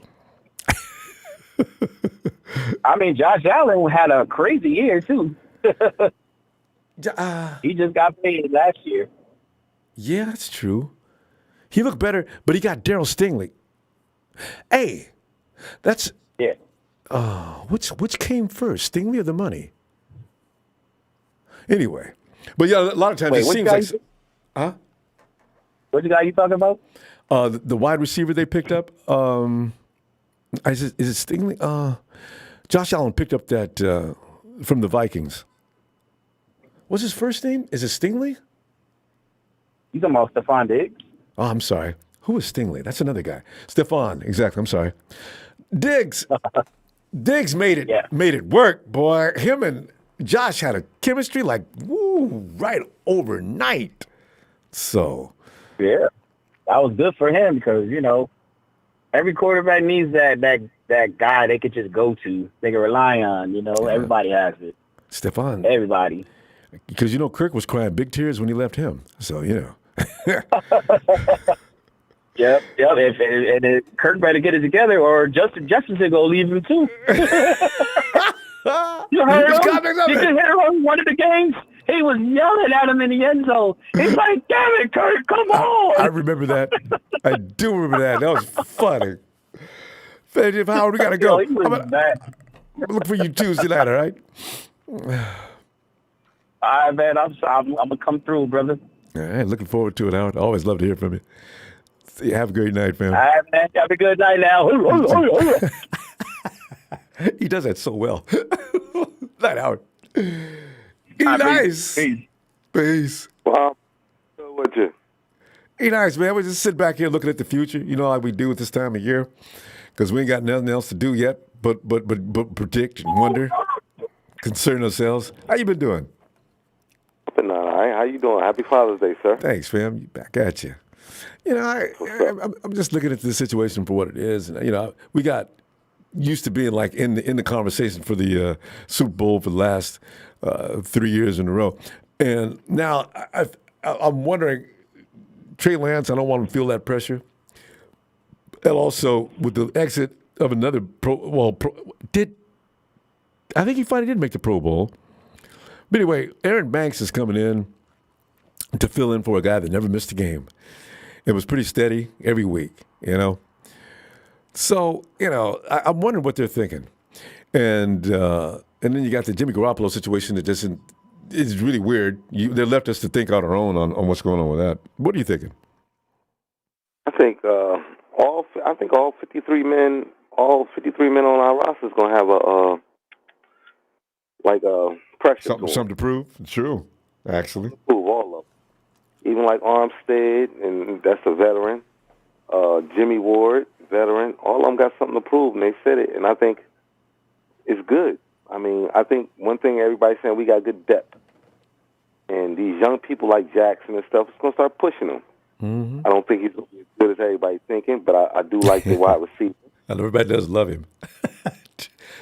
Speaker 8: I mean, Josh Allen had a crazy year too. He just got paid last year.
Speaker 1: Yeah, that's true. He looked better, but he got Darryl Stingley. Hey, that's which came first, Stingley or the money? Anyway, but yeah, a lot of times it seems like, huh?
Speaker 8: Which guy you talking about?
Speaker 1: The wide receiver they picked up. Is it Stingley? Josh Allen picked up that from the Vikings. What's his first name? Is it Stingley?
Speaker 8: You talking about Stephon Diggs?
Speaker 1: Oh, I'm sorry. Who is Stingley? That's another guy. Stephon, exactly. I'm sorry. Diggs made it work, boy. Him and Josh had a chemistry like right overnight. So
Speaker 8: yeah, that was good for him because you know every quarterback needs that guy they could just go to, they can rely on. You know, everybody has it.
Speaker 1: Stephon,
Speaker 8: everybody.
Speaker 1: Because you know Kirk was crying big tears when he left him. So you know.
Speaker 8: Yep. And Kirk better get it together, or Justin Jefferson gonna leave him too. You heard him? He just hit on one of the games. He was yelling at him in the end zone. He's like, "Damn it, Kirk, come on!"
Speaker 1: I remember that. I do remember that. That was funny. Howard, we gotta go. I'm gonna look for you Tuesday night, all right?
Speaker 8: All right, man. I'm gonna come through, brother.
Speaker 1: All right, looking forward to it, Howard. Always love to hear from you. See, have a great night, fam.
Speaker 8: All right, man. Have a good night now.
Speaker 1: He does that so well. Night, Howard. Nice. Peace.
Speaker 9: Well, so what you?
Speaker 1: Nice, man. We just sit back here looking at the future. You know how we do at this time of year, because we ain't got nothing else to do yet but predict and wonder, concern ourselves. How you been doing?
Speaker 9: All right. How you doing? Happy Father's Day, sir.
Speaker 1: Thanks, fam. Back at you. You know, I'm just looking at the situation for what it is, and you know, we got used to being like in the conversation for the Super Bowl for the last 3 years in a row, and now I'm wondering, Trey Lance, I don't want him to feel that pressure, and also with the exit of another I think he finally did make the Pro Bowl. But anyway, Aaron Banks is coming in to fill in for a guy that never missed a game. It was pretty steady every week, you know. So, you know, I'm wondering what they're thinking. And then you got the Jimmy Garoppolo situation that is really weird. They left us to think on our own on what's going on with that. What are you thinking?
Speaker 9: I think all 53 men on our roster is going to have a pressure.
Speaker 1: Something to prove. True, actually.
Speaker 9: Prove all of them. Even like Armstead, and that's a veteran. Jimmy Ward, veteran. All of them got something to prove, and they said it. And I think it's good. I mean, I think one thing everybody's saying, we got good depth. And these young people like Jackson and stuff is going to start pushing him.
Speaker 1: Mm-hmm.
Speaker 9: I don't think he's going to be as good as everybody's thinking, but I do like the wide receiver.
Speaker 1: I know everybody does love him.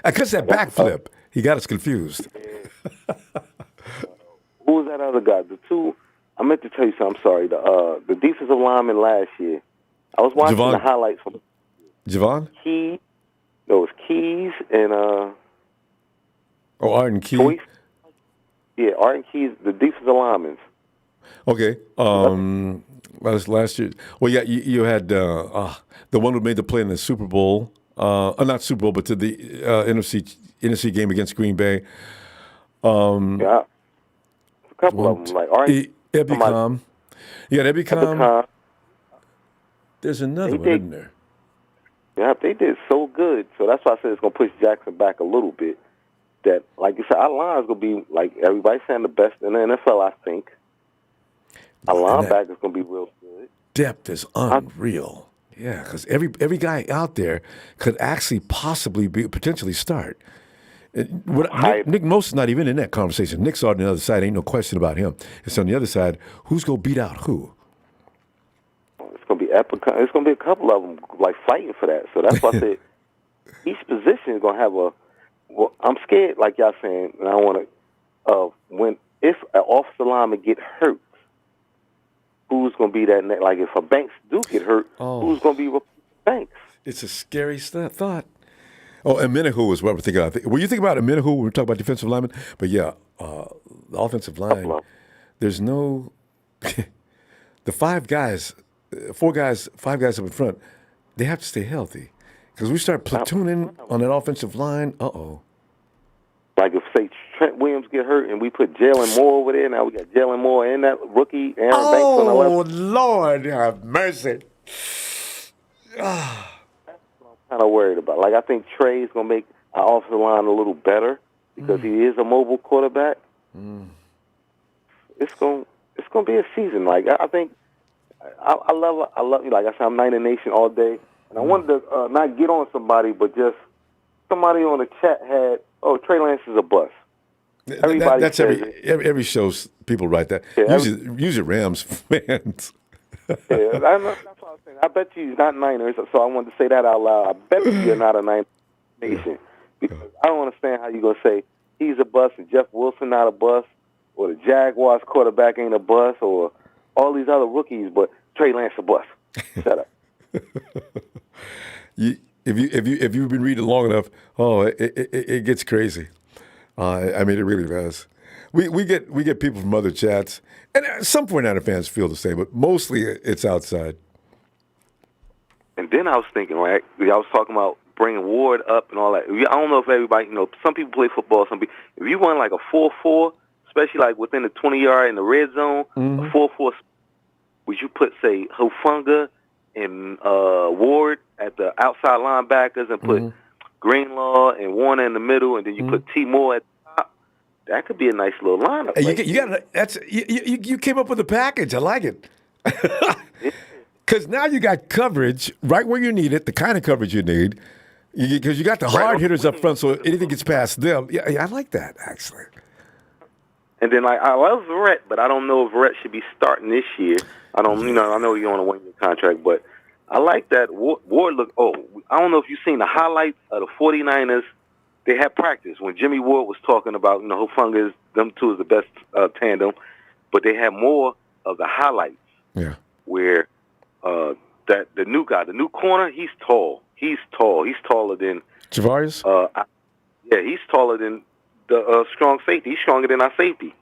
Speaker 1: Because that backflip, he got us confused.
Speaker 9: Who was that other guy? The two, I meant to tell you something, I'm sorry. The defensive lineman last year, I was watching the highlights from
Speaker 1: Javon?
Speaker 9: Keys. No, it was Keys and
Speaker 1: Arden Key.
Speaker 9: Yeah, Arden Keys, the defensive linemen.
Speaker 1: Okay. Last year. Well, yeah, you had the one who made the play in the Super Bowl. Not Super Bowl, but to the NFC game against Green Bay.
Speaker 9: Yeah. A couple of them, like Arden.
Speaker 1: Ebicom. You got Ebicom. There's another one, isn't there?
Speaker 9: Yeah, they did so good. So that's why I said it's going to push Jackson back a little bit. That, like you said, our line is going to be, like everybody's saying, the best in the NFL, I think. Our linebacker is going to be real good.
Speaker 1: Depth is unreal. Yeah, because every guy out there could actually possibly potentially start. Nick Most is not even in that conversation. Nick's on the other side. Ain't no question about him. It's on the other side. Who's going to beat out who?
Speaker 9: It's going to be epic. It's going to be a couple of them like fighting for that. So that's why I said each position is going to have a. Well, I'm scared, like y'all saying, and I want to. If an offensive lineman get hurt, who's going to be that? Like if a Banks do get hurt, who's going to be Banks?
Speaker 1: It's a scary thought. Oh, and Minahu is what we're thinking of. Were you thinking about Minahu when we talk about defensive linemen? But yeah, the offensive line, there's no the five guys up in front, they have to stay healthy. Because we start platooning on that offensive line,
Speaker 9: Like if, say, Trent Williams get hurt and we put Jalen Moore over there, now we got Jalen Moore and that rookie, Aaron Banks on the left.
Speaker 1: Oh, Lord have mercy.
Speaker 9: That's what I'm kind of worried about. Like, I think Trey is going to make our offensive line a little better because he is a mobile quarterback. It's going to be a season. Like, I think I love you. Like I said, I'm Niner Nation all day. And I wanted to not get on somebody, but just somebody on the chat had, Trey Lance is a bust. Everybody
Speaker 1: that's every show's people write that.
Speaker 9: Yeah,
Speaker 1: usually Rams fans.
Speaker 9: That's what I was saying. I bet you he's not Niners, so I wanted to say that out loud. I bet you're not a Niner Nation. Because I don't understand how you're going to say he's a bust and Jeff Wilson not a bust, or the Jaguars quarterback ain't a bust, or all these other rookies, but Trey Lance a bust. Shut up.
Speaker 1: If you've been reading long enough, it gets crazy. I mean, it really does. We get people from other chats, and some 49er fans feel the same, but mostly it's outside.
Speaker 9: And then I was thinking, right? I was talking about bringing Ward up and all that. I don't know if everybody, some people play football. Some people, if you run like a 4-4, especially like within the 20-yard in the red zone, a 4-4, would you put, say, Hufanga and Ward at the outside linebackers and put Greenlaw and Warner in the middle, and then you put T. Moore at the top? That could be a nice little lineup.
Speaker 1: Hey, you came up with a package. I like it. Because now you got coverage right where you need it, the kind of coverage you need, because you got the hard hitters up front, so anything gets past them. Yeah, I like that, actually.
Speaker 9: And then, like, I love Verrett, but I don't know if Verrett should be starting this year. I know you're on a one-year contract, but I like that. Ward look. I don't know if you've seen the highlights of the 49ers. They had practice when Jimmy Ward was talking about, Hufanga, them two is the best tandem, but they had more of the highlights.
Speaker 1: Yeah.
Speaker 9: Where that the new guy, the new corner, he's tall. He's tall. He's taller than
Speaker 1: Javarius?
Speaker 9: He's taller than the strong safety. He's stronger than our safety.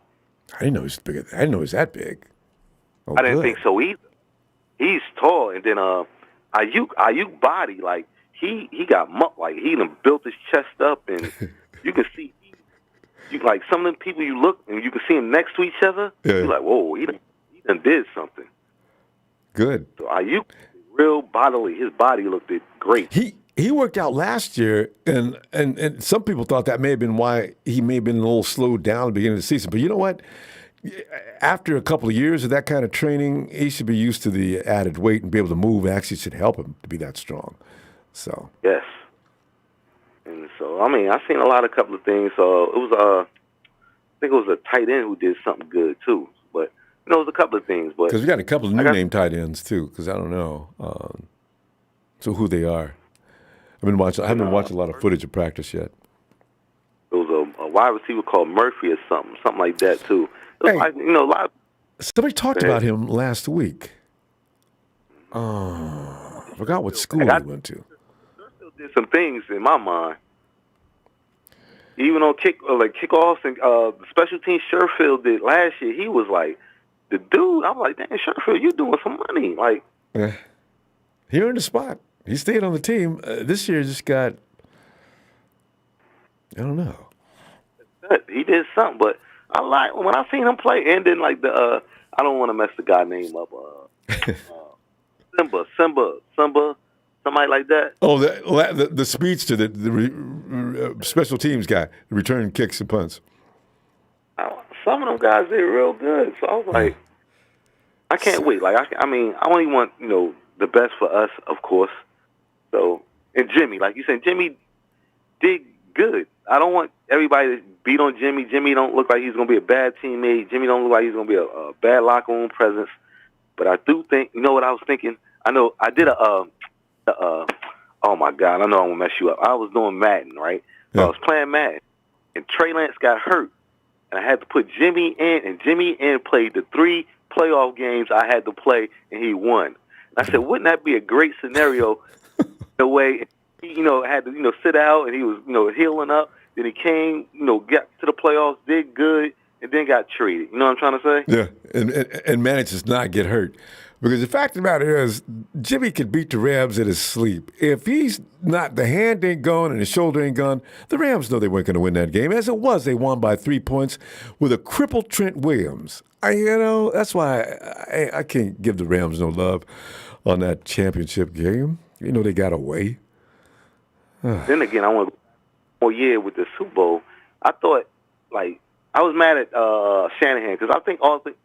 Speaker 1: I didn't know he's bigger. I didn't know he was that big.
Speaker 9: I didn't think so either. He's tall, and then Ayuk body, like he got like he done built his chest up, and you can see you like some of the people you look and you can see them next to each other. Yeah. You're like, whoa, he done did something.
Speaker 1: Good.
Speaker 9: So Ayuk, real bodily, his body looked great.
Speaker 1: He worked out last year, and some people thought that may have been why he may have been a little slowed down at the beginning of the season. But you know what? After a couple of years of that kind of training, he should be used to the added weight and be able to move. Actually, should help him to be that strong. So
Speaker 9: yes, and So I mean, I seen a couple of things. So it was I think it was a tight end who did something good too. But it was a couple of things. But
Speaker 1: because we got a couple of new name tight ends too. Because I don't know so who they are. I haven't watched a lot of footage of practice yet.
Speaker 9: There was a wide receiver called Murphy or something like that too. It was
Speaker 1: Hey.
Speaker 9: a lot.
Speaker 1: Somebody talked about him last week. I forgot what school he went to.
Speaker 9: Still did some things in my mind. Even on kickoffs and special teams Sherfield did last year, he was like the dude. I'm like, damn, Sherfield, you doing some money. Like,
Speaker 1: he earned a spot. He stayed on the team. This year just got, I don't know.
Speaker 9: He did something, but I like when I seen him play, and then like I don't want to mess the guy name up. Simba, somebody like that.
Speaker 1: Oh, the speech to the special teams guy, the return kicks and punts.
Speaker 9: Some of them guys did real good, so I was like, I can't wait. Like I only want the best for us, of course. So and Jimmy, like you said, Jimmy did good. I don't want everybody to beat on Jimmy. Jimmy don't look like he's going to be a bad teammate. Jimmy don't look like he's going to be a bad locker room presence. But I do think, you know what I was thinking? I know I did oh my God, I know I'm going to mess you up. I was doing Madden, right? So I was playing Madden, and Trey Lance got hurt. And I had to put Jimmy in, and Jimmy played the 3 playoff games I had to play, and he won. And I said, wouldn't that be a great scenario the way he, had to, sit out, and he was, healing up. Then he came, got to the playoffs, did good, and then got traded. You know what I'm trying to say?
Speaker 1: Yeah, and manages to not get hurt. Because the fact of the matter is, Jimmy could beat the Rams in his sleep. If he's not, the hand ain't gone and the shoulder ain't gone, the Rams know they weren't going to win that game. As it was, they won by 3 points with a crippled Trent Williams. That's why I can't give the Rams no love on that championship game. They got away.
Speaker 9: Then again, I want more year with the Super Bowl. I thought, I was mad at Shanahan because I think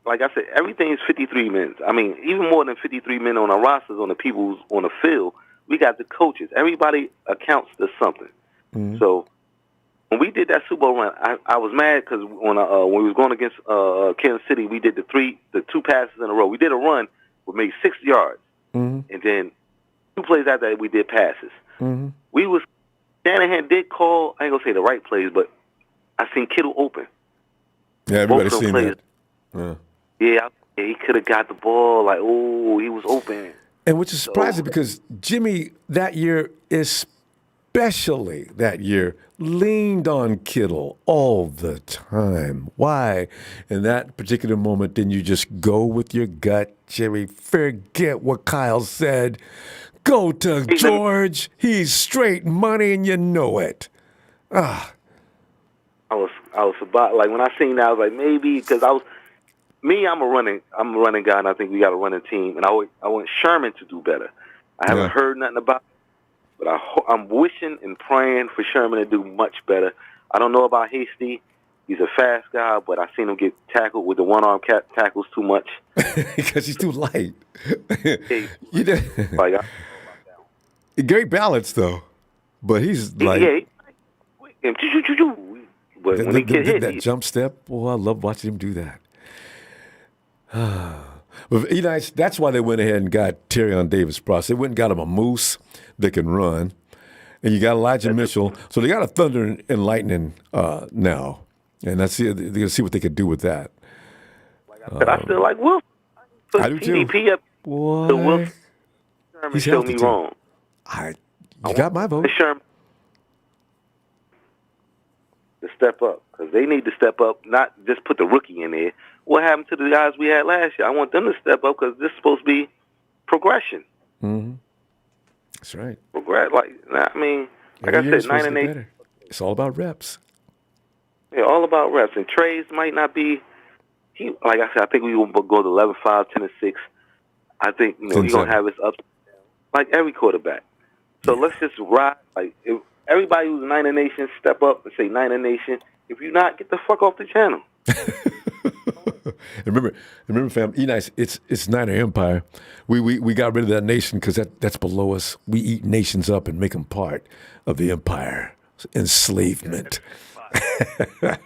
Speaker 9: like I said, everything is 53 minutes. I mean, even more than 53 men on our rosters, on the people who's on the field. We got the coaches. Everybody accounts to something. Mm-hmm. So when we did that Super Bowl run, I was mad because when we was going against Kansas City, we did the 2 passes in a row. We did a run, we made 6 yards, and then 2 plays after that we did passes. Mm-hmm. Shanahan did call, I ain't gonna say the right plays, but I seen Kittle open.
Speaker 1: Yeah, everybody's seen that.
Speaker 9: Yeah, he could have got the ball. He was open.
Speaker 1: And which is surprising because Jimmy that year, especially that year, leaned on Kittle all the time. Why? In that particular moment, didn't you just go with your gut, Jimmy? Forget what Kyle said. Go to George. He's straight money, and you know it.
Speaker 9: I was about when I seen that, I was like maybe because I'm a running guy, and I think we got a running team, and I want Sherman to do better. I haven't heard nothing about it, but I'm wishing and praying for Sherman to do much better. I don't know about Hasty. He's a fast guy, but I seen him get tackled with the one-arm tackles too much.
Speaker 1: Because he's too light.
Speaker 9: Great
Speaker 1: balance, though. But he's like...
Speaker 9: Yeah, but when he get hit...
Speaker 1: That jump step, I love watching him do that. But that's why they went ahead and got Terrion Davis-Price. They went and got him a moose that can run. And you got Elijah Mitchell. So they got a thunder and lightning now. And they're going to see what they can do with that.
Speaker 9: But I still like Wolf.
Speaker 1: I do too.
Speaker 9: TDP up.
Speaker 1: What?
Speaker 9: Wolf Sherman showed me wrong.
Speaker 1: You got my vote.
Speaker 9: Sherman to step up because they need to step up, not just put the rookie in there. What happened to the guys we had last year? I want them to step up because this is supposed to be progression.
Speaker 1: Mm-hmm. That's right.
Speaker 9: Like I said, 9 and 8.
Speaker 1: It's all about reps.
Speaker 9: Yeah, all about reps. And Trey's might not be. Like I said, I think we will go to 11-5, 10-6. I think he's gonna have his ups and downs, like every quarterback. So let's just ride. Like if everybody who's Niner Nation, step up and say Niner Nation. If you're not, get the fuck off the channel.
Speaker 1: remember, fam. It's Niner Empire. We got rid of that nation because that's below us. We eat nations up and make them part of the empire. enslavement. All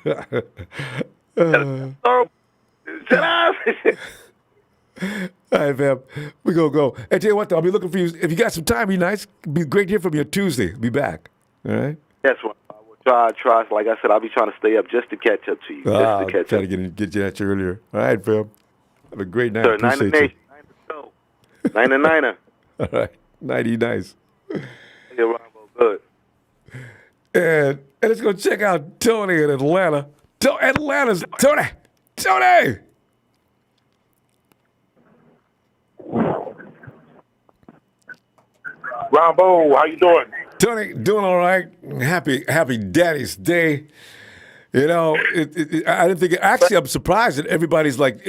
Speaker 1: right, fam. We're going to go. Hey, tell you what, though, I'll be looking for you. If you got some time, be nice. Be great to hear from you Tuesday. Be back. All right?
Speaker 9: Yes, well, I will try. Like I said, I'll be trying to stay up just to catch up to you.
Speaker 1: I'll try to get you at you earlier. All right, fam. Have a great night.
Speaker 9: Sir, 9-9.
Speaker 1: All right. Nighty nice.
Speaker 9: Yeah, Ronbo, good.
Speaker 1: And let's go check out Tony in Atlanta. Atlanta's Tony!
Speaker 10: Ronbo, how you doing?
Speaker 1: Tony, doing all right. Happy Daddy's Day. You know, I didn't think. Actually, I'm surprised that everybody's like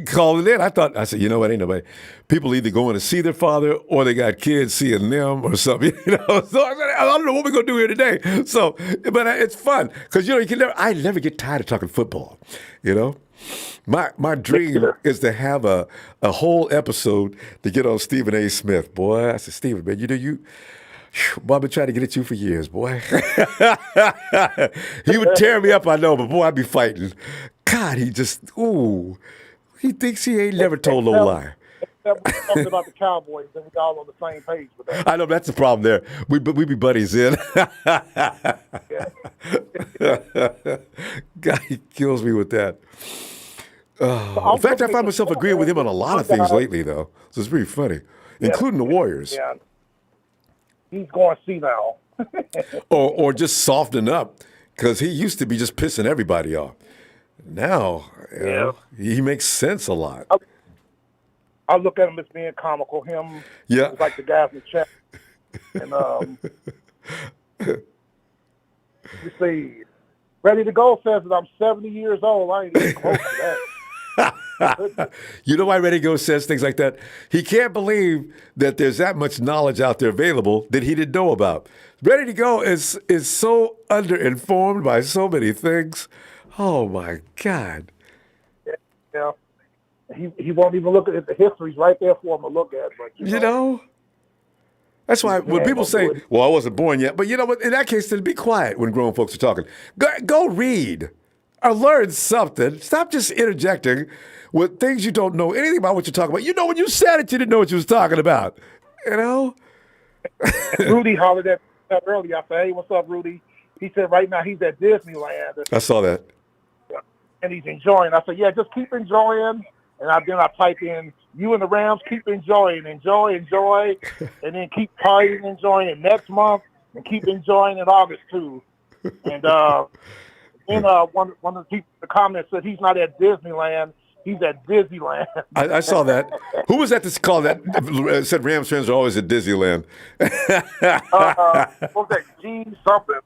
Speaker 1: calling in. I said, you know what? Ain't nobody. People either going to see their father or they got kids seeing them or something. You know, so I don't know what we're gonna do here today. So, but it's fun because you know I never get tired of talking football. You know, my dream is to have a whole episode to get on Stephen A. Smith. Boy, I said, Stephen, man, boy, I've been trying to get at you for years, boy. He would tear me up, I know, but boy, I'd be fighting. God, he thinks he ain't never told no lie.
Speaker 10: We talked about the Cowboys, and we all on the same page with that.
Speaker 1: I know that's the problem there. We be buddies in. God, he kills me with that. In fact, I find myself agreeing with him on a lot of things lately, though. So it's pretty funny, including the Warriors.
Speaker 10: Yeah. He's going to see now.
Speaker 1: or just softening up, because he used to be just pissing everybody off. Now, you know, he makes sense a lot.
Speaker 10: I look at him as being comical. Him, like the guys in the chat. And you see, Ready to Go says that I'm 70 years old. I ain't even close to that.
Speaker 1: You know why Ready to Go says things like that? He can't believe that there's that much knowledge out there available that he didn't know about. Ready to Go is so underinformed by so many things. Oh my God.
Speaker 10: Yeah. He won't even look at the history's right there for him to look at. But
Speaker 1: you know? That's why when people say, well, I wasn't born yet, but you know what? In that case, then be quiet when grown folks are talking. Go read. Or learn something. Stop just interjecting with things you don't know anything about what you're talking about. You know, when you said it, you didn't know what you was talking about. You know?
Speaker 10: Rudy hollered at me earlier. I said, hey, what's up, Rudy? He said right now he's at Disneyland.
Speaker 1: I saw that.
Speaker 10: And he's enjoying. I said, yeah, just keep enjoying. And then I type in, you and the Rams keep enjoying. Enjoy. And then keep partying, enjoying it next month. And keep enjoying in August, too. And, and one of the people in the comments said he's not at Disneyland, he's at Disneyland.
Speaker 1: I saw that. Who was that called that? Said Rams fans are always at Disneyland.
Speaker 10: What was that? G something.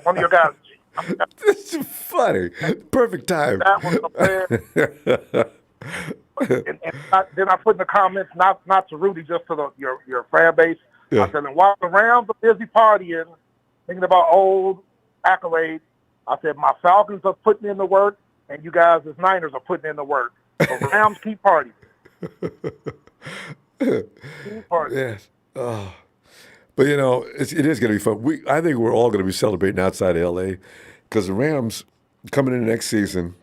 Speaker 10: One of your guys.
Speaker 1: This is funny. Perfect time.
Speaker 10: That was the player. and then I put in the comments, not to Rudy, just to your fan base. Yeah. I said, and while the Rams are busy partying, thinking about old accolades, I said, my Falcons are putting in the work, and you guys as Niners are putting in the work. So Rams keep partying. Keep partying.
Speaker 1: Yes. Oh. But, you know, it is going to be fun. I think we're all going to be celebrating outside of L.A. because the Rams coming in next season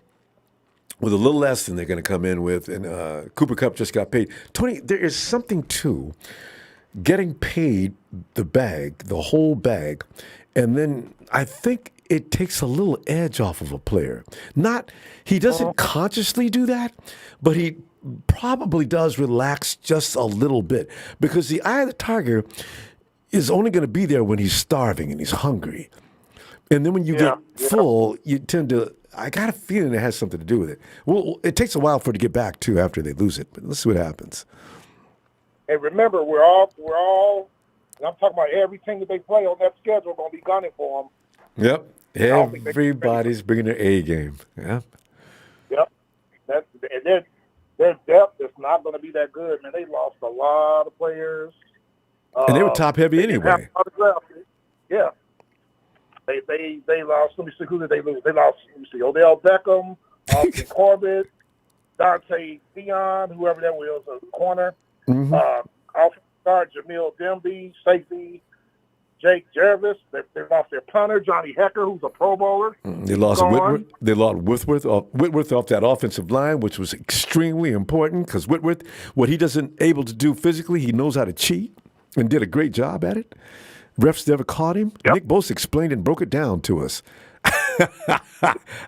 Speaker 1: with a little less than they're going to come in with, and Cooper Kupp just got paid. Tony, there is something to getting paid the whole bag, and then I think it takes a little edge off of a player. He doesn't consciously do that, but he probably does relax just a little bit because the eye of the tiger is only going to be there when he's starving and he's hungry. And then when you get full, you tend to, I got a feeling it has something to do with it. Well, it takes a while for it to get back, too, after they lose it. But let's see what happens.
Speaker 10: And remember, we're all, and I'm talking about every team that they play on that schedule going to be gunning for them.
Speaker 1: Yep. Everybody's bringing their A game. Yep.
Speaker 10: And their depth is not going to be that good, man. They lost a lot of players.
Speaker 1: And they were top heavy anyway.
Speaker 10: Yeah. They lost. Let me see, who did they lose? They lost, Odell Beckham, Austin Corbett, Dante Dion, whoever that was, a corner. Offensive guard Jamil Demby, safety Jake Jervis. They lost their punter, Johnny Hecker, who's a Pro Bowler.
Speaker 1: They lost Whitworth. They lost Whitworth off that offensive line, which was extremely important because Whitworth, what he doesn't able to do physically, he knows how to cheat and did a great job at it. Refs never caught him.
Speaker 10: Yep.
Speaker 1: Nick Bosa explained and broke it down to us.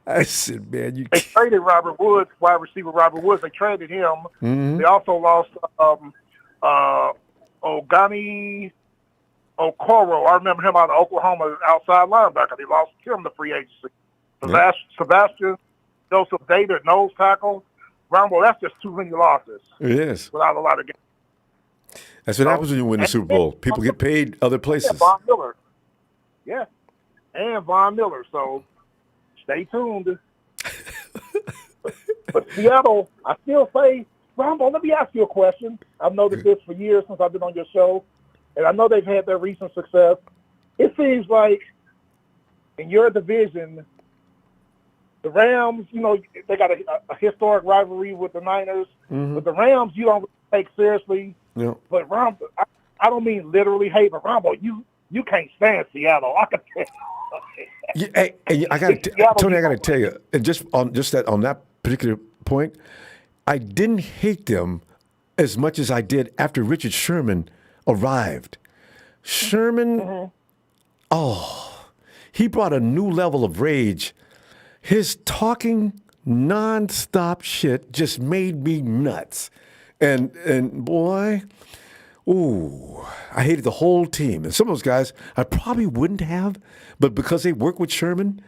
Speaker 1: I said, man,
Speaker 10: They traded Robert Woods, wide receiver Robert Woods. They traded him.
Speaker 1: Mm-hmm.
Speaker 10: They also lost Ogani Okoro. I remember him out of Oklahoma, outside linebacker. They lost him to free agency.
Speaker 1: Yep.
Speaker 10: Sebastian Joseph David, nose tackle. Ronbo, that's just too many losses.
Speaker 1: It is.
Speaker 10: Without a lot of games.
Speaker 1: That's what happens when you win the Super Bowl. People get paid other places.
Speaker 10: Yeah, Von Miller. Yeah. And Von Miller. So stay tuned. But Seattle, I still say, Ronbo, let me ask you a question. I've noticed this for years since I've been on your show, and I know they've had their recent success. It seems like in your division, the Rams, you know, they got a historic rivalry with the Niners.
Speaker 1: Mm-hmm.
Speaker 10: But the Rams, you don't take seriously.
Speaker 1: No.
Speaker 10: But Ronbo, I don't mean literally hate, but Ronbo, you can't stand Seattle. I can tell.
Speaker 1: Hey, Tony, I got to tell you, and on that particular point, I didn't hate them as much as I did after Richard Sherman arrived. Sherman, he brought a new level of rage. His talking nonstop shit just made me nuts. And boy, I hated the whole team. And some of those guys I probably wouldn't have, but because they work with Sherman,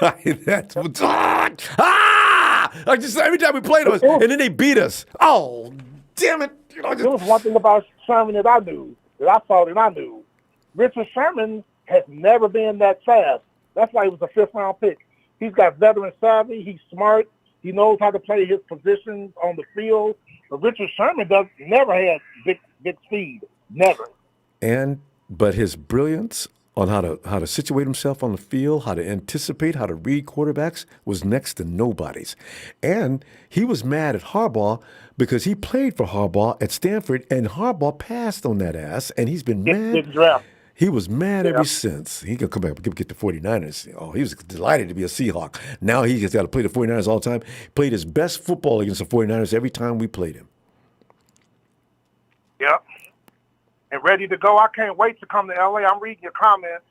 Speaker 1: that's what's I just every time we played us, and then they beat us. Oh, damn it! You know,
Speaker 10: there was one thing about Sherman that I knew, that I thought and I knew. Richard Sherman has never been that fast. That's why he was a fifth-round pick. He's got veteran savvy. He's smart. He knows how to play his positions on the field. But Richard Sherman never had big speed. Never.
Speaker 1: But his brilliance on how to situate himself on the field, how to anticipate, how to read quarterbacks was next to nobody's. And he was mad at Harbaugh because he played for Harbaugh at Stanford, and Harbaugh passed on that ass, and he's been mad. He was mad ever since. He could come back and get the 49ers. Oh, he was delighted to be a Seahawk. Now he has got to play the 49ers all the time. Played his best football against the 49ers every time we played him.
Speaker 10: Yep. And ready to go. I can't wait to come to L.A. I'm reading your comments.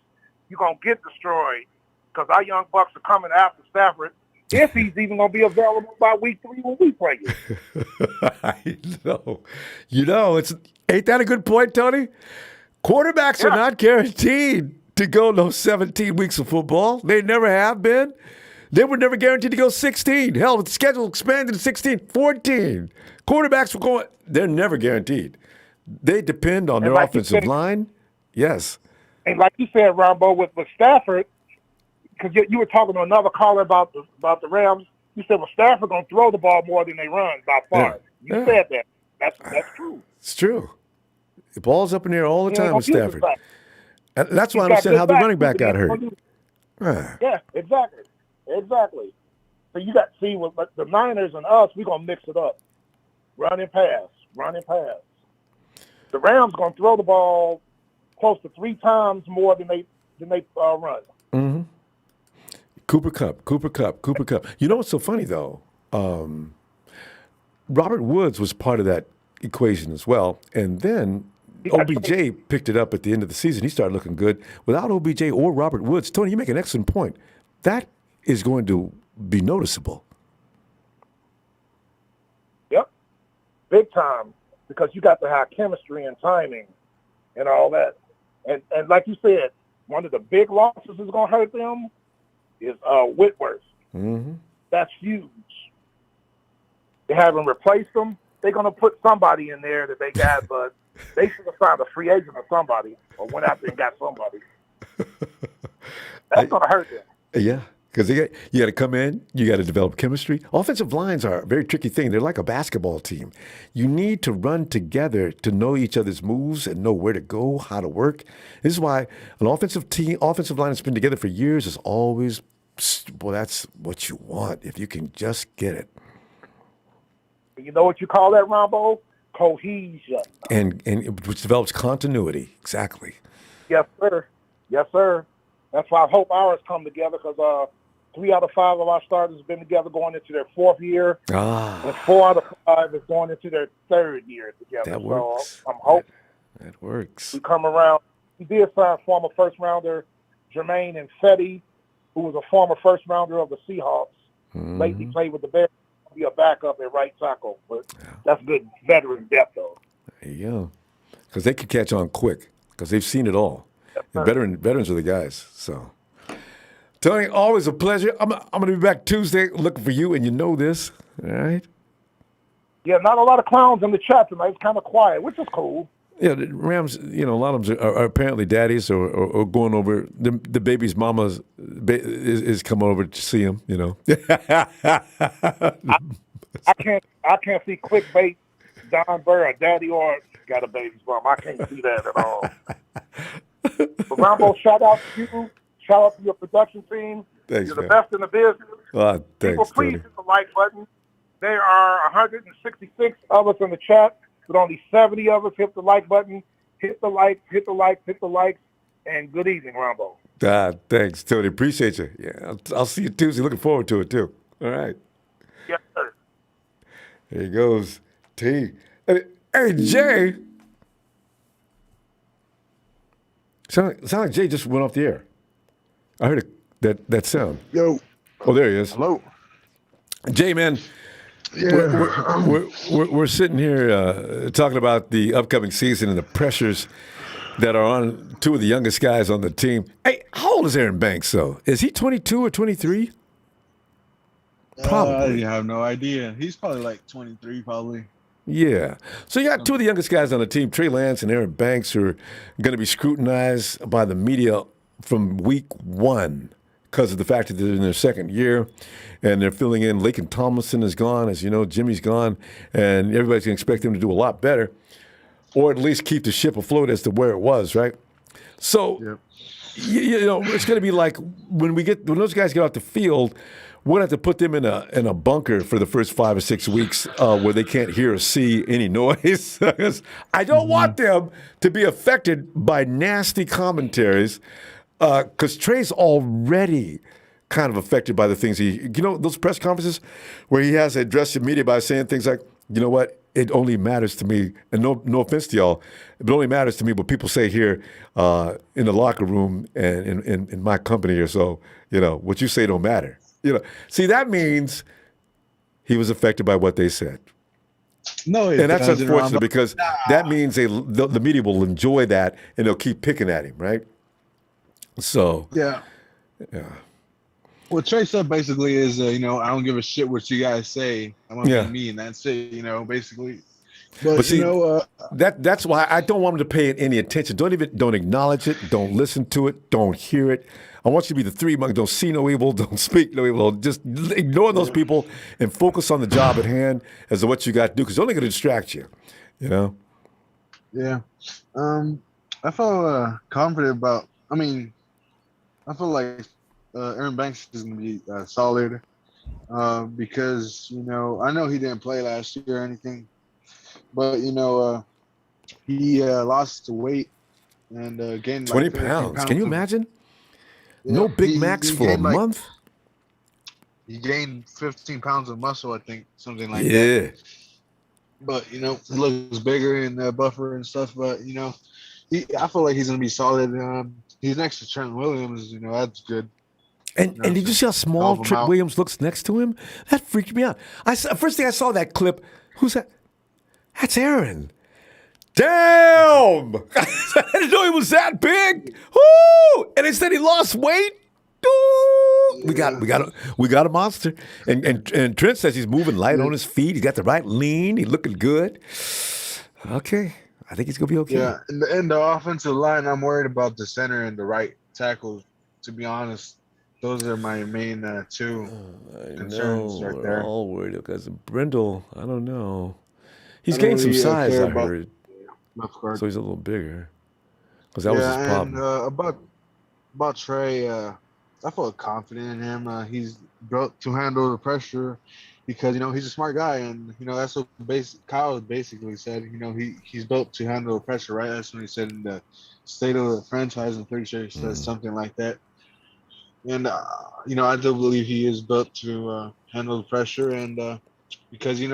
Speaker 10: You're going to get destroyed because our young Bucks are coming after Stafford. If he's even going to be available by week 3 when we play you.
Speaker 1: I know. You know, ain't that a good point, Tony? Quarterbacks are not guaranteed to go those 17 weeks of football. They never have been. They were never guaranteed to go 16. Hell, the schedule expanded to 16, 14. Quarterbacks were going, they're never guaranteed. They depend on their offensive line. Yes.
Speaker 10: And like you said, Ronbo, with Stafford, because you were talking to another caller about the Rams, you said, well, Stafford going to throw the ball more than they run by far.
Speaker 1: Yeah.
Speaker 10: You said that. That's true.
Speaker 1: It's true. The ball's up in the air all the time with Stafford. And that's why I understand how the running back got hurt.
Speaker 10: Yeah, exactly. So you got to see with the Niners and us, we're going to mix it up. Run and pass. The Rams going to throw the ball close to 3 times more than they run.
Speaker 1: Mm-hmm. Cooper Kupp. You know what's so funny, though? Robert Woods was part of that equation as well. And then OBJ picked it up at the end of the season. He started looking good. Without OBJ or Robert Woods, Tony, you make an excellent point. That is going to be noticeable.
Speaker 10: Yep. Big time. Because you got to have chemistry and timing and all that. And like you said, one of the big losses that's going to hurt them is Whitworth.
Speaker 1: Mm-hmm.
Speaker 10: That's huge. They haven't replaced them. They're going to put somebody in there that they got, but they should have signed a free agent or somebody or went out there and got somebody. That's going to hurt them.
Speaker 1: Yeah. Because you got to come in, you got to develop chemistry. Offensive lines are a very tricky thing. They're like a basketball team. You need to run together to know each other's moves and know where to go, how to work. This is why an offensive line that's been together for years is always, well, that's what you want if you can just get it.
Speaker 10: You know what you call that, Ronbo? Cohesion.
Speaker 1: And which develops continuity. Exactly.
Speaker 10: Yes, sir. Yes, sir. That's why I hope ours come together because 3 out of 5 of our starters have been together going into their 4th year. And 4 out of 5 is going into their 3rd year together.
Speaker 1: That works.
Speaker 10: So I'm hoping
Speaker 1: that works.
Speaker 10: we come around. We did sign former first-rounder Jermaine and Fetty, who was a former first-rounder of the Seahawks. Lately played with the Bears. Be a backup at right tackle, but that's good veteran depth, though.
Speaker 1: There you go. Because they could catch on quick because they've seen it all. And veterans are the guys. So, Tony, always a pleasure. I'm going to be back Tuesday looking for you, and you know this, all right?
Speaker 10: Yeah, not a lot of clowns in the chat tonight. It's kind of quiet, which is cool.
Speaker 1: Yeah, the Rams, a lot of them are apparently daddies or going over. The baby's mama is coming over to see him,
Speaker 10: I can't see clickbait, Don Burr, a daddy or got a baby's mom. I can't see that at all. But Ronbo, shout out to you. Shout out to your production team.
Speaker 1: Thanks,
Speaker 10: You're the
Speaker 1: man.
Speaker 10: best in the business.
Speaker 1: Thanks,
Speaker 10: People, please
Speaker 1: Tony.
Speaker 10: hit the like button. There are 166 of us in the chat, but only 70 of us hit the like button. Hit the like, and good evening, Ronbo.
Speaker 1: Thanks, Tony. Appreciate you. Yeah, I'll see you Tuesday. Looking forward to it, too. All right.
Speaker 10: Yes, sir.
Speaker 1: There he goes. T. Hey, Jay. Sound like Jay just went off the air. I heard that sound.
Speaker 11: Yo.
Speaker 1: Oh, there he is.
Speaker 11: Hello.
Speaker 1: Jay, man.
Speaker 11: Yeah.
Speaker 1: We're sitting here talking about the upcoming season and the pressures that are on 2 of the youngest guys on the team. Hey, how old is Aaron Banks, though? Is he 22 or 23?
Speaker 11: Probably. I have no idea. He's probably like 23, probably.
Speaker 1: Yeah. So you got 2 of the youngest guys on the team, Trey Lance and Aaron Banks, who are going to be scrutinized by the media from week 1 because of the fact that they're in their 2nd year and they're filling in. Laken Tomlinson is gone. As you know, Jimmy's gone, and everybody's going to expect them to do a lot better or at least keep the ship afloat as to where it was, right? So, it's going to be like when those guys get off the field, we're going to have to put them in a bunker for the first 5 or 6 weeks where they can't hear or see any noise. I don't want them to be affected by nasty commentaries because Trey's already kind of affected by the things those press conferences where he has addressed the media by saying things like, you know what, it only matters to me, and no offense to y'all, it only matters to me what people say here in the locker room and in my company or so. What you say don't matter. See, that means he was affected by what they said.
Speaker 11: No,
Speaker 1: and that's unfortunate because that means the media will enjoy that and they'll keep picking at him, right? So
Speaker 11: yeah. What Trey said basically is, I don't give a shit what you guys say. I'm gonna be me, and that's it. Basically. But see,
Speaker 1: that's why I don't want him to pay it any attention. Don't acknowledge it. Don't listen to it. Don't hear it. I want you to be the 3 months. Don't see no evil. Don't speak no evil. Just ignore those people and focus on the job at hand as to what you got to do because they're only going to distract you.
Speaker 11: Yeah. I felt confident about. I feel like Aaron Banks is going to be solid because I know he didn't play last year or anything. But, he lost weight and gained
Speaker 1: 20 pounds. Can you imagine? Yeah, no Big Macs for a month?
Speaker 11: He gained 15 pounds of muscle, I think, something like that. But, he looks bigger and buffer and stuff. But, I feel like he's going to be solid. He's next to Trent Williams. That's good.
Speaker 1: And did you see how small Trent Williams looks next to him? That freaked me out. First thing I saw that clip, who's that? That's Aaron. Damn! I didn't know he was that big. Woo! And they said he lost weight. Ooh! We got a monster. And Trent says he's moving light on his feet. He's got the right lean. He's looking good. Okay. I think he's gonna be okay.
Speaker 11: Yeah, and the offensive line, I'm worried about the center and the right tackle, to be honest. Those are my main 2 concerns right there.
Speaker 1: We're all worried because Brindle, I don't know. He's gained some size, I heard. So he's a little bigger. Because that was his problem.
Speaker 11: And about Trey, I felt confident in him. He's built to handle the pressure because, he's a smart guy. And, that's what Kyle basically said. He's built to handle the pressure, right? That's what he said in the state of the franchise. I'm pretty sure he says something like that. And I do believe he is built to handle the pressure, and because he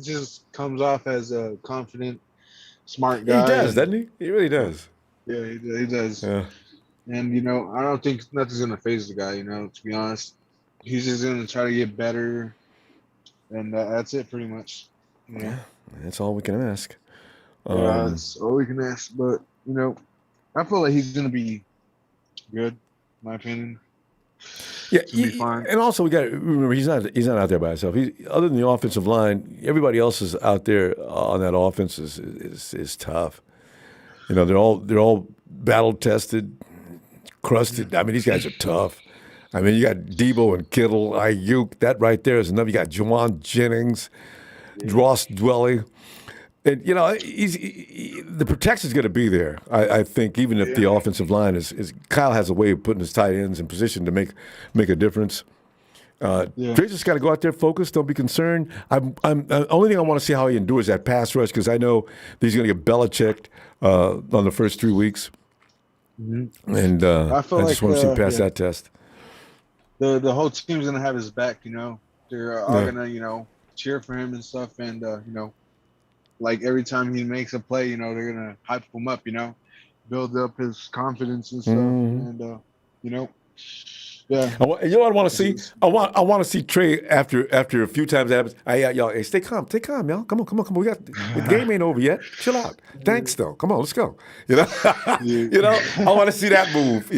Speaker 11: just comes off as a confident, smart guy.
Speaker 1: He does,
Speaker 11: and,
Speaker 1: doesn't he? He really does.
Speaker 11: Yeah, he does.
Speaker 1: Yeah.
Speaker 11: And I don't think nothing's gonna phase the guy. To be honest, he's just gonna try to get better, and that's it, pretty much.
Speaker 1: Yeah, that's all we can ask.
Speaker 11: That's all we can ask. But I feel like he's gonna be good, in my opinion.
Speaker 1: Yeah,
Speaker 11: be fine.
Speaker 1: And also we got to remember he's not out there by himself. Other than the offensive line, everybody else is out there on that offense is tough. They're all battle tested, crusted. I mean, these guys are tough. I mean, you got Debo and Kittle, Ayuk. That right there is enough. You got Juwan Jennings, Ross Dwelly. And, the protection's going to be there, I think, even if the offensive line is Kyle has a way of putting his tight ends in position to make a difference. Trey's just got to go out there, focus, don't be concerned. The only thing I want to see how he endures that pass rush, because I know that he's going to get Belichicked on the first 3 weeks. Mm-hmm. And I just want to see him pass that test.
Speaker 11: The whole team's going to have his back, They're all going to, cheer for him and stuff, and, like every time he makes a play, they're gonna hype him up, build up his confidence and stuff, and yeah.
Speaker 1: What I want to see? I want to see Trey after a few times that happens. Y'all, hey, stay calm, y'all. Come on. We got the game ain't over yet. Chill out. Thanks though. Come on, let's go. I want to see that move.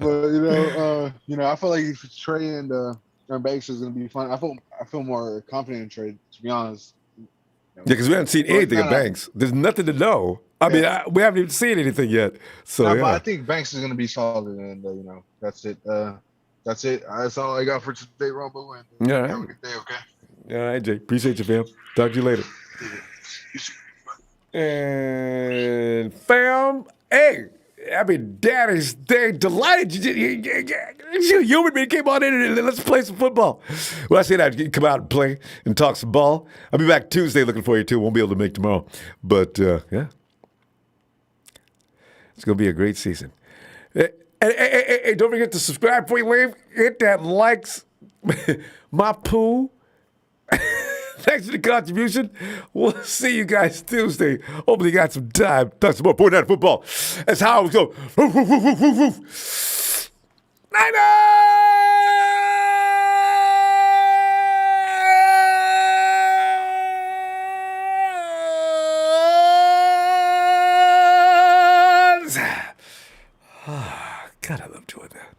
Speaker 11: But I feel like Trey and Aaron Banks is gonna be fun. I feel more confident in Trey, to be honest.
Speaker 1: Yeah, because we haven't seen anything of Banks. There's nothing to know. I mean, we haven't even seen anything yet. So
Speaker 11: but I think Banks is going to be solid, and that's it. That's all I got for today, Ronbo. And have a good day, okay?
Speaker 1: All right, Jay. Appreciate you, fam. Talk to you later. And fam, hey. Happy Daddy's Day. Delighted you human being came on in and let's play some football. When I say that, you come out and play and talk some ball. I'll be back Tuesday looking for you, too. Won't be able to make tomorrow. But, yeah. It's going to be a great season. Hey, don't forget to subscribe before you leave. Hit that likes. My poo. Thanks for the contribution. We'll see you guys Tuesday. Hopefully you got some time. Talk some more Point Out Football. That's how it goes. Niners! God, I love doing that.